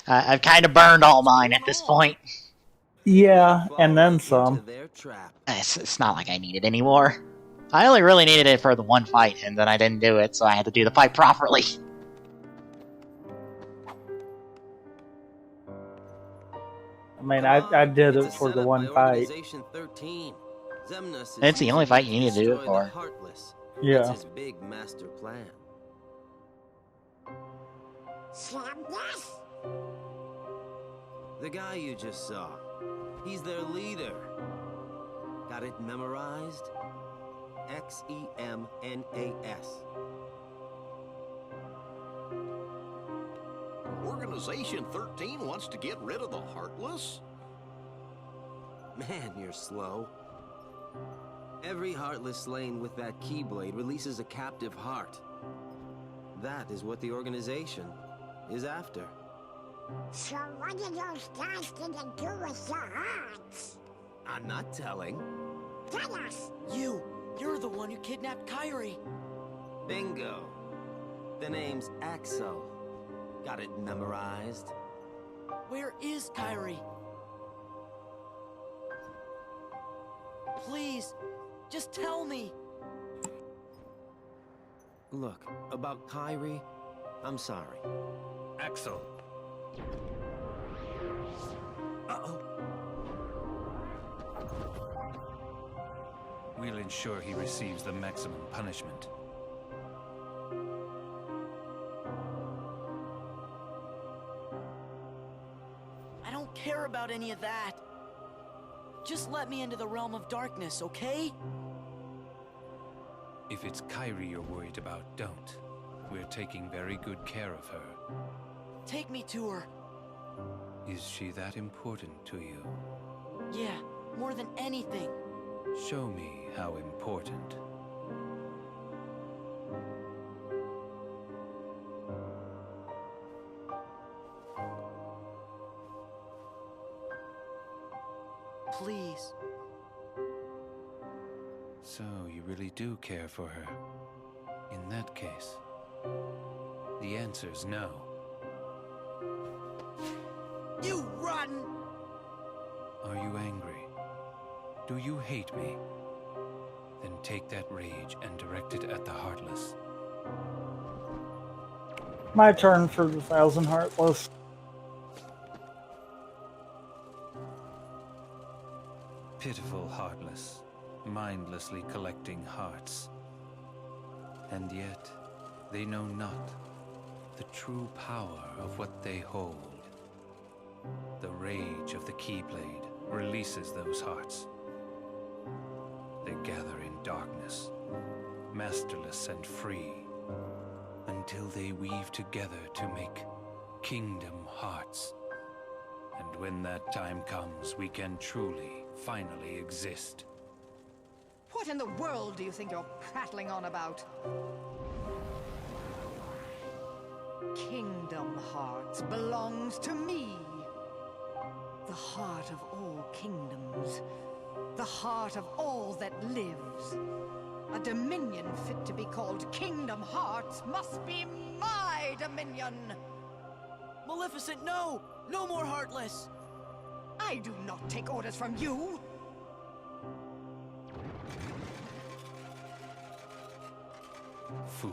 I've kind of burned all mine at this point. Yeah, and then some. It's not like I need it anymore. I only really needed it for the one fight, and then I didn't do it, so I had to do the fight properly. I mean, I did it for the one fight. It's the only fight you need to do it for. Yeah. That's his big master plan. Xemnas? The guy you just saw. He's their leader. Got it memorized? Xemnas. Organization 13 wants to get rid of the Heartless? Man, you're slow. Every Heartless slain with that Keyblade releases a captive heart. That is what the organization is after. So what are those guys gonna do with your hearts? I'm not telling. Tell us! You're the one who kidnapped Kairi. Bingo. The name's Axel. Got it memorized? Where is Kairi? Please, just tell me. Look, about Kairi, I'm sorry. Axel. Uh-oh. We'll ensure he receives the maximum punishment. I don't care about any of that. Just let me into the realm of darkness, okay? If it's Kairi you're worried about, don't. We're taking very good care of her. Take me to her. Is she that important to you? Yeah, more than anything. Show me how important. Please. So you really do care for her. In that case, the answer's no. You rotten! Are you angry? Do you hate me? Then take that rage and direct it at the Heartless. My turn for the 1,000 Heartless. Pitiful Heartless, mindlessly collecting hearts. And yet, they know not the true power of what they hold. The rage of the Keyblade releases those hearts. They gather in darkness, masterless and free, until they weave together to make Kingdom Hearts. And when that time comes, we can truly, finally exist. What in the world do you think you're prattling on about? Kingdom Hearts belongs to me. The heart of all kingdoms. The heart of all that lives. A dominion fit to be called Kingdom Hearts must be my dominion! Maleficent, no! No more Heartless! I do not take orders from you! Fool.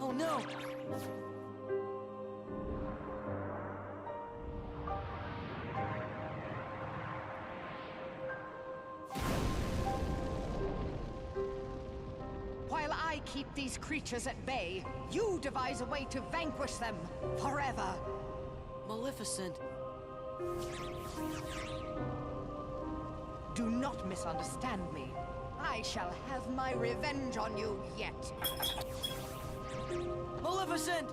Oh no! While I keep these creatures at bay, you devise a way to vanquish them forever. Maleficent. Do not misunderstand me. I shall have my revenge on you yet. Maleficent!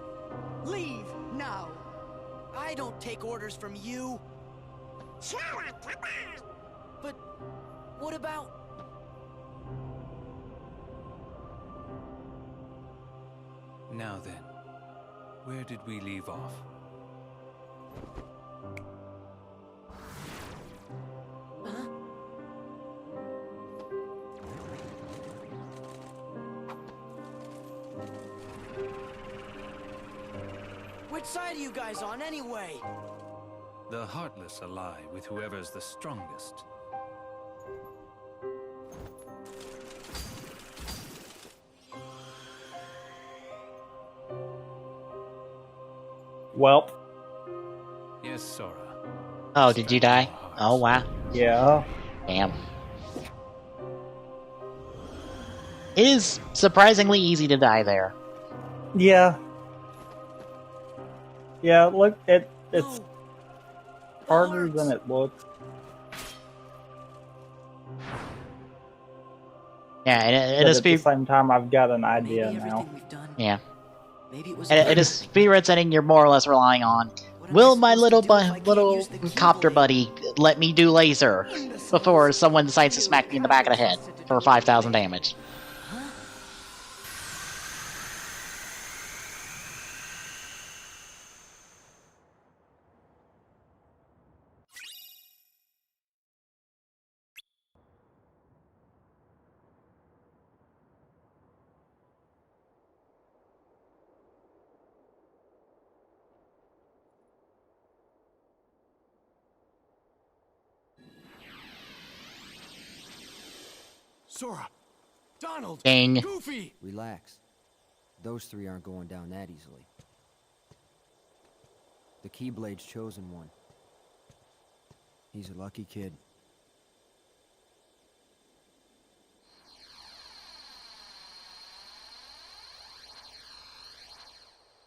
Leave now. I don't take orders from you. Sora, come on! But what about... Now then, where did we leave off? Huh? Which side are you guys on anyway? The Heartless ally with whoever's the strongest. Welp. Yes, Sora. Oh, did you die? Oh, wow. Yeah. Damn. It is surprisingly easy to die there. Yeah. Yeah, look, it's harder than it looks. Yeah, and But at the same time, I've got an idea now. Yeah. Maybe it was It is speedrun setting you're more or less relying on. Will my little copter buddy let me do laser before someone decides to smack me in the back of the head for 5,000 damage? Sora! Donald! Dang. Goofy! Relax. Those three aren't going down that easily. The Keyblade's chosen one. He's a lucky kid.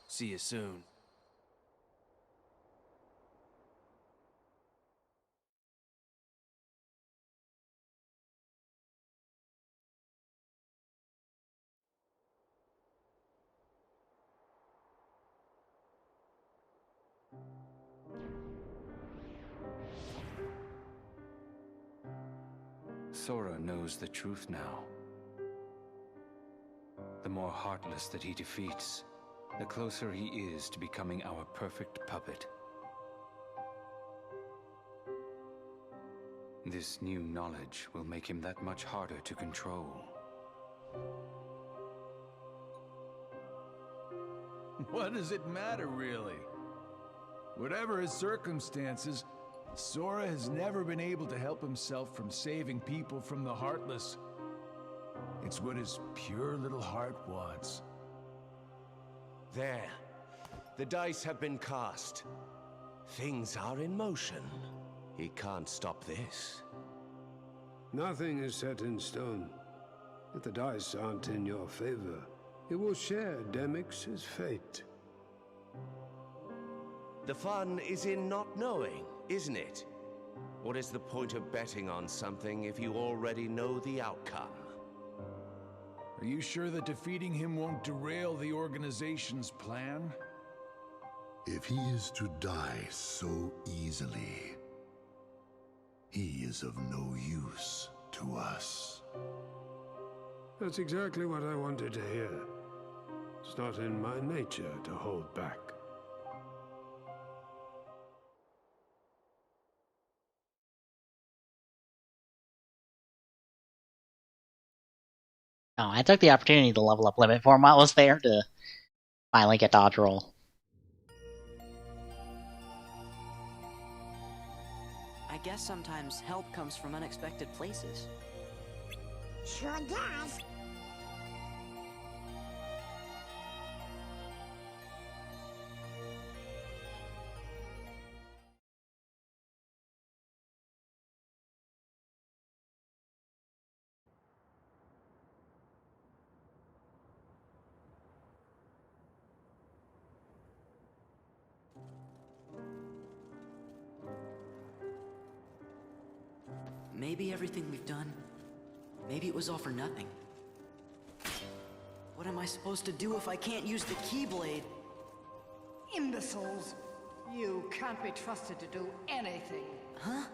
See you soon. Sora knows the truth now. The more Heartless that he defeats, the closer he is to becoming our perfect puppet. This new knowledge will make him that much harder to control. What does it matter, really? Whatever his circumstances, Sora has never been able to help himself from saving people from the Heartless. It's what his pure little heart wants. There. The dice have been cast. Things are in motion. He can't stop this. Nothing is set in stone. If the dice aren't in your favor, it will share Demyx's fate. The fun is in not knowing, isn't it? What is the point of betting on something if you already know the outcome? Are you sure that defeating him won't derail the organization's plan? If he is to die so easily, he is of no use to us. That's exactly what I wanted to hear. It's not in my nature to hold back. Oh, I took the opportunity to level up Limit Form while I was there to finally get Dodge Roll. I guess sometimes help comes from unexpected places. Sure does. Maybe everything we've done, maybe it was all for nothing. What am I supposed to do if I can't use the Keyblade? Imbeciles! You can't be trusted to do anything. Huh?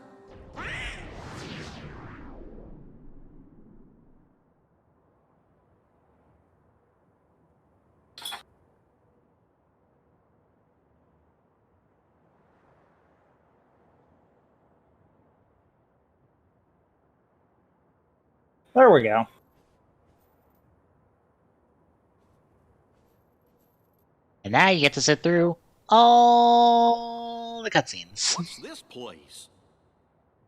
There we go. And now you get to sit through all the cutscenes. What's this place?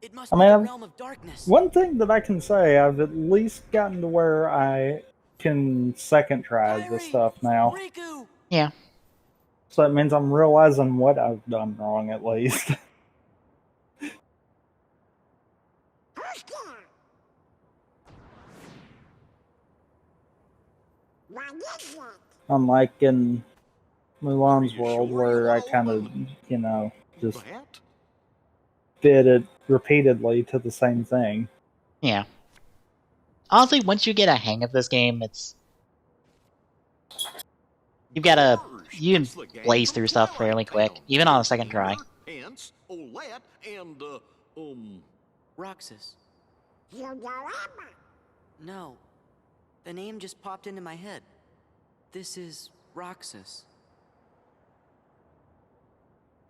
It must I be mean, the realm of darkness. one thing that I can say, I've at least gotten to where I can second try this stuff now. Riku! Yeah. So that means I'm realizing what I've done wrong, at least. What is it? Unlike in Mulan's world, where I kind of, you know, just did it repeatedly to the same thing. Yeah. Honestly, once you get a hang of this game, you can blaze through stuff fairly quick, even on a second try. Ants, Olette, and, Roxas. Yudorama. No. The name just popped into my head. This is Roxas.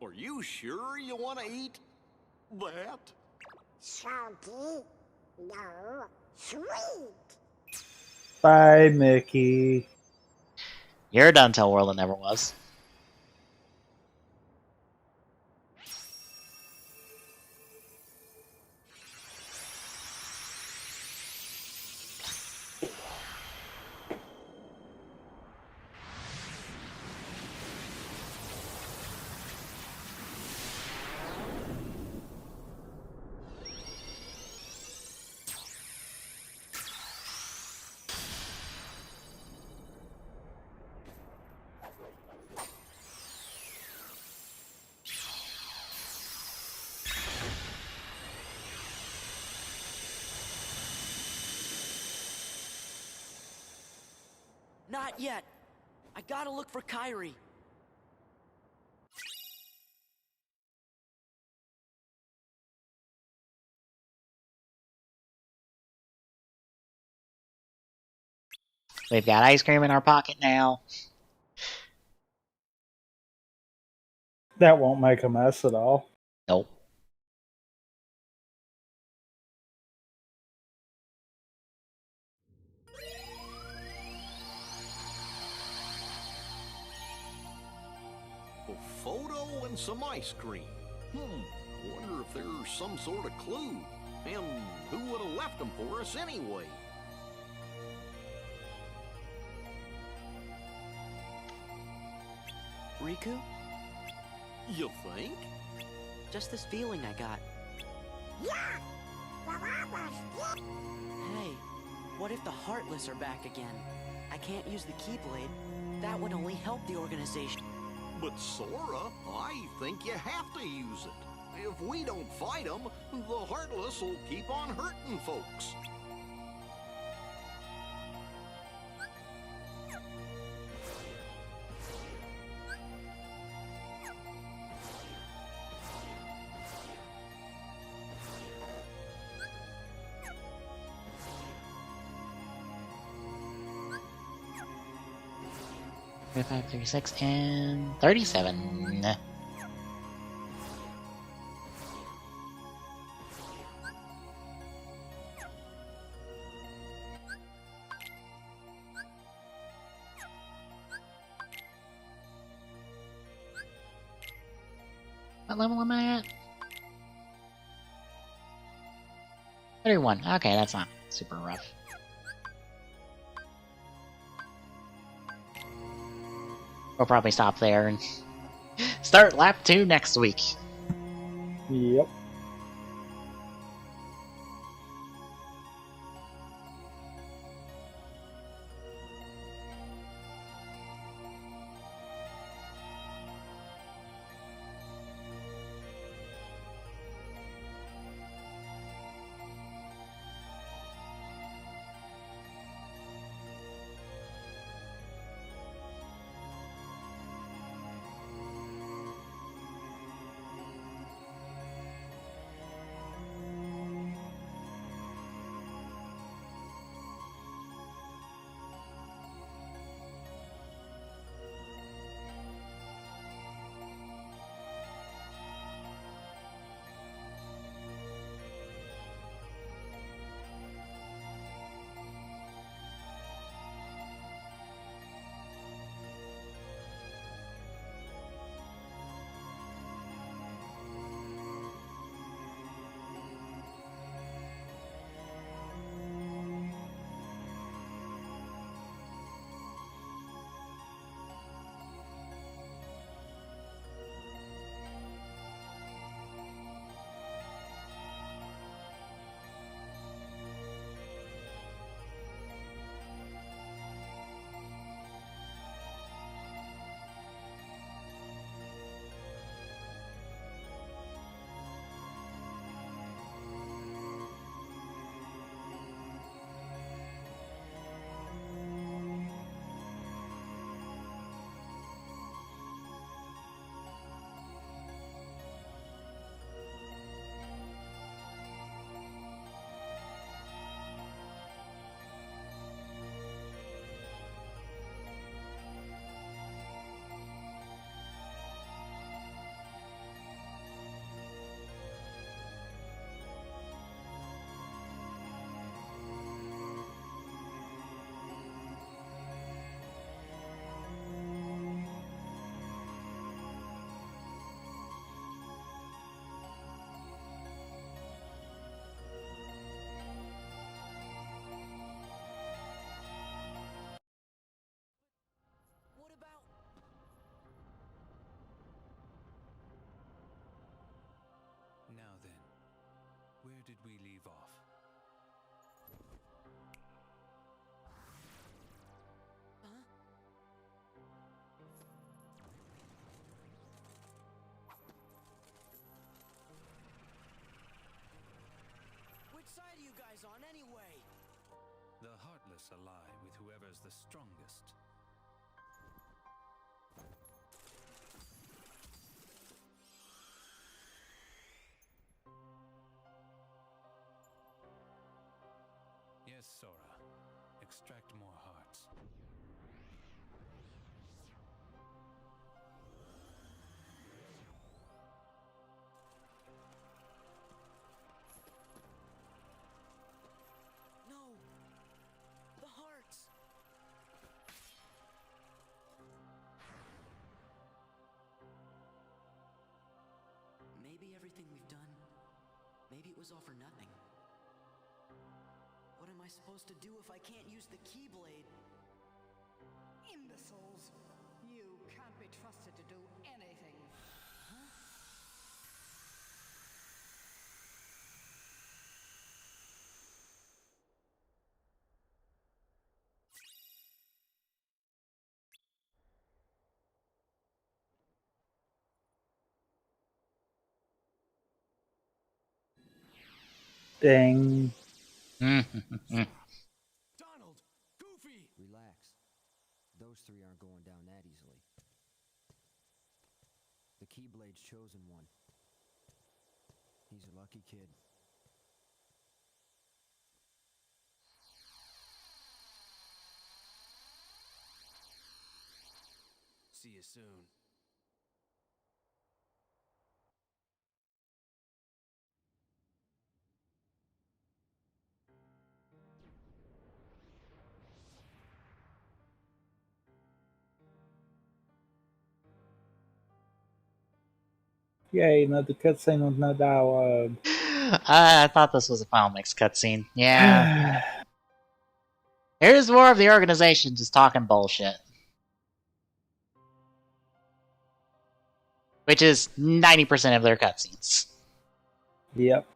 Are you sure you want to eat that? Salty. No. Sweet. Bye, Mickey. You're done till World It Never Was. Not yet. I gotta look for Kairi. We've got ice cream in our pocket now. That won't make a mess at all. Nope. A photo and some ice cream. Wonder if there's some sort of clue. And who would have left them for us anyway? Riku? You think? Just this feeling I got. Yeah. Barabbas. Hey, what if the Heartless are back again? I can't use the Keyblade. That would only help the organization. But Sora, I think you have to use it. If we don't fight them, the Heartless will keep on hurting folks. 35, 36, and 37. what level am I at? 31. Okay, that's not super rough. We'll probably stop there and start lap 2 next week. Yep. Now then, where did we leave off? Which side are you guys on anyway? The Heartless ally with whoever's the strongest. Yes, Sora. Extract more hearts. No! The hearts! Maybe everything we've done, maybe it was all for nothing. What am I supposed to do if I can't use the Keyblade? Imbeciles! You can't be trusted to do anything. Dang. Donald! Goofy! Relax. Those three aren't going down that easily. The Keyblade's chosen one. He's a lucky kid. See you soon. Yay, another cutscene with no dialogue. I thought this was a Final Mix cutscene. Yeah. Here's more of the organization just talking bullshit. Which is 90% of their cutscenes. Yep.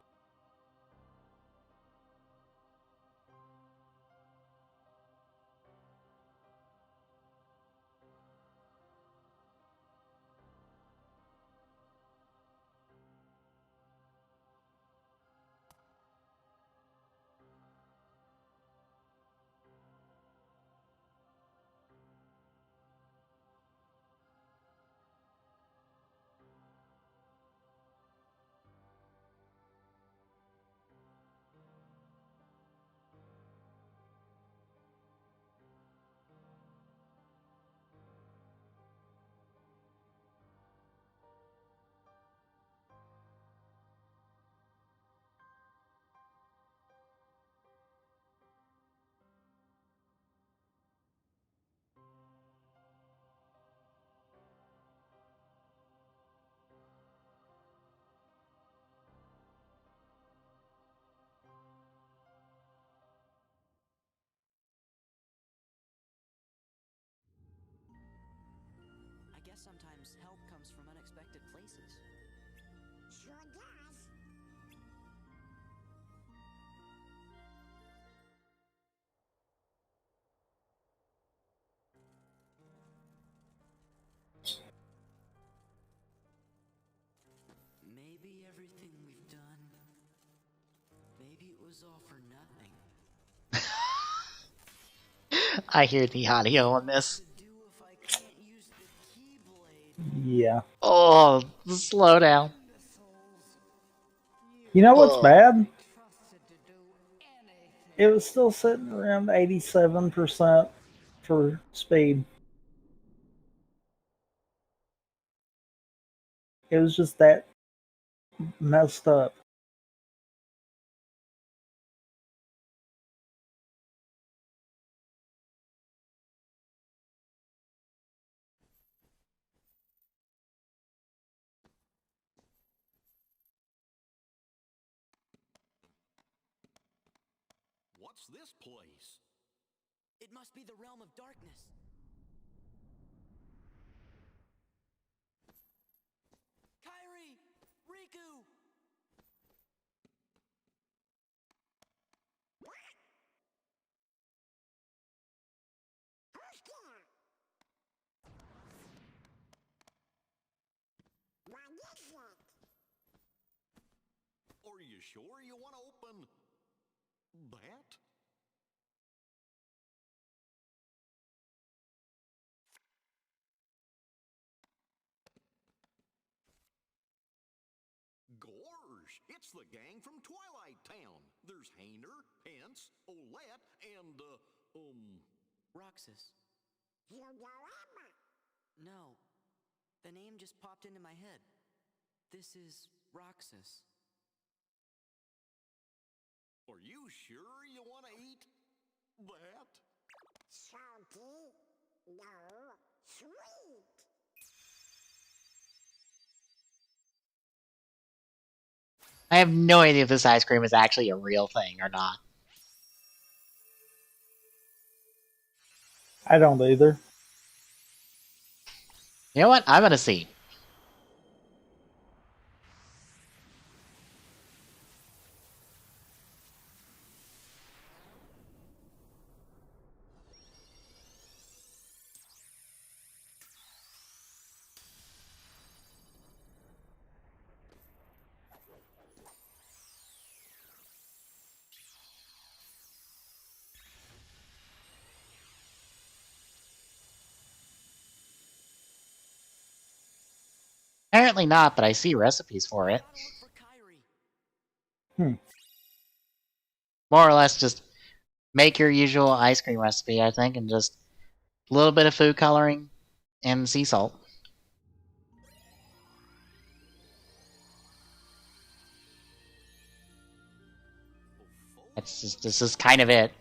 I guess sometimes help comes from unexpected places. Sure does. Maybe everything we've done, maybe it was all for nothing. I hear the audio on this. Yeah. Oh, slow down. You know what's bad? It was still sitting around 87% for speed. It was just that messed up. What's this place? It must be the realm of darkness. Kairi! Riku! Who's there? What is it? Are you sure you want to open that? Gorge, it's the gang from Twilight Town. There's Hayner, Pence, Olette, and, Roxas. Yudorama. No. The name just popped into my head. This is Roxas. Are you sure you want to eat that? Salty? No. Sweet. I have no idea if this ice cream is actually a real thing or not. I don't either. You know what? I'm gonna see. Apparently not, but I see recipes for it. Hmm. More or less just make your usual ice cream recipe, I think, and just a little bit of food coloring and sea salt. This is kind of it.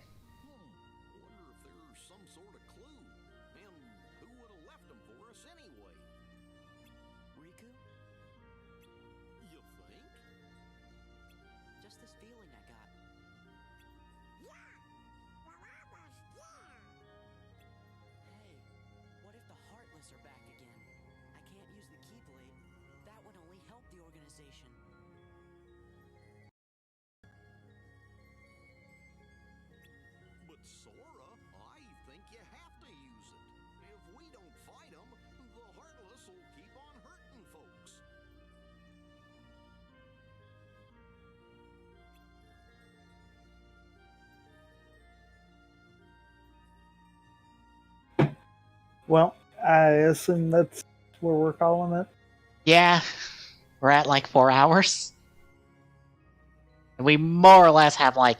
organization. But Sora, I think you have to use it. If we don't fight them, the Heartless will keep on hurting folks. Well, I assume that's what we're calling it. Yeah, we're at like 4 hours. And we more or less have like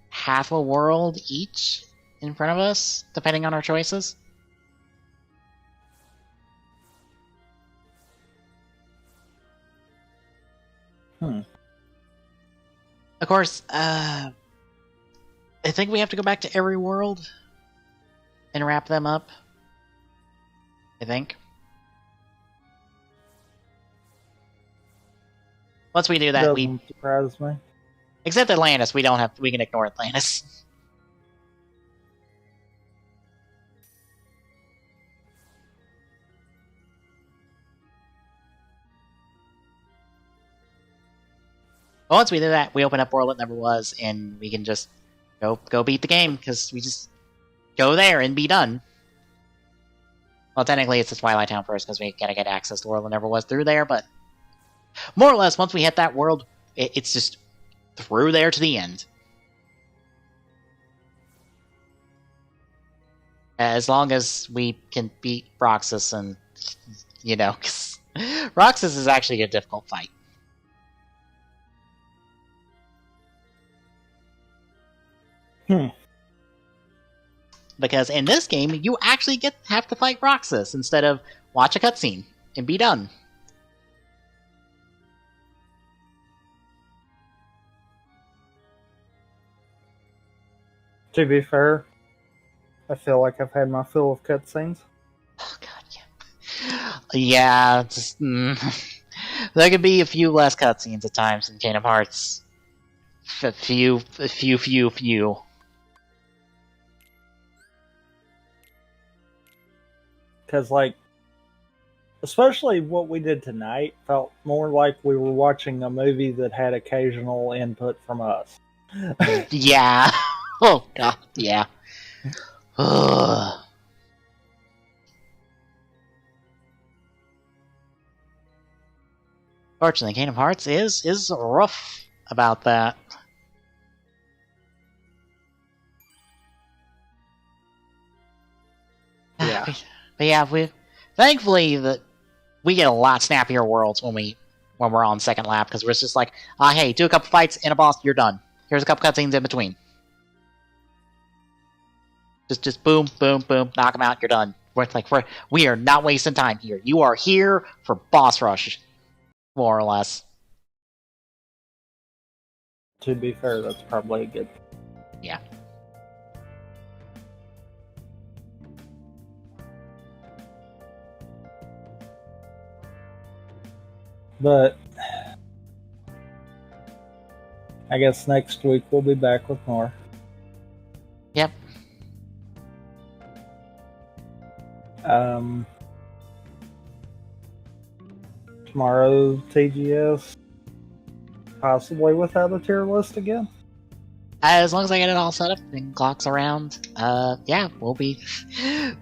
half a world each in front of us, depending on our choices. Of course, I think we have to go back to every world and wrap them up. I think. Once we do that, Doesn't surprise me. Except Atlantis, we can ignore Atlantis. Once we do that, we open up World It Never Was, and we can just go beat the game, because we just go there and be done. Well, technically, it's the Twilight Town first, because we gotta get access to World It Never Was through there, but more or less, once we hit that world, it's just through there to the end. As long as we can beat Roxas, and, you know, 'cause Roxas is actually a difficult fight. Because in this game, you actually have to fight Roxas instead of watch a cutscene and be done. To be fair, I feel like I've had my fill of cutscenes. Oh god, yeah. Just, there could be a few less cutscenes at times in Kingdom Hearts. A few. Because, like, especially what we did tonight felt more like we were watching a movie that had occasional input from us. Yeah. Oh god, yeah. Fortunately, Kingdom Hearts is rough about that. Yeah. But yeah, thankfully we get a lot snappier worlds when we're on second lap, because we're just like, hey, do a couple fights and a boss, you're done. Here's a couple cutscenes in between. Just boom, boom, boom, knock them out, you're done. We are not wasting time here. You are here for boss rush, more or less. To be fair, that's probably a good. Yeah. But I guess next week we'll be back with more. Yep. Tomorrow, TGS, possibly without a tier list again. As long as I get it all set up and clocks around, yeah, we'll be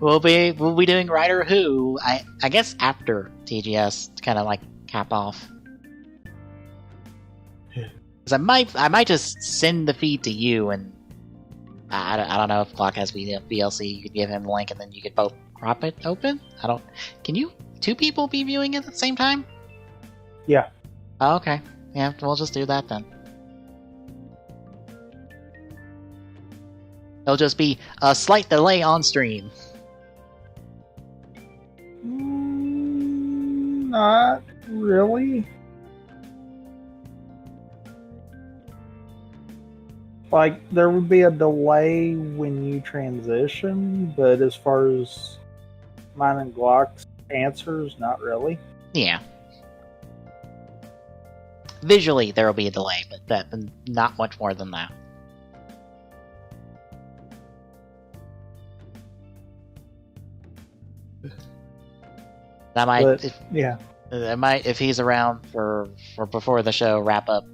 doing Rider Who. I guess after TGS to kind of like cap off. Because I might just send the feed to you, and I don't know if Clock has VLC. You could give him the link, and then you could both prop it open. Can you 2 people be viewing it at the same time? Yeah. Oh, okay. Yeah, we'll just do that then. There'll just be a slight delay on stream. Not really. Like, there would be a delay when you transition, but as far as mine and Glock's answers, not really. Yeah. Visually, there will be a delay, but not much more than that. That might, yeah. I might, if he's around for before the show wrap up,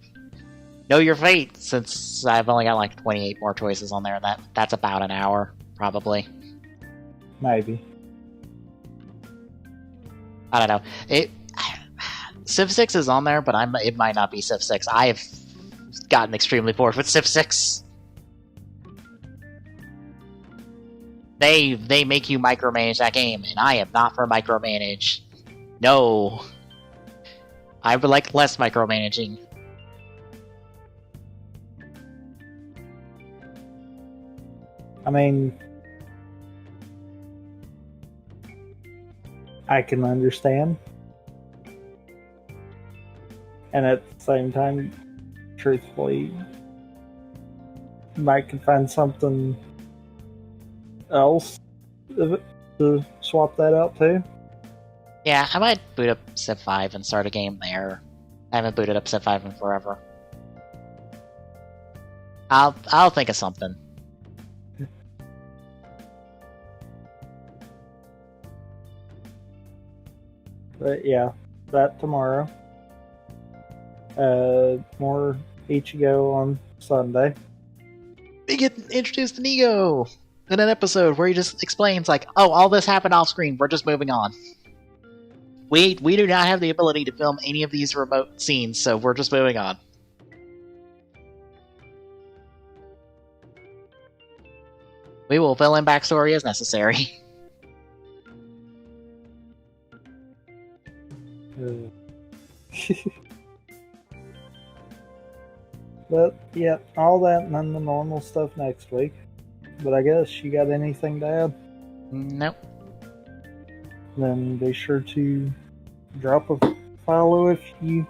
know your fate, since I've only got like 28 more choices on there, and that's about an hour, probably. Maybe. I don't know. Civ 6 is on there, but it might not be Civ 6. I have gotten extremely bored with Civ 6. They make you micromanage that game, and I am not for micromanage. No. I would like less micromanaging. I mean, I can understand. And at the same time, truthfully, you might can find something else to swap that out too. Yeah, I might boot up Civ 5 and start a game there. I haven't booted up Civ 5 in forever. I'll think of something. But yeah, that tomorrow. More Ichigo on Sunday. We get introduced to Nigo in an episode where he just explains like, oh, all this happened off screen, we're just moving on. We do not have the ability to film any of these remote scenes, so we're just moving on. We will fill in backstory as necessary. But yeah, all that and then the normal stuff next week. But I guess you got anything to add? Nope. Then be sure to drop a follow if you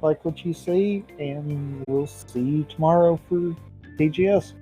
like what you see, and we'll see you tomorrow for TGS.